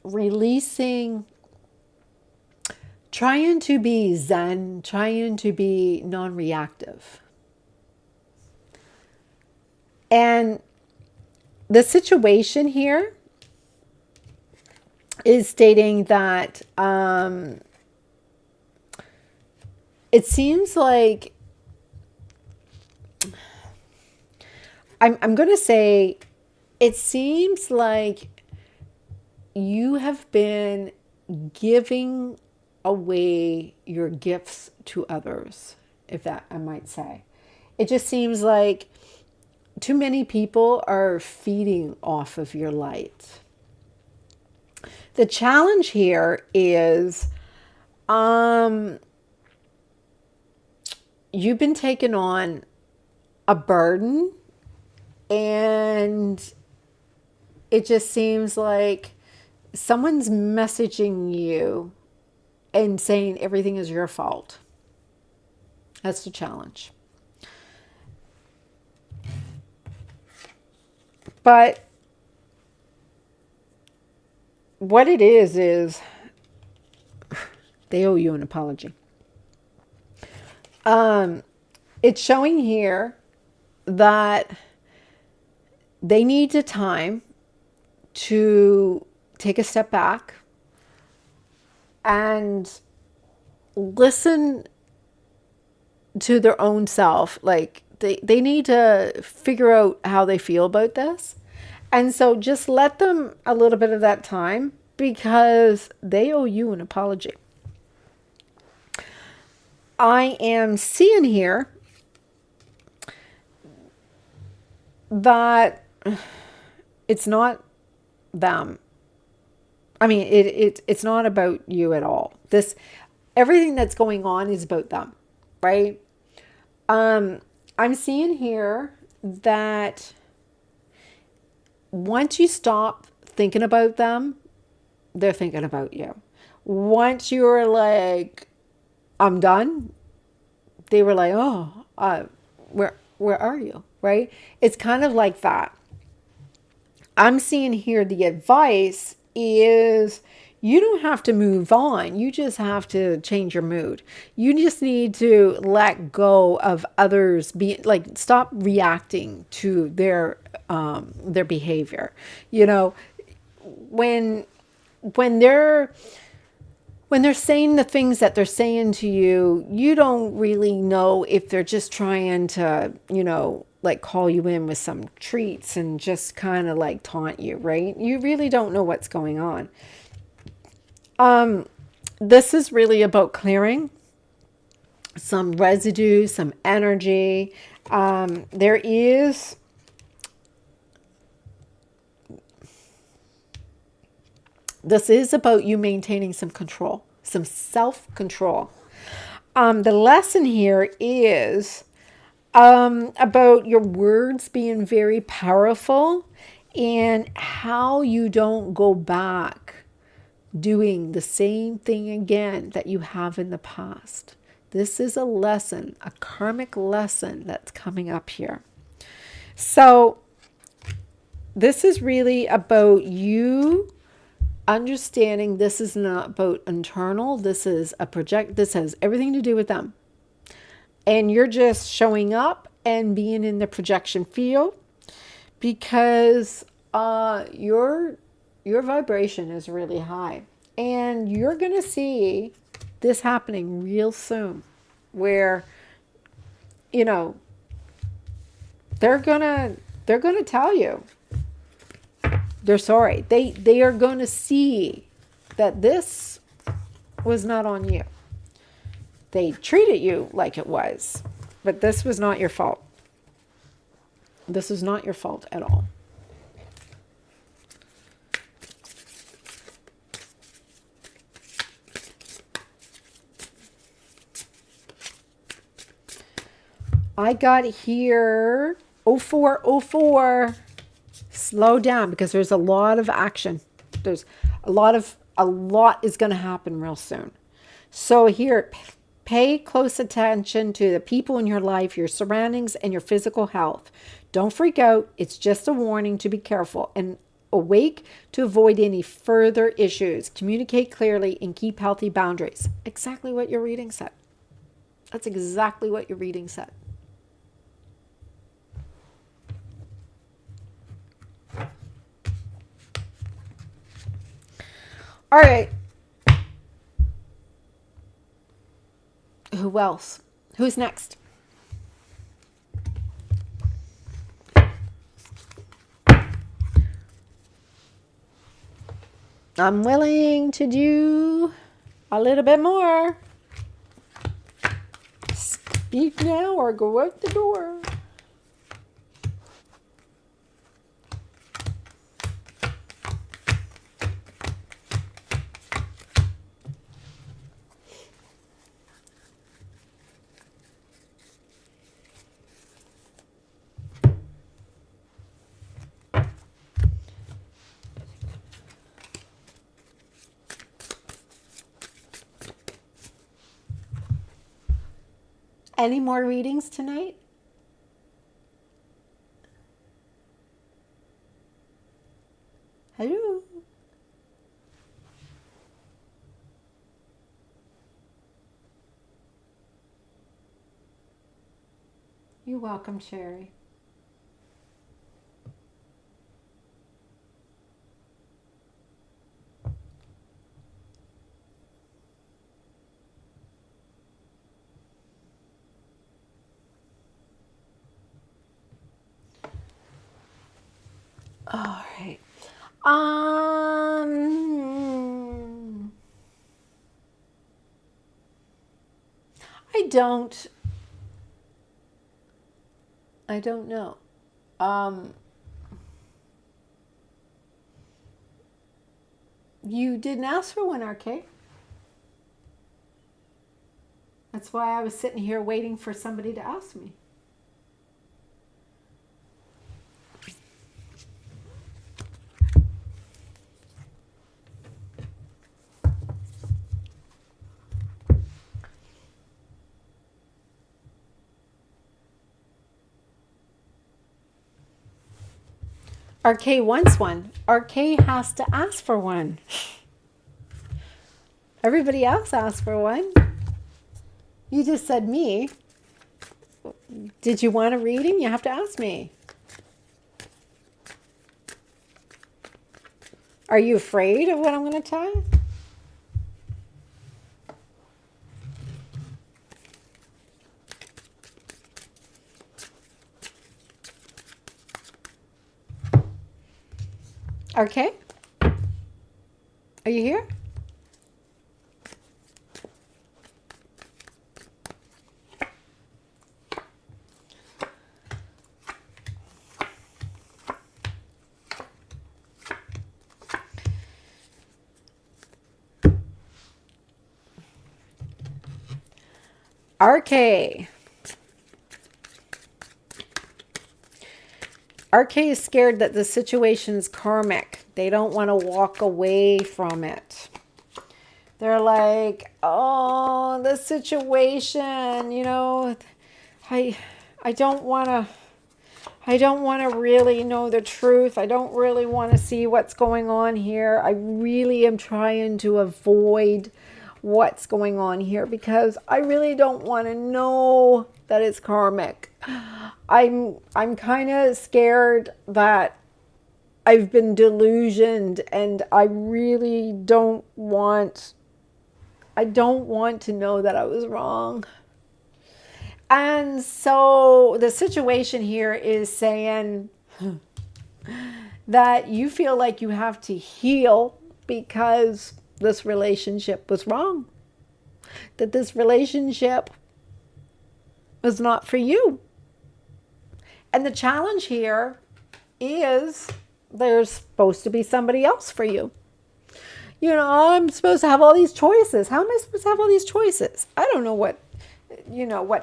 releasing, trying to be zen, trying to be non-reactive. And the situation here is stating that it seems like, I'm going to say, it seems like you have been giving away your gifts to others, if that I might say. It just seems like too many people are feeding off of your light. The challenge here is you've been taking on a burden, and it just seems like someone's messaging you and saying everything is your fault. That's the challenge. But what it is they owe you an apology. It's showing here that they need the time to take a step back and listen to their own self. Like they need to figure out how they feel about this. And so just let them a little bit of that time, because they owe you an apology. I am seeing here that it's not them. I mean, it's not about you at all. Everything that's going on is about them, right? I'm seeing here that once you stop thinking about them, they're thinking about you. Once you're like, I'm done, they were like, oh, where are you? Right? It's kind of like that. I'm seeing here the advice is you don't have to move on. You just have to change your mood. You just need to let go of others, stop reacting to their behavior. You know, when they're saying the things that they're saying to you, you don't really know if they're just trying to, like call you in with some treats and just kind of like taunt you, right? You really don't know what's going on. This is really about clearing some residue, some energy. This is about you maintaining some control, some self-control. The lesson here is about your words being very powerful and how you don't go back doing the same thing again that you have in the past. This is a lesson, a karmic lesson that's coming up here. So this is really about you understanding this is not about internal. This is a project. This has everything to do with them. And you're just showing up and being in the projection field because your vibration is really high. And you're going to see this happening real soon where, they're going to tell you they're sorry. They are going to see that this was not on you. They treated you like it was, but this was not your fault. This is not your fault at all. I got here 0404. Slow down because there's a lot of action. There's a lot is going to happen real soon. So here, Pay close attention to the people in your life, your surroundings, and your physical health. Don't freak out. It's just a warning to be careful and awake to avoid any further issues. Communicate clearly and keep healthy boundaries. Exactly what your reading said. That's exactly what your reading said. All right. Who else? Who's next? I'm willing to do a little bit more. Speak now or go out the door. Any more readings tonight? Hello? You're welcome, Sherry. All right. I don't know. You didn't ask for one, RK. That's why I was sitting here waiting for somebody to ask me. RK wants one. RK has to ask for one. Everybody else asked for one. You just said me. Did you want a reading? You have to ask me. Are you afraid of what I'm going to tell you? RK? Are you here? RK. RK is scared that the situation's karmic. They don't want to walk away from it. They're like, oh, the situation, you know, I don't want to really know the truth. I don't really want to see what's going on here. I really am trying to avoid what's going on here because I really don't want to know that it's karmic. I'm kind of scared that I've been delusioned and I really don't want to know that I was wrong. And so the situation here is saying that you feel like you have to heal because this relationship was wrong. That this relationship was not for you. And the challenge here is there's supposed to be somebody else for you. You know, I'm supposed to have all these choices. How am I supposed to have all these choices? I don't know what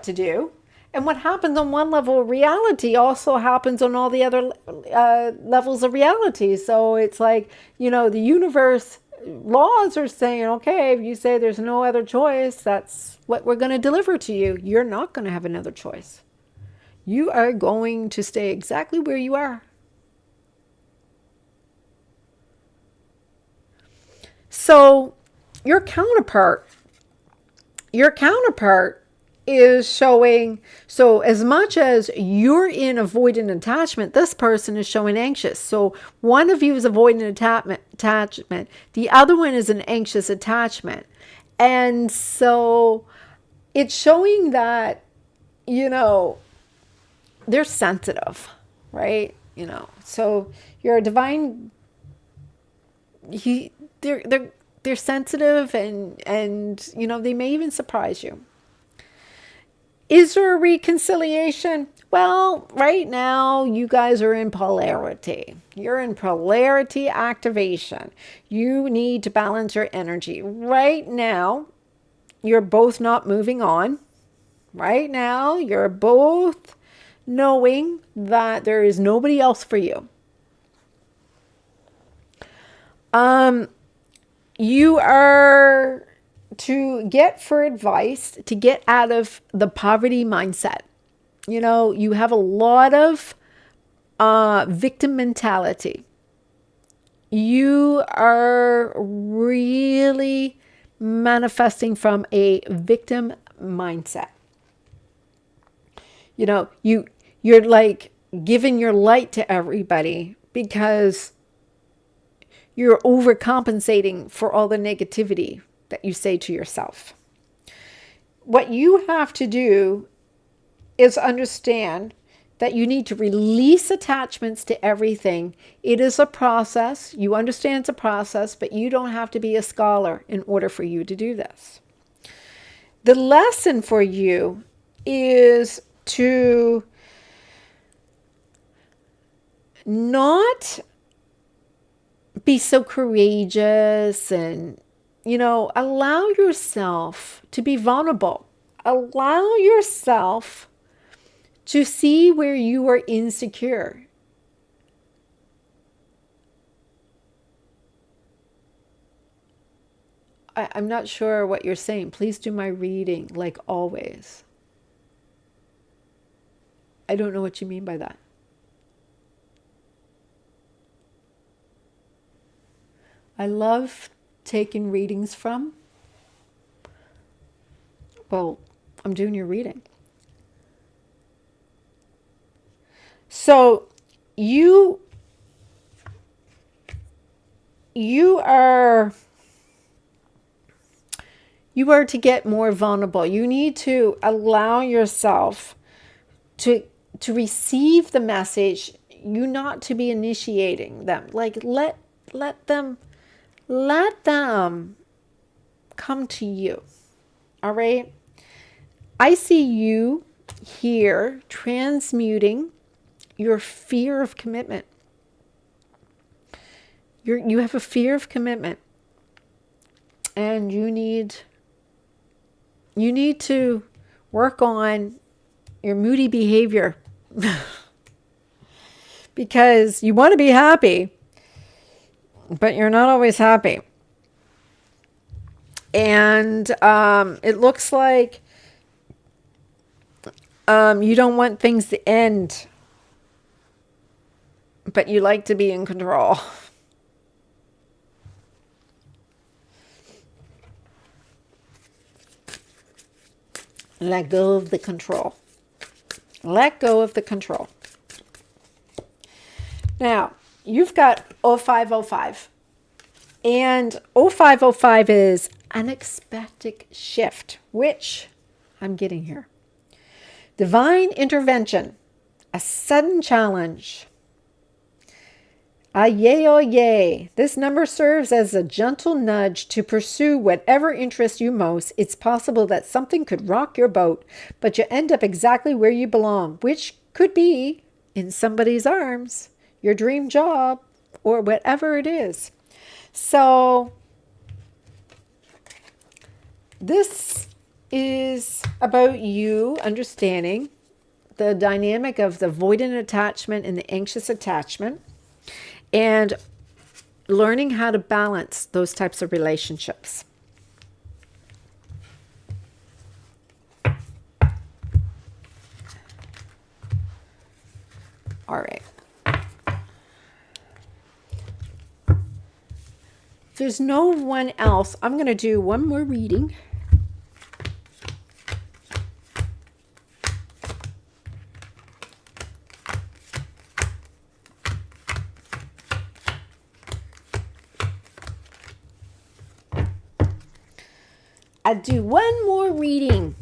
to do. And what happens on one level of reality also happens on all the other levels of reality. So it's like, you know, the universe laws are saying, okay, if you say there's no other choice, that's what we're going to deliver to you. You're not going to have another choice. You are going to stay exactly where you are. So your counterpart is showing, so as much as you're in avoidant attachment, this person is showing anxious. So one of you is avoidant attachment. The other one is an anxious attachment. And so it's showing that, they're sensitive, right? So you're a divine, they're sensitive and they may even surprise you. Is there a reconciliation? Well, right now you guys are in polarity. You're in polarity activation. You need to balance your energy. Right now, you're both not moving on. Right now, you're both knowing that there is nobody else for you. You are to get for advice to get out of the poverty mindset. You have a lot of victim mentality. You are really manifesting from a victim mindset. You're like giving your light to everybody because you're overcompensating for all the negativity that you say to yourself. What you have to do is understand that you need to release attachments to everything. It is a process. You understand it's a process, but you don't have to be a scholar in order for you to do this. The lesson for you is to not be so courageous and, allow yourself to be vulnerable. Allow yourself to see where you are insecure. I'm not sure what you're saying. Please do my reading like always. I don't know what you mean by that. I love taking readings from. Well, I'm doing your reading. So you are to get more vulnerable. You need to allow yourself to receive the message, you not to be initiating them. Like let them come to you. All right? I see you here transmuting your fear of commitment. You have a fear of commitment, and you need to work on your moody behavior because you want to be happy, but you're not always happy. And it looks like you don't want things to end, but you like to be in control. Let go of the control. Let go of the control. Now, you've got 0505. And 0505 is unexpected shift, which I'm getting here. Divine intervention, a sudden challenge. Yay, oh yay. This number serves as a gentle nudge to pursue whatever interests you most. It's possible that something could rock your boat, but you end up exactly where you belong, which could be in somebody's arms, your dream job, or whatever it is. So this is about you understanding the dynamic of the avoidant attachment and the anxious attachment. And learning how to balance those types of relationships. All right. If there's no one else, I'm going to do one more reading. I'll do one more reading.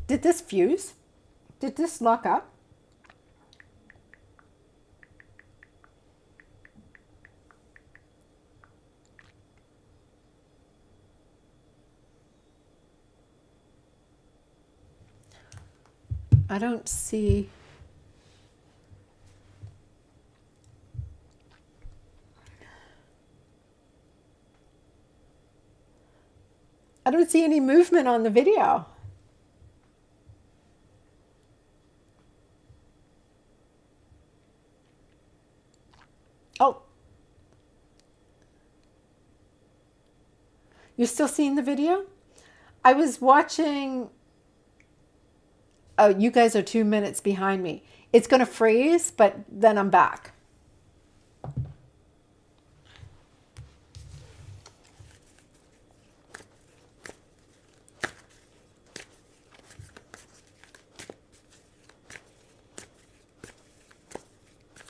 Did this fuse? Did this lock up? I don't see. I don't see any movement on the video. Oh. You're still seeing the video? I was watching. Oh, you guys are 2 minutes behind me. It's going to freeze, but then I'm back.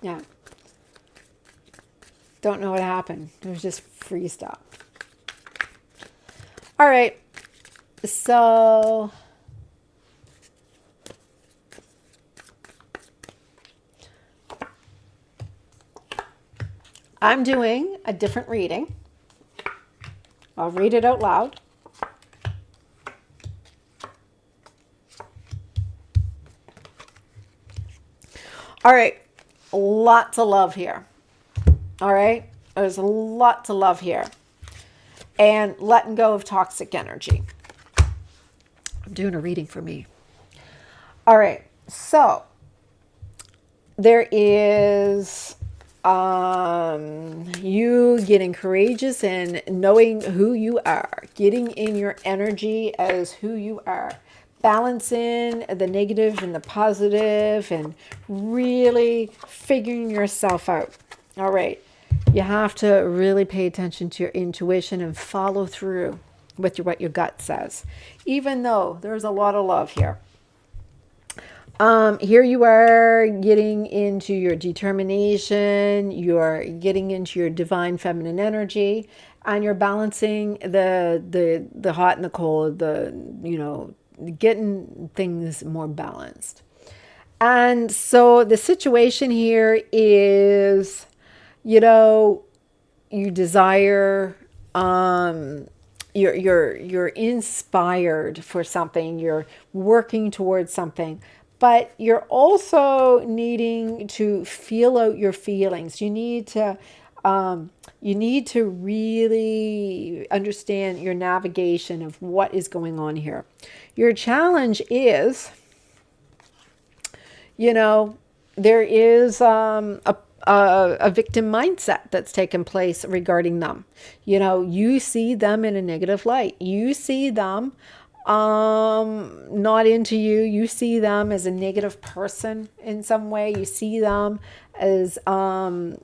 Yeah. Don't know what happened. It was just freezed up. All right. So I'm doing a different reading. I'll read it out loud. All right. Lots of love here. All right. There's a lot to love here. And letting go of toxic energy. I'm doing a reading for me. All right. So there is you getting courageous and knowing who you are, getting in your energy as who you are, balancing the negative and the positive, and really figuring yourself out. All right. You have to really pay attention to your intuition and follow through with what your gut says, even though there's a lot of love here. Here you are getting into your determination, you're getting into your divine feminine energy, and you're balancing the hot and the cold, getting things more balanced. And so the situation here is, you desire, you're inspired for something, you're working towards something, but you're also needing to feel out your feelings. You need to really understand your navigation of what is going on here. Your challenge is, there is a victim mindset that's taken place regarding them. You see them in a negative light. You see them not into you. You see them as a negative person in some way. You see them as a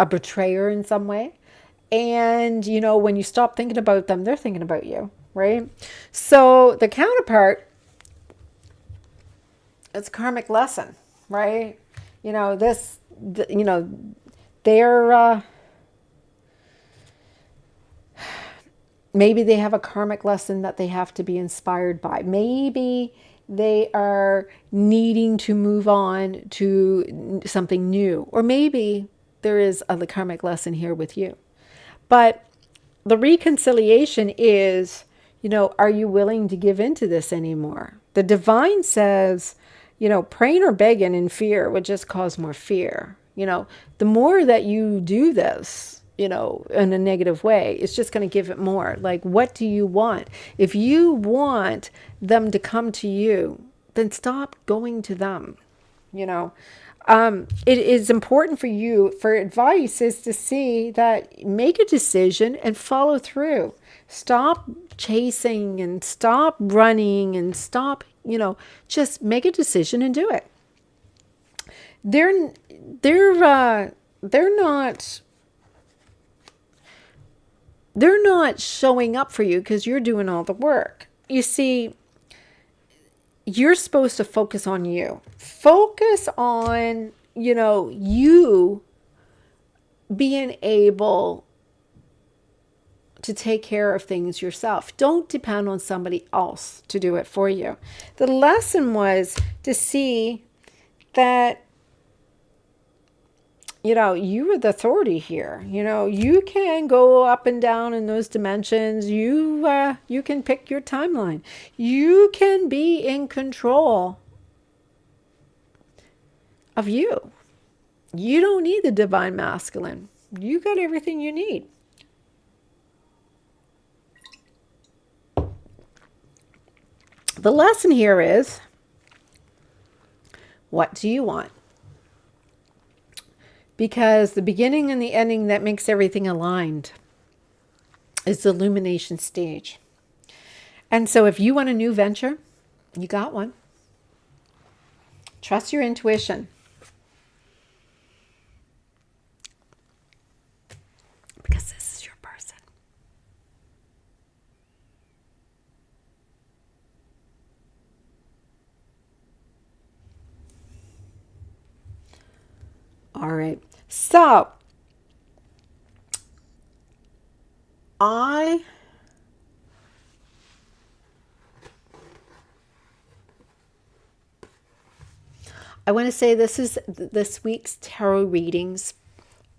betrayer in some way. And, when you stop thinking about them, they're thinking about you, right? So the counterpart, it's a karmic lesson, right? They're, maybe they have a karmic lesson that they have to be inspired by. Maybe they are needing to move on to something new, or maybe there is the karmic lesson here with you. But the reconciliation is, are you willing to give into this anymore? The divine says, praying or begging in fear would just cause more fear. The more that you do this, in a negative way, it's just going to give it more. Like, what do you want? If you want them to come to you, then stop going to them. It is important for you, for advice, is to see that make a decision and follow through. Stop chasing and stop running and stop, just make a decision and do it. They're not showing up for you because you're doing all the work. You see, you're supposed to focus on you. Focus on, you being able to take care of things yourself. Don't depend on somebody else to do it for you. The lesson was to see that, you are the authority here. You can go up and down in those dimensions. You can pick your timeline. You can be in control of you. You don't need the divine masculine. You got everything you need. The lesson here is, what do you want? Because the beginning and the ending that makes everything aligned is the illumination stage. And so if you want a new venture, you got one. Trust your intuition. Because this is your person. All right. So I want to say this is this week's tarot readings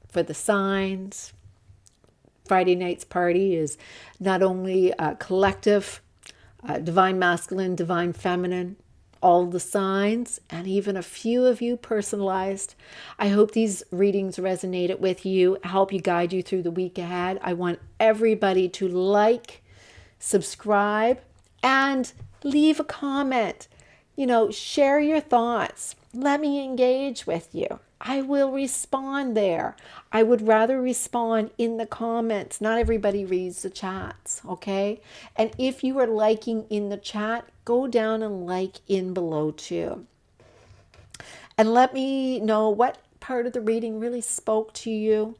for the signs. Friday night's party is not only collective, divine masculine, divine feminine, all the signs, and even a few of you personalized. I hope these readings resonated with you, help you, guide you through the week ahead. I want everybody to like, subscribe, and leave a comment. Share your thoughts. Let me engage with you. I will respond there. I would rather respond in the comments. Not everybody reads the chats, okay? And if you are liking in the chat, go down and like in below too. And let me know what part of the reading really spoke to you.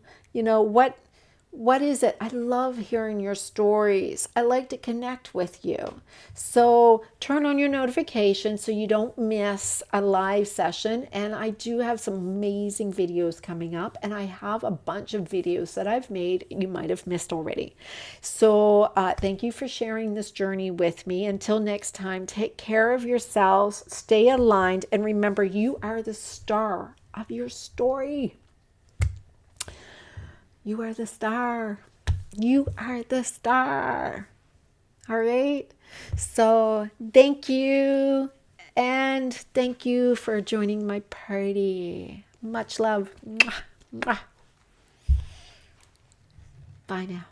What is it? I love hearing your stories. I like to connect with you. So turn on your notifications so you don't miss a live session. And I do have some amazing videos coming up. And I have a bunch of videos that I've made you might have missed already. So thank you for sharing this journey with me. Until next time, take care of yourselves. Stay aligned. And remember, you are the star of your story. You are the star. You are the star. All right. So thank you. And thank you for joining my party. Much love. Mwah, mwah. Bye now.